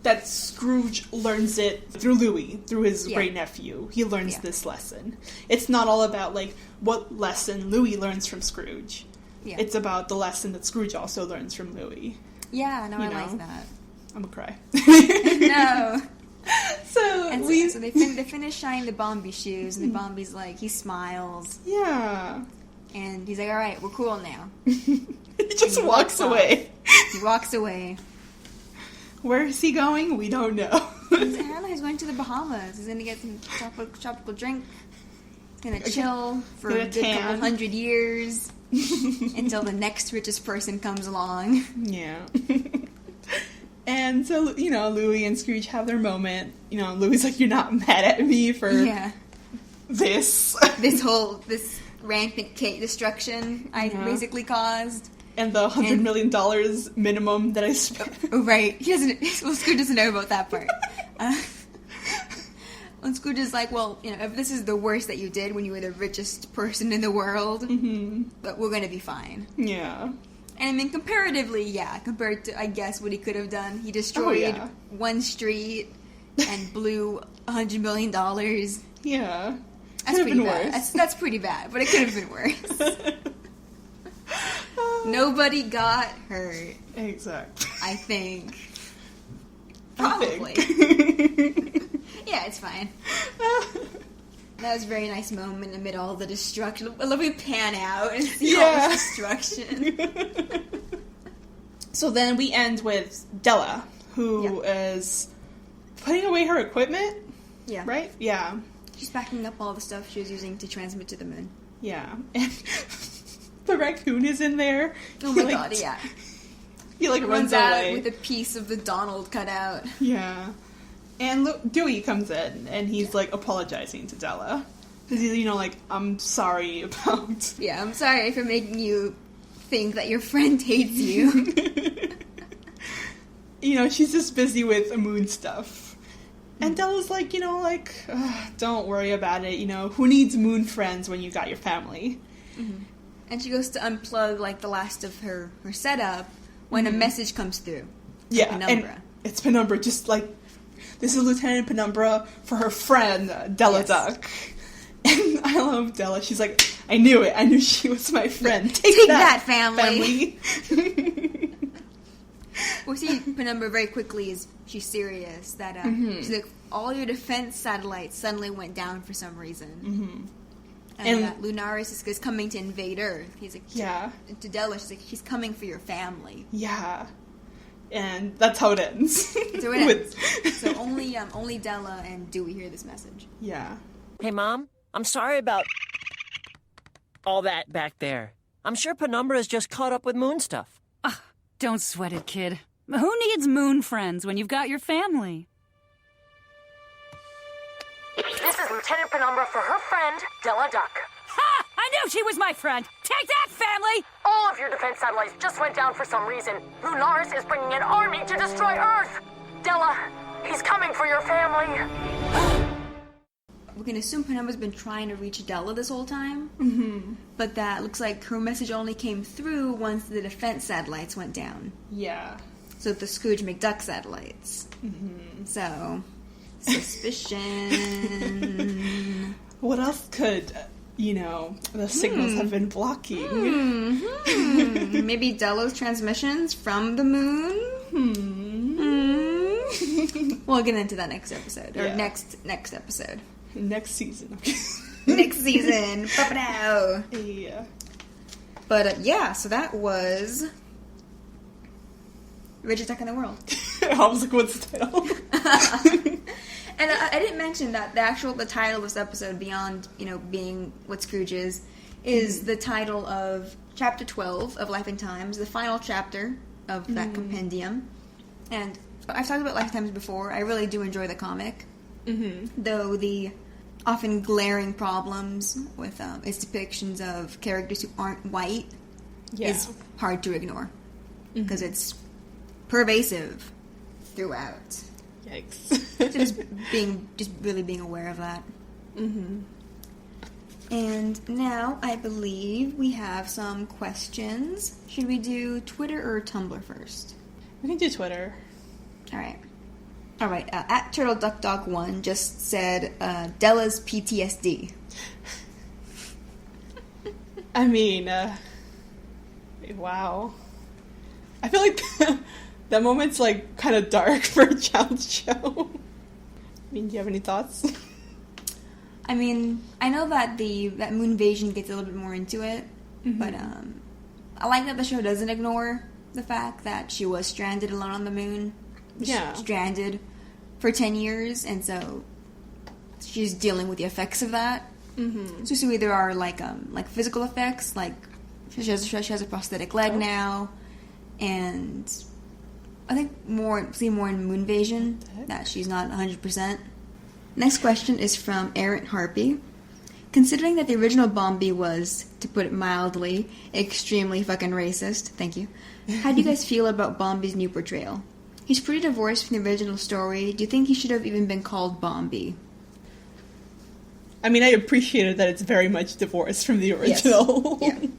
that Scrooge learns it through Louie, through his great nephew. He learns this lesson. It's not all about, like, what lesson Louie learns from Scrooge. Yeah. It's about the lesson that Scrooge also learns from Louie. Yeah, no, I like that. I'm gonna cry. No. So they finish shining the Bombi shoes, and the Bombi's like, he smiles. Yeah. And he's like, alright, we're cool now. He just walks away. He walks away. Where is he going? We don't know. I don't know, he's going to the Bahamas. He's gonna get some tropical drink. He's gonna chill for a good couple 100 years. Until the next richest person comes along. Yeah. And so, you know, Louie and Scrooge have their moment. You know, Louie's like, you're not mad at me for this. this rampant cake destruction I basically caused. And the $100 million minimum that I spent. Oh, right. Scrooge doesn't know about that part. And Scrooge is like, well, you know, if this is the worst that you did when you were the richest person in the world, but we're going to be fine. Yeah. And I mean, comparatively, compared to, I guess, what he could have done. He destroyed one street and blew $100 million. Yeah. That's pretty bad. That's pretty bad, but it could have been worse. Nobody got hurt. Exactly. I think. Probably. Yeah, it's fine. That was a very nice moment amid all the destruction. I love we pan out and see all this destruction. So then we end with Della, who is putting away her equipment. Yeah. Right? Yeah. She's packing up all the stuff she was using to transmit to the moon. Yeah. And the raccoon is in there. Oh my god, yeah. He runs out away with a piece of the Donald cut out. Yeah. And Dewey comes in, and he's, apologizing to Della. Because he's, I'm sorry about... Yeah, I'm sorry for making you think that your friend hates you. She's just busy with moon stuff. And Della's like, don't worry about it, who needs moon friends when you got your family? Mm-hmm. And she goes to unplug, the last of her setup when a message comes through. Yeah, Penumbra. And it's Penumbra, just this is Lieutenant Penumbra for her friend, Della Duck. And I love Della. She's like, I knew it. I knew she was my friend. Take that, family. We see Penumbra very quickly she's serious. That she's like, all your defense satellites suddenly went down for some reason. Mm-hmm. And Lunaris is coming to invade Earth. He's like, yeah. To Della, she's like, he's coming for your family. Yeah. And that's how it ends. So it ends. So only Della and Dewey hear this message. Yeah. Hey, Mom, I'm sorry about all that back there. I'm sure Penumbra is just caught up with moon stuff. Don't sweat it, kid. Who needs moon friends when you've got your family? This is Lieutenant Penumbra for her friend, Della Duck. Ha! I knew she was my friend! Take that, family! All of your defense satellites just went down for some reason. Lunaris is bringing an army to destroy Earth! Della, he's coming for your family. We can assume Penumbra's been trying to reach Della this whole time. Mm-hmm. But that looks like her message only came through once the defense satellites went down. Yeah. So the Scrooge McDuck satellites. Mm-hmm. So, suspicion. What else could, the signals have been blocking? Mm-hmm. Maybe Della's transmissions from the moon? We'll get into that next episode. Or next episode. Next season. Next season. Ba-ba-dow. Yeah. But, so that was... Richest Duck in the World. I was like, what's the title? And I didn't mention that the title of this episode, beyond, being what Scrooge is the title of Chapter 12 of Life and Times, the final chapter of that compendium. And I've talked about Life and Times before. I really do enjoy the comic. Mm-hmm. Though the often glaring problems with its depictions of characters who aren't white is hard to ignore. Because it's pervasive throughout. Yikes. So just really being aware of that. Mm-hmm. And now I believe we have some questions. Should we do Twitter or Tumblr first? We can do Twitter. All right. At TurtleDuckDog1 just said Della's PTSD. I mean, wow. I feel like that moment's like kind of dark for a child's show. I mean, do you have any thoughts? I mean, I know that that moon invasion gets a little bit more into it, but I like that the show doesn't ignore the fact that she was stranded alone on the moon. Yeah. Stranded for 10 years, and so she's dealing with the effects of that. Mm-hmm. So there are like physical effects, like she has a prosthetic leg now, and I think see more in Moon Invasion that she's not 100%. Next question is from Errant Harpy. Considering that the original Bombi was, to put it mildly, extremely fucking racist, thank you, how do you guys feel about Bombi's new portrayal? He's pretty divorced from the original story. Do you think he should have even been called Bombi? I mean, I appreciated that it's very much divorced from the original. Yes. Yeah.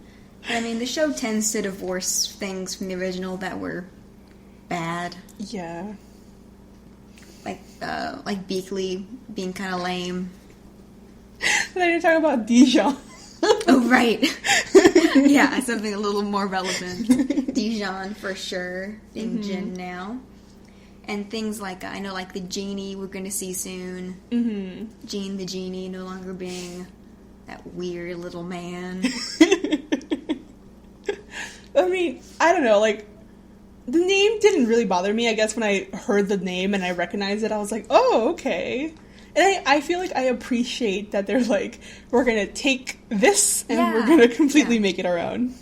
I mean, the show tends to divorce things from the original that were bad. Yeah. Like Beakley being kind of lame. And then you're talking about Dijon. Oh, right. Yeah, something a little more relevant. Dijon, for sure, being Jin now. And things like, I know, like the genie we're going to see soon. Mm-hmm. Jean the genie no longer being that weird little man. I mean, I don't know, like, the name didn't really bother me. I guess when I heard the name and I recognized it, I was like, oh, okay. And I feel like I appreciate that they're like, we're going to take this and we're going to completely make it our own.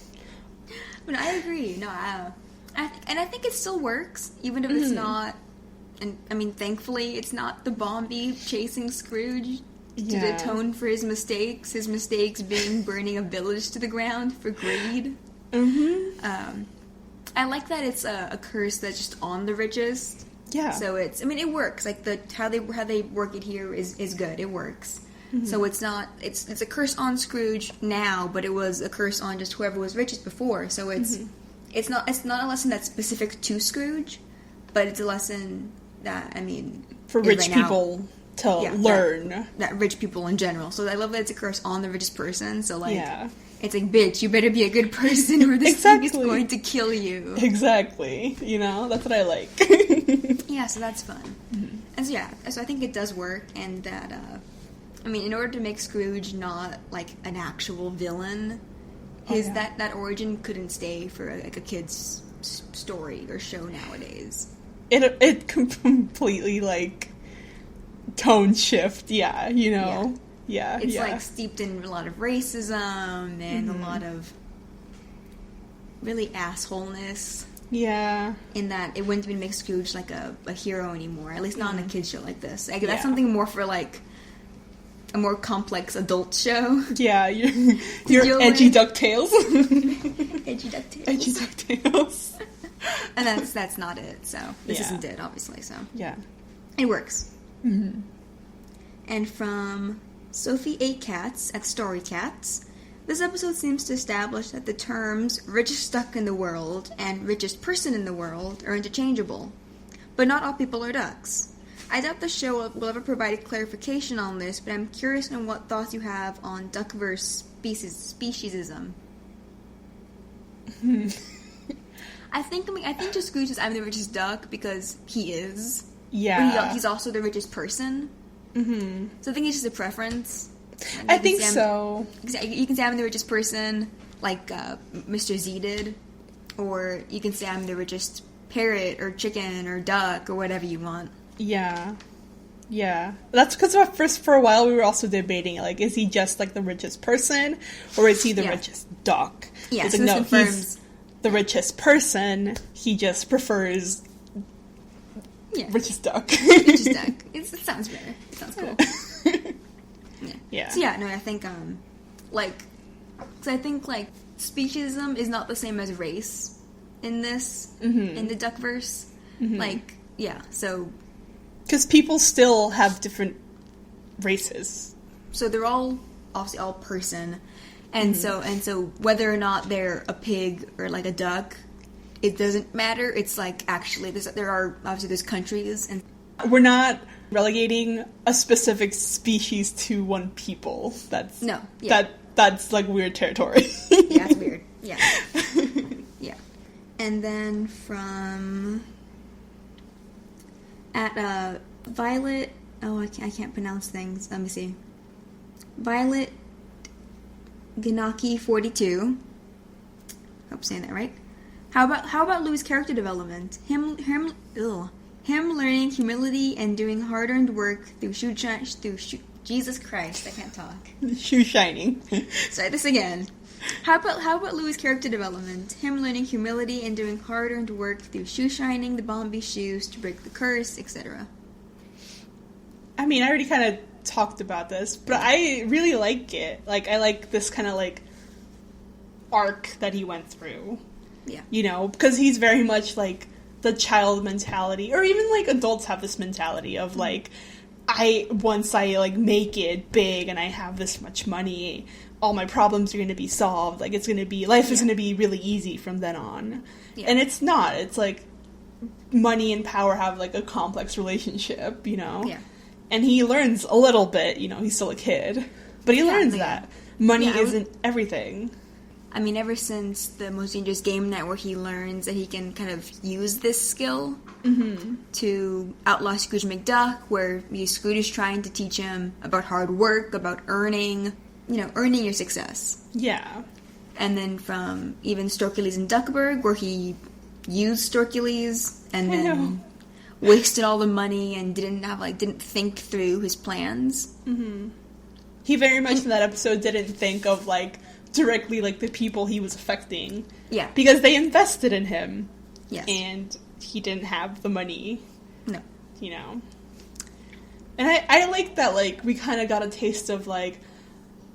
But I agree. No, and I think it still works, even if it's not. And I mean, thankfully, it's not the Bombi chasing Scrooge to atone for his mistakes. His mistakes being burning a village to the ground for greed. Mm-hmm. I like that it's a curse that's just on the richest. Yeah. So it works. Like how they work it here is good. It works. Mm-hmm. So it's a curse on Scrooge now, but it was a curse on just whoever was richest before. So it's not a lesson that's specific to Scrooge, but it's a lesson that, I mean, for rich people to learn. That rich people in general. So I love that it's a curse on the richest person. So like it's like, bitch, you better be a good person or this thing is going to kill you. Exactly. You know, that's what I like. Yeah, so that's fun. Mm-hmm. And so I think it does work, and that, I mean, in order to make Scrooge not, like, an actual villain, that origin couldn't stay for, like, a kid's story or show nowadays. It completely, like, tone shift, you know? Yeah. It's, like, steeped in a lot of racism and a lot of really assholeness. Yeah. In that it wouldn't even make Scrooge, like, a hero anymore. At least not on a kid's show like this. Like, that's something more for, like, a more complex adult show. Yeah, your edgy DuckTales. Edgy DuckTales. Edgy DuckTales. And that's not it, so this isn't it, obviously, so. Yeah. It works. Mm-hmm. And from Sophie 8 Cats at Story Cats, this episode seems to establish that the terms richest duck in the world and richest person in the world are interchangeable. But not all people are ducks. I doubt the show will ever provide a clarification on this, but I'm curious on what thoughts you have on duckverse speciesism. I think just Scrooge is I'm the richest duck because he is. Yeah. But he's also the richest person. Mm-hmm. So I think it's just a preference. I think so. You can say I'm the richest person, like Mr. Z did, or you can say I'm the richest parrot or chicken or duck or whatever you want. Yeah. That's because for a while we were also debating, like, is he just, like, the richest person, or is he the richest duck? Yeah, it's so like, no, he's the richest person, he just prefers richest duck. Richest duck. It sounds better. It sounds cool. Yeah. So I think, like, speciesism is not the same as race. in this, Mm-hmm. in the Duckverse. Mhm. Like, yeah, so... Because people still have different races. So they're all, obviously, all person. And so whether or not they're a pig or, like, a duck, it doesn't matter. It's, like, actually, there are, obviously, there's countries, and... We're not relegating a specific species to one people. That's... No, yeah. That's, like, weird territory. Yeah, it's weird. Yeah. Yeah. And then from... At, Violet... Oh, I can't pronounce things. Let me see. Violet Ganaki 42. Hope I'm saying that right. How about Louie's character development? Him learning humility and doing hard-earned work through Jesus Christ, I can't talk. Shoe shining. Try this again. How about Louie's character development? Him learning humility and doing hard-earned work through shoe shining the Bombi shoes to break the curse, etc. I mean, I already kind of talked about this, but I really like it. Like, I like this kind of, like, arc that he went through. Yeah. You know, because he's very much, like, the child mentality, or even, like, adults have this mentality of, like, once I, like, make it big and I have this much money, all my problems are going to be solved. Like, it's going to be, life is going to be really easy from then on. Yeah. And it's not. It's, like, money and power have, like, a complex relationship, you know? Yeah. And he learns a little bit, you know, he's still a kid. But he learns that money isn't everything. I mean, ever since the Most Dangerous Game Night, where he learns that he can kind of use this skill to outlaw Scrooge McDuck, where Scrooge is trying to teach him about hard work, about earning your success. Yeah. And then from even Storkules and Duckburg, where he used Storkules and then wasted all the money and didn't think through his plans. Mm-hmm. He very much in that episode didn't think of, like, directly, like, the people he was affecting. Yeah. Because they invested in him. Yes. And he didn't have the money. No. You know. And I like that, like, we kind of got a taste of, like,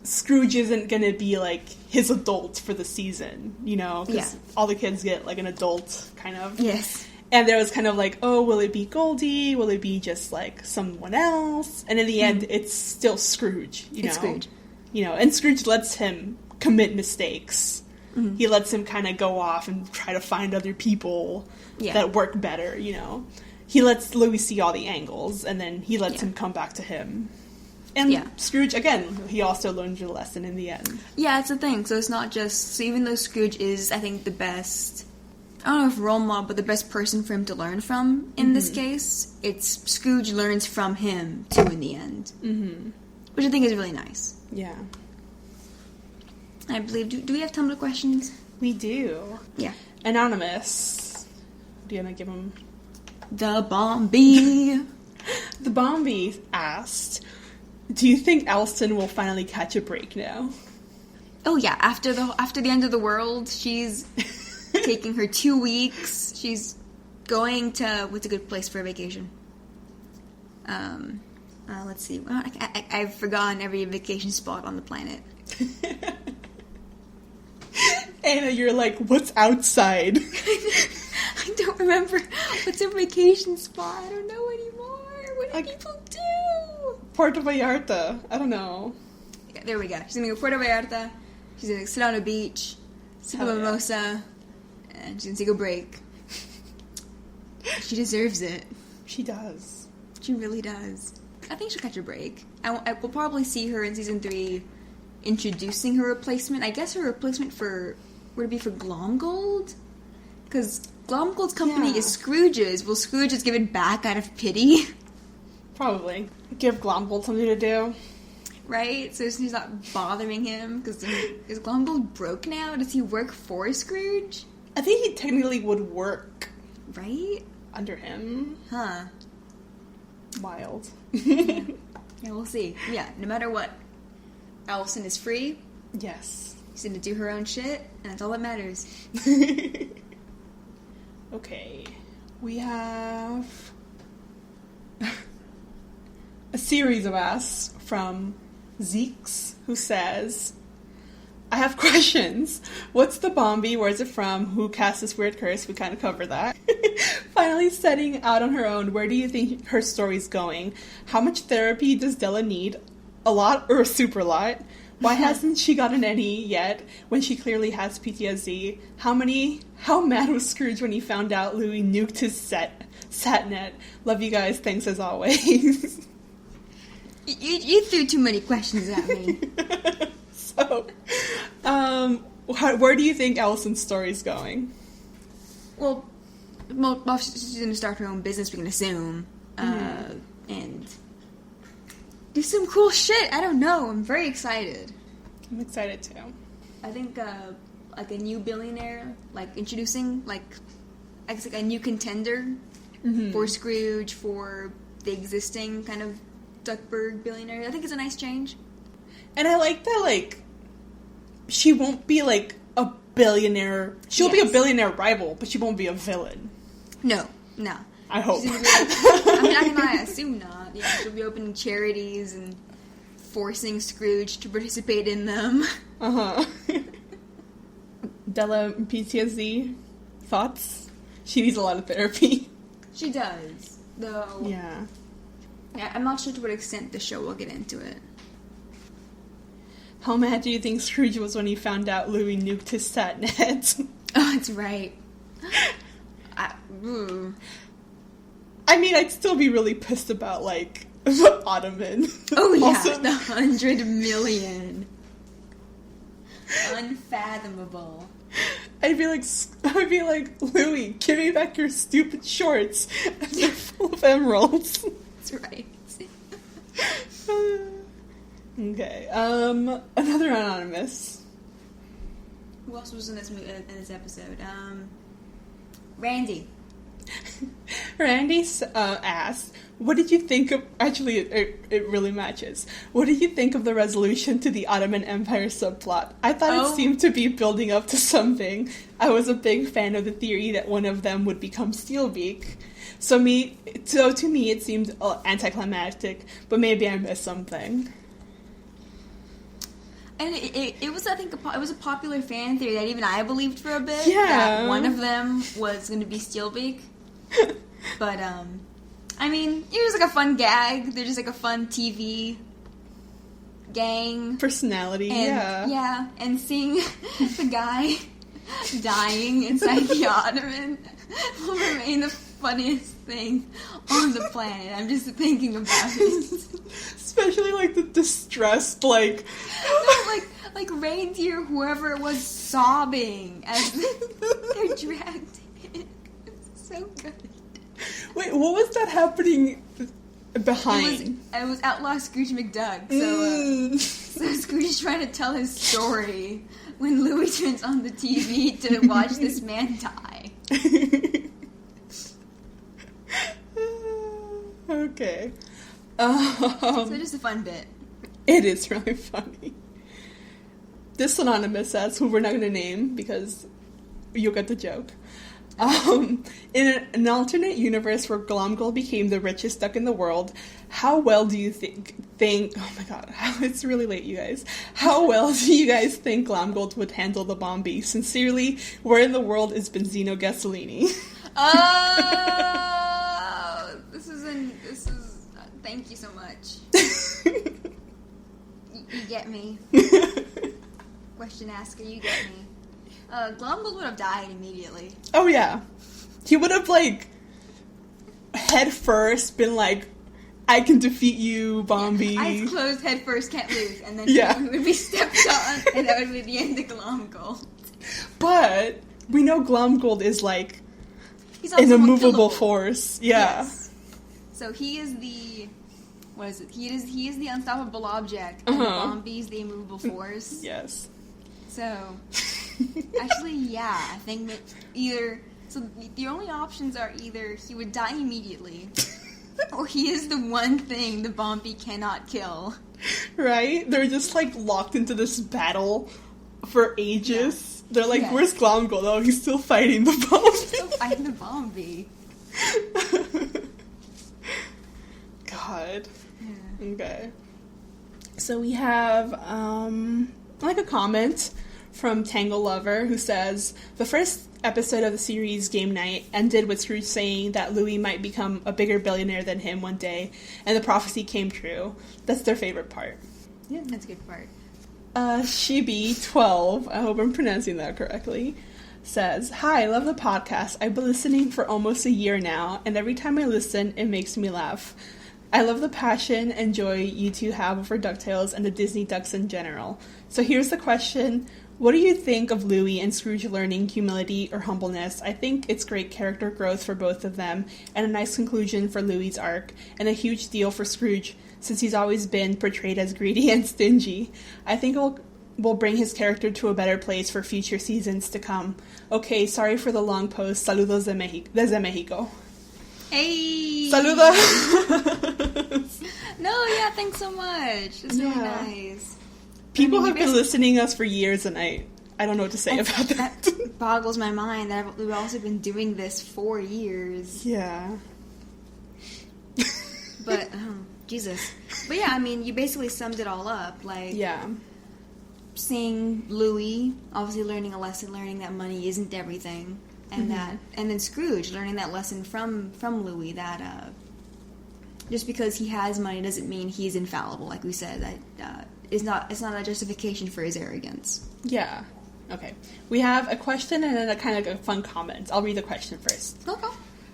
Scrooge isn't gonna be, like, his adult for the season, you know? Because all the kids get, like, an adult, kind of. Yes. And there was kind of like, oh, will it be Goldie? Will it be just, like, someone else? And in the end, it's still Scrooge, you know? It's Scrooge. You know, and Scrooge lets him commit mistakes. Mm-hmm. He lets him kind of go off and try to find other people that work better, you know? He lets Louie see all the angles, and then he lets him come back to him. And Scrooge, again, he also learns your lesson in the end. Yeah, it's the thing. So it's not just... So even though Scrooge is, I think, the best... I don't know if role model, but the best person for him to learn from in this case, it's Scrooge learns from him, too, in the end. Mm-hmm. Which I think is really nice. Yeah. I believe... Do we have Tumblr questions? We do. Yeah. Anonymous. Do you want to give him... The Bombi. The Bombi asked, do you think Alston will finally catch a break now? Oh, yeah. After the end of the world, she's... taking her 2 weeks. She's going to... What's a good place for a vacation? Let's see. I've forgotten every vacation spot on the planet. Anna, you're like, what's outside? I don't remember. What's a vacation spot? I don't know anymore. What do people do? Puerto Vallarta. I don't know. Yeah, there we go. She's going to go Puerto Vallarta. She's going to sit on a beach, sip a mimosa, and she's going to take a break. She deserves it. She does. She really does. I think she'll catch a break. I will probably see her in season 3 introducing her replacement. I guess her replacement would it be for Glomgold? Because Glomgold's company is Scrooge's. Will Scrooge just give it back out of pity? Probably. Give Glomgold something to do. Right? So he's not bothering him. Because is Glomgold broke now? Does he work for Scrooge? I think he technically would work. Right? Under him. Huh. Wild. Yeah, we'll see. Yeah, no matter what, Allison is free. Yes. She's going to do her own shit, and that's all that matters. Okay. We have a series of asks from Zeeks, who says, I have questions. What's the Bombi? Where's it from? Who cast this weird curse? We kind of covered that. Finally setting out on her own, where do you think her story's going? How much therapy does Della need? A lot or a super lot? Why hasn't she gotten any yet when she clearly has PTSD? How mad was Scrooge when he found out Louie nuked his satnet? Love you guys. Thanks as always. You threw too many questions at me. So, where do you think Allison's story's going? Well, she's going to start her own business, we can assume. And do some cool shit. I don't know. I'm very excited. I'm excited too. I think, like a new billionaire, like introducing, like, I guess like a new contender for Scrooge, for the existing kind of Duckburg billionaire. I think it's a nice change. And I like that, like, she won't be, like, a billionaire. She'll be a billionaire rival, but she won't be a villain. No. I hope. I assume not. Yeah, she'll be opening charities and forcing Scrooge to participate in them. Della, PTSD, thoughts? She needs a lot of therapy. She does, though. Yeah, I'm not sure to what extent the show will get into it. How mad do you think Scrooge was when he found out Louie nuked his satnet? Oh, that's right. I mean, I'd still be really pissed about, like, the Ottoman. Oh, yeah, also, the 100 million. Unfathomable. I'd be like, Louie, give me back your stupid shorts. They're full of emeralds. That's right. Okay, another anonymous. Who else was in this episode? Randy. Randy asked, what did you think of... Actually, it really matches. What did you think of the resolution to the Ottoman Empire subplot? I thought it seemed to be building up to something. I was a big fan of the theory that one of them would become Steelbeak. So to me, it seemed anticlimactic, but maybe I missed something. And it was, I think, it was a popular fan theory that even I believed for a bit. Yeah. That one of them was going to be Steelbeak. But, I mean, it was like a fun gag. They're just like a fun TV gang. Personality, Yeah, and seeing the guy dying inside the Ottoman will remain the funniest thing on the planet. I'm just thinking about it. Especially, like, the distressed, like... No, like reindeer, whoever it was, sobbing as they're dragged in. It's so good. Wait, what was that happening behind? It was Outlaw Scrooge McDuck. So Scrooge is trying to tell his story when Louie turns on the TV to watch this man die. Okay. So just a fun bit. It is really funny. This anonymous says, who we're not going to name because you'll get the joke. In an alternate universe where Glomgold became the richest duck in the world, how well do you think oh my god, it's really late, you guys. How well do you guys think Glomgold would handle the Bombi? Sincerely, where in the world is Benzino Gasolini? Thank you so much. You get me. Question asker, you get me. Glomgold would have died immediately. Oh, yeah. He would have, like, head first been like, I can defeat you, Bombi. Yeah, eyes closed, head first, can't lose. And then he would be stepped on, and that would be the end of Glomgold. But we know Glomgold is, like, an immovable force. Yeah. Yes. So he is the... What is it? He is the unstoppable object, and the Bombi's the immovable force. Yes. So, actually, yeah, I think that either... So, the only options are either he would die immediately, or he is the one thing the Bombi cannot kill. Right? They're just, like, locked into this battle for ages. Yeah. They're like, where's Glomgold? Oh, he's still fighting the Bombi. He's still fighting the Bombi. God. Yeah. Okay. So we have, like a comment from Tangle Lover, who says, the first episode of the series Game Night ended with Scrooge saying that Louie might become a bigger billionaire than him one day, and the prophecy came true. That's their favorite part. Yeah, that's a good part. Shibi12, I hope I'm pronouncing that correctly, says, hi, I love the podcast. I've been listening for almost a year now, and every time I listen, it makes me laugh. I love the passion and joy you two have for DuckTales and the Disney Ducks in general. So here's the question. What do you think of Louie and Scrooge learning humility or humbleness? I think it's great character growth for both of them, and a nice conclusion for Louie's arc, and a huge deal for Scrooge, since he's always been portrayed as greedy and stingy. I think will bring his character to a better place for future seasons to come. Okay, sorry for the long post. Saludos desde Mexico. Hey! Saludos! No, yeah, thanks so much. It's really nice. People have been listening to us for years, and I don't know what to say about that. That boggles my mind that we've also been doing this for years. Yeah. But, Jesus. But yeah, I mean, you basically summed it all up. Like, seeing Louie, obviously learning a lesson, learning that money isn't everything, and and then Scrooge learning that lesson from Louie, that just because he has money doesn't mean he's infallible. Like we said, that it's not a justification for his arrogance. Yeah. Okay. We have a question and then a kind of a fun comment. I'll read the question first. Okay.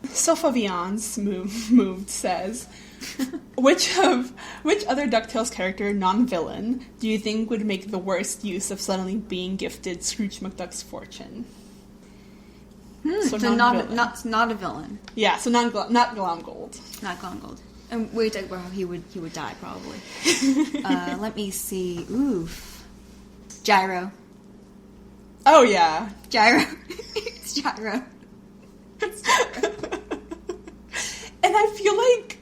Sophavians moved says, which other DuckTales character, non-villain, do you think would make the worst use of suddenly being gifted Scrooge McDuck's fortune? So not a villain. Yeah, so not Glomgold. Not Glomgold. And we talk about how he would die probably. Let me see. Oof. Gyro. Oh yeah, Gyro. It's Gyro. It's Gyro. And I feel like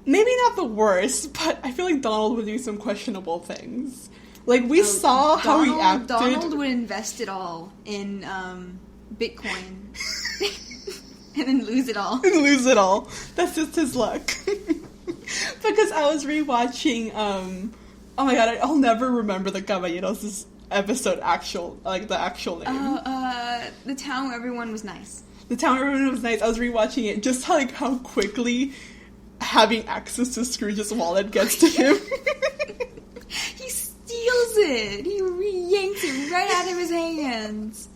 maybe not the worst, but I feel like Donald would do some questionable things. Like we saw how he acted. Donald would invest it all in Bitcoin. And then lose it all. That's just his luck. Because I was rewatching, oh my god, I'll never remember the Caballeros' episode, the actual name. The town where everyone was nice. The town where everyone was nice. I was rewatching it, just how quickly having access to Scrooge's wallet gets to him. He steals it. He yanks it right out of his hands.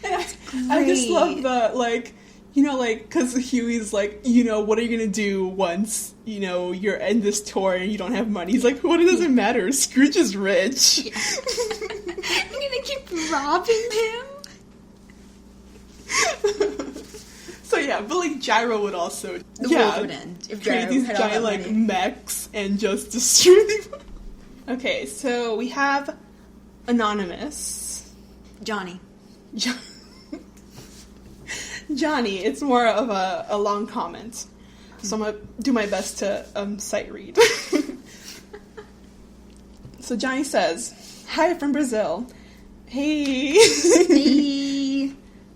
That's great. I just love the, because Huey's like, what are you going to do once, you're in this tour and you don't have money? He's like, what does it matter? Scrooge is rich. Yeah. You're going to keep robbing him? So yeah, but Gyro would also... The world would end if Gyro create these had all that giant, money. mechs and just destroy them. Okay, so we have Anonymous. Johnny. Johnny, it's more of a long comment. So I'm going to do my best to sight read. So Johnny says, hi from Brazil. Hey. Hey.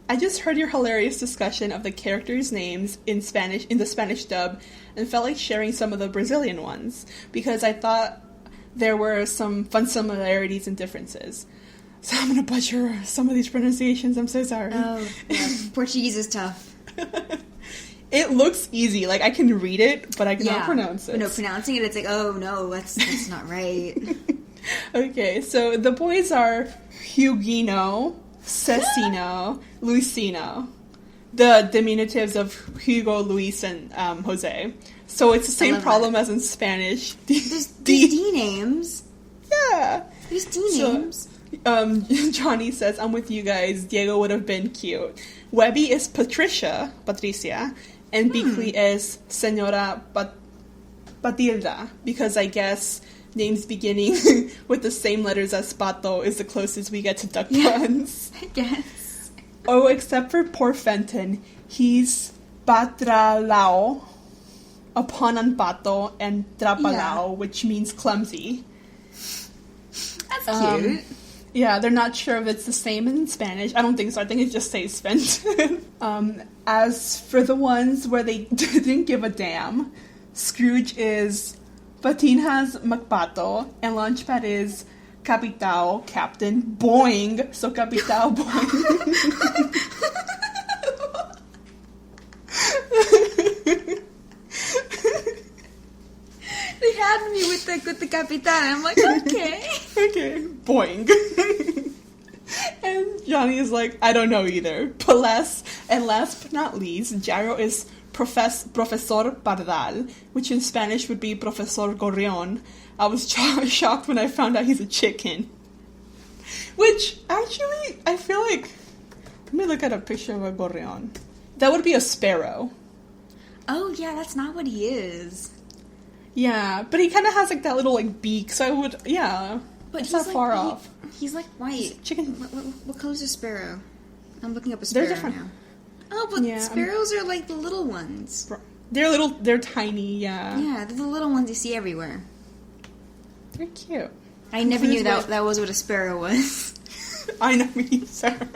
I just heard your hilarious discussion of the characters' names in the Spanish dub and felt like sharing some of the Brazilian ones because I thought there were some fun similarities and differences. So I'm going to butcher some of these pronunciations. I'm so sorry. Oh, yeah. Portuguese is tough. It looks easy. I can read it, but I cannot pronounce it. But no, pronouncing it, it's like, oh, no, that's not right. Okay, so the boys are Huguino, Cecino, Luisino. The diminutives of Hugo, Luis, and Jose. So it's the same problem as in Spanish. There's D names. Yeah. There's D names. Johnny says, I'm with you guys. Diego would have been cute. Webby is Patricia, and Beakley is Senora Batilda, because I guess names beginning with the same letters as Pato is the closest we get to duck puns. I guess. Oh, except for poor Fenton. He's Patralao, a pun on Pato, and Trapalao, which means clumsy. That's cute. Yeah, they're not sure if it's the same in Spanish. I don't think so. I think it just says Fenton. As for the ones where they didn't give a damn, Scrooge is Patinhas McPato, and Launchpad is Capitao, Captain, Boing. So Capitao, Boing. They had me with the Capitan. I'm like, okay. Okay, Boing. And Johnny is like, I don't know either. But last but not least, Gyro is Professor Pardal, which in Spanish would be Profesor Gorrión. I was shocked when I found out he's a chicken. Which, actually, I feel like... Let me look at a picture of a gorrión. That would be a sparrow. Oh, yeah, that's not what he is. Yeah, but he kind of has, like, that little, like, beak, so I would... Yeah, but it's not far off. He's, like, white. Chicken. What color is a sparrow? I'm looking up a sparrow now. Oh, but sparrows are, like, the little ones. They're tiny, yeah. Yeah, they're the little ones you see everywhere. They're cute. I never knew that was what a sparrow was. I know, me either.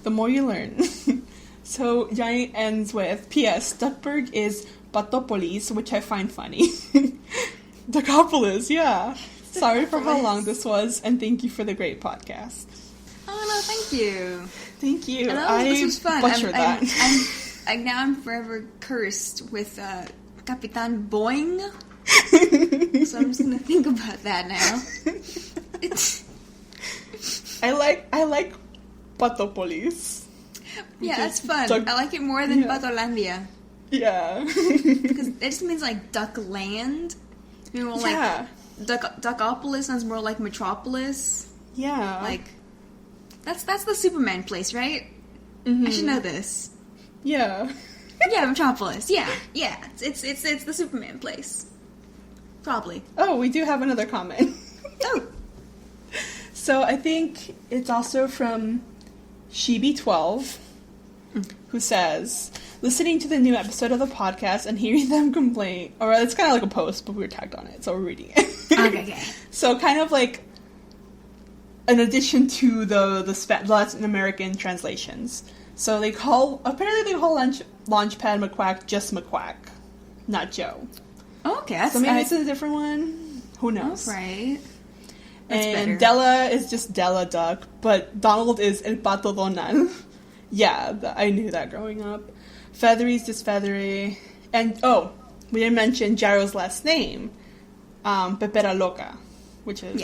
The more you learn. So, Johnny ends with, P.S. Duckburg is Patopolis, which I find funny. Duckopolis, yeah. Sorry for how long this was, and thank you for the great podcast. Oh, no, thank you. Thank you. This was fun. Butchered that. Now I'm forever cursed with Capitan Boing. So I'm just gonna think about that now. I like Patopolis. Yeah, that's fun. I like it more than Patolandia. Yeah. Because it just means like Duck Land. You know, like Duckopolis sounds more like Metropolis. Yeah. Like that's the Superman place, right? Mm-hmm. I should know this. Yeah. Yeah, Metropolis. Yeah. It's the Superman place. Probably. Oh, we do have another comment. Oh. So I think it's also from Shibi12, who says, listening to the new episode of the podcast and hearing them complain, or it's kind of like a post, but we were tagged on it, so we're reading it. Okay. So kind of like an addition to the Latin American translations. So apparently they call Launchpad McQuack just McQuack, not Joe. Oh, okay. So maybe it's a different one. Who knows? Right. And Della is just Della Duck, but Donald is El Pato Donald. Yeah, I knew that growing up. Feathery is just Feathery. And, we didn't mention Gyro's last name. Pepera Loca, which is...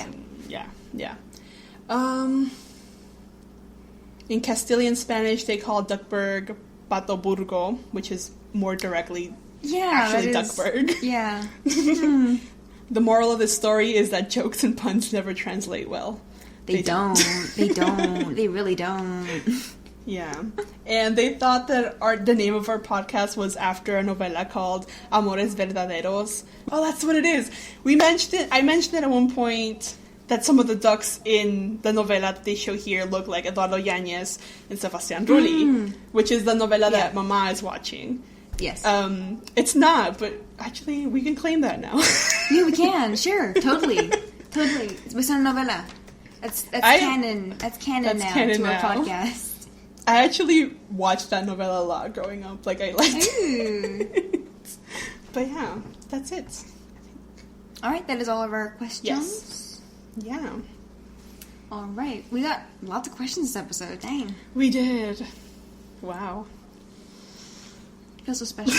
Yeah. In Castilian Spanish, they call Duckburg Pato Burgo, which is more directly actually Duckburg. Yeah. The moral of the story is that jokes and puns never translate well. They don't. They don't. They really don't. Yeah. And they thought that the name of our podcast was after a novela called Amores Verdaderos. Oh, that's what it is. I mentioned it at one point that some of the ducks in the novela that they show here look like Eduardo Yanez and Sebastián Rulli, which is the novela that Mama is watching. Yes. It's not, but actually we can claim that now. Yeah, we can. Sure. Totally. It's based on a novela. That's canon. That's canon now to our podcast. I actually watched that novela a lot growing up. Like, I liked it. But yeah, that's it. All right, that is all of our questions. Yes. Yeah. All right. We got lots of questions this episode. Dang. We did. Wow. Feels so special.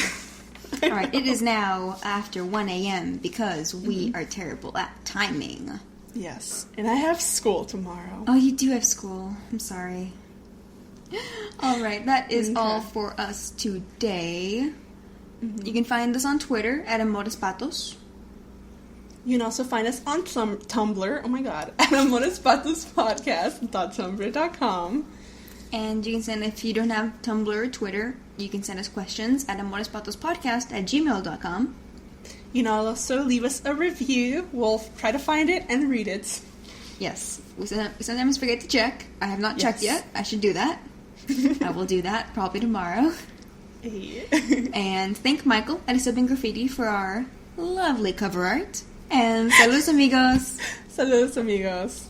All right, it is now after 1 a.m. because we are terrible at timing. Yes, and I have school tomorrow. Oh, you do have school. I'm sorry. All right, that is all for us today. Mm-hmm. You can find us on Twitter at Amores Patos. You can also find us on Tumblr, oh my god, at amorespatospodcast.tumblr.com. And you can send, if you don't have Tumblr or Twitter, you can send us questions at amorespatospodcast@gmail.com. You can also leave us a review. We'll try to find it and read it. Yes. We sometimes forget to check. I have not checked yet. I should do that. I will do that probably tomorrow. And thank Michael at Subbing Graffiti for our lovely cover art. And saludos amigos. Saludos amigos.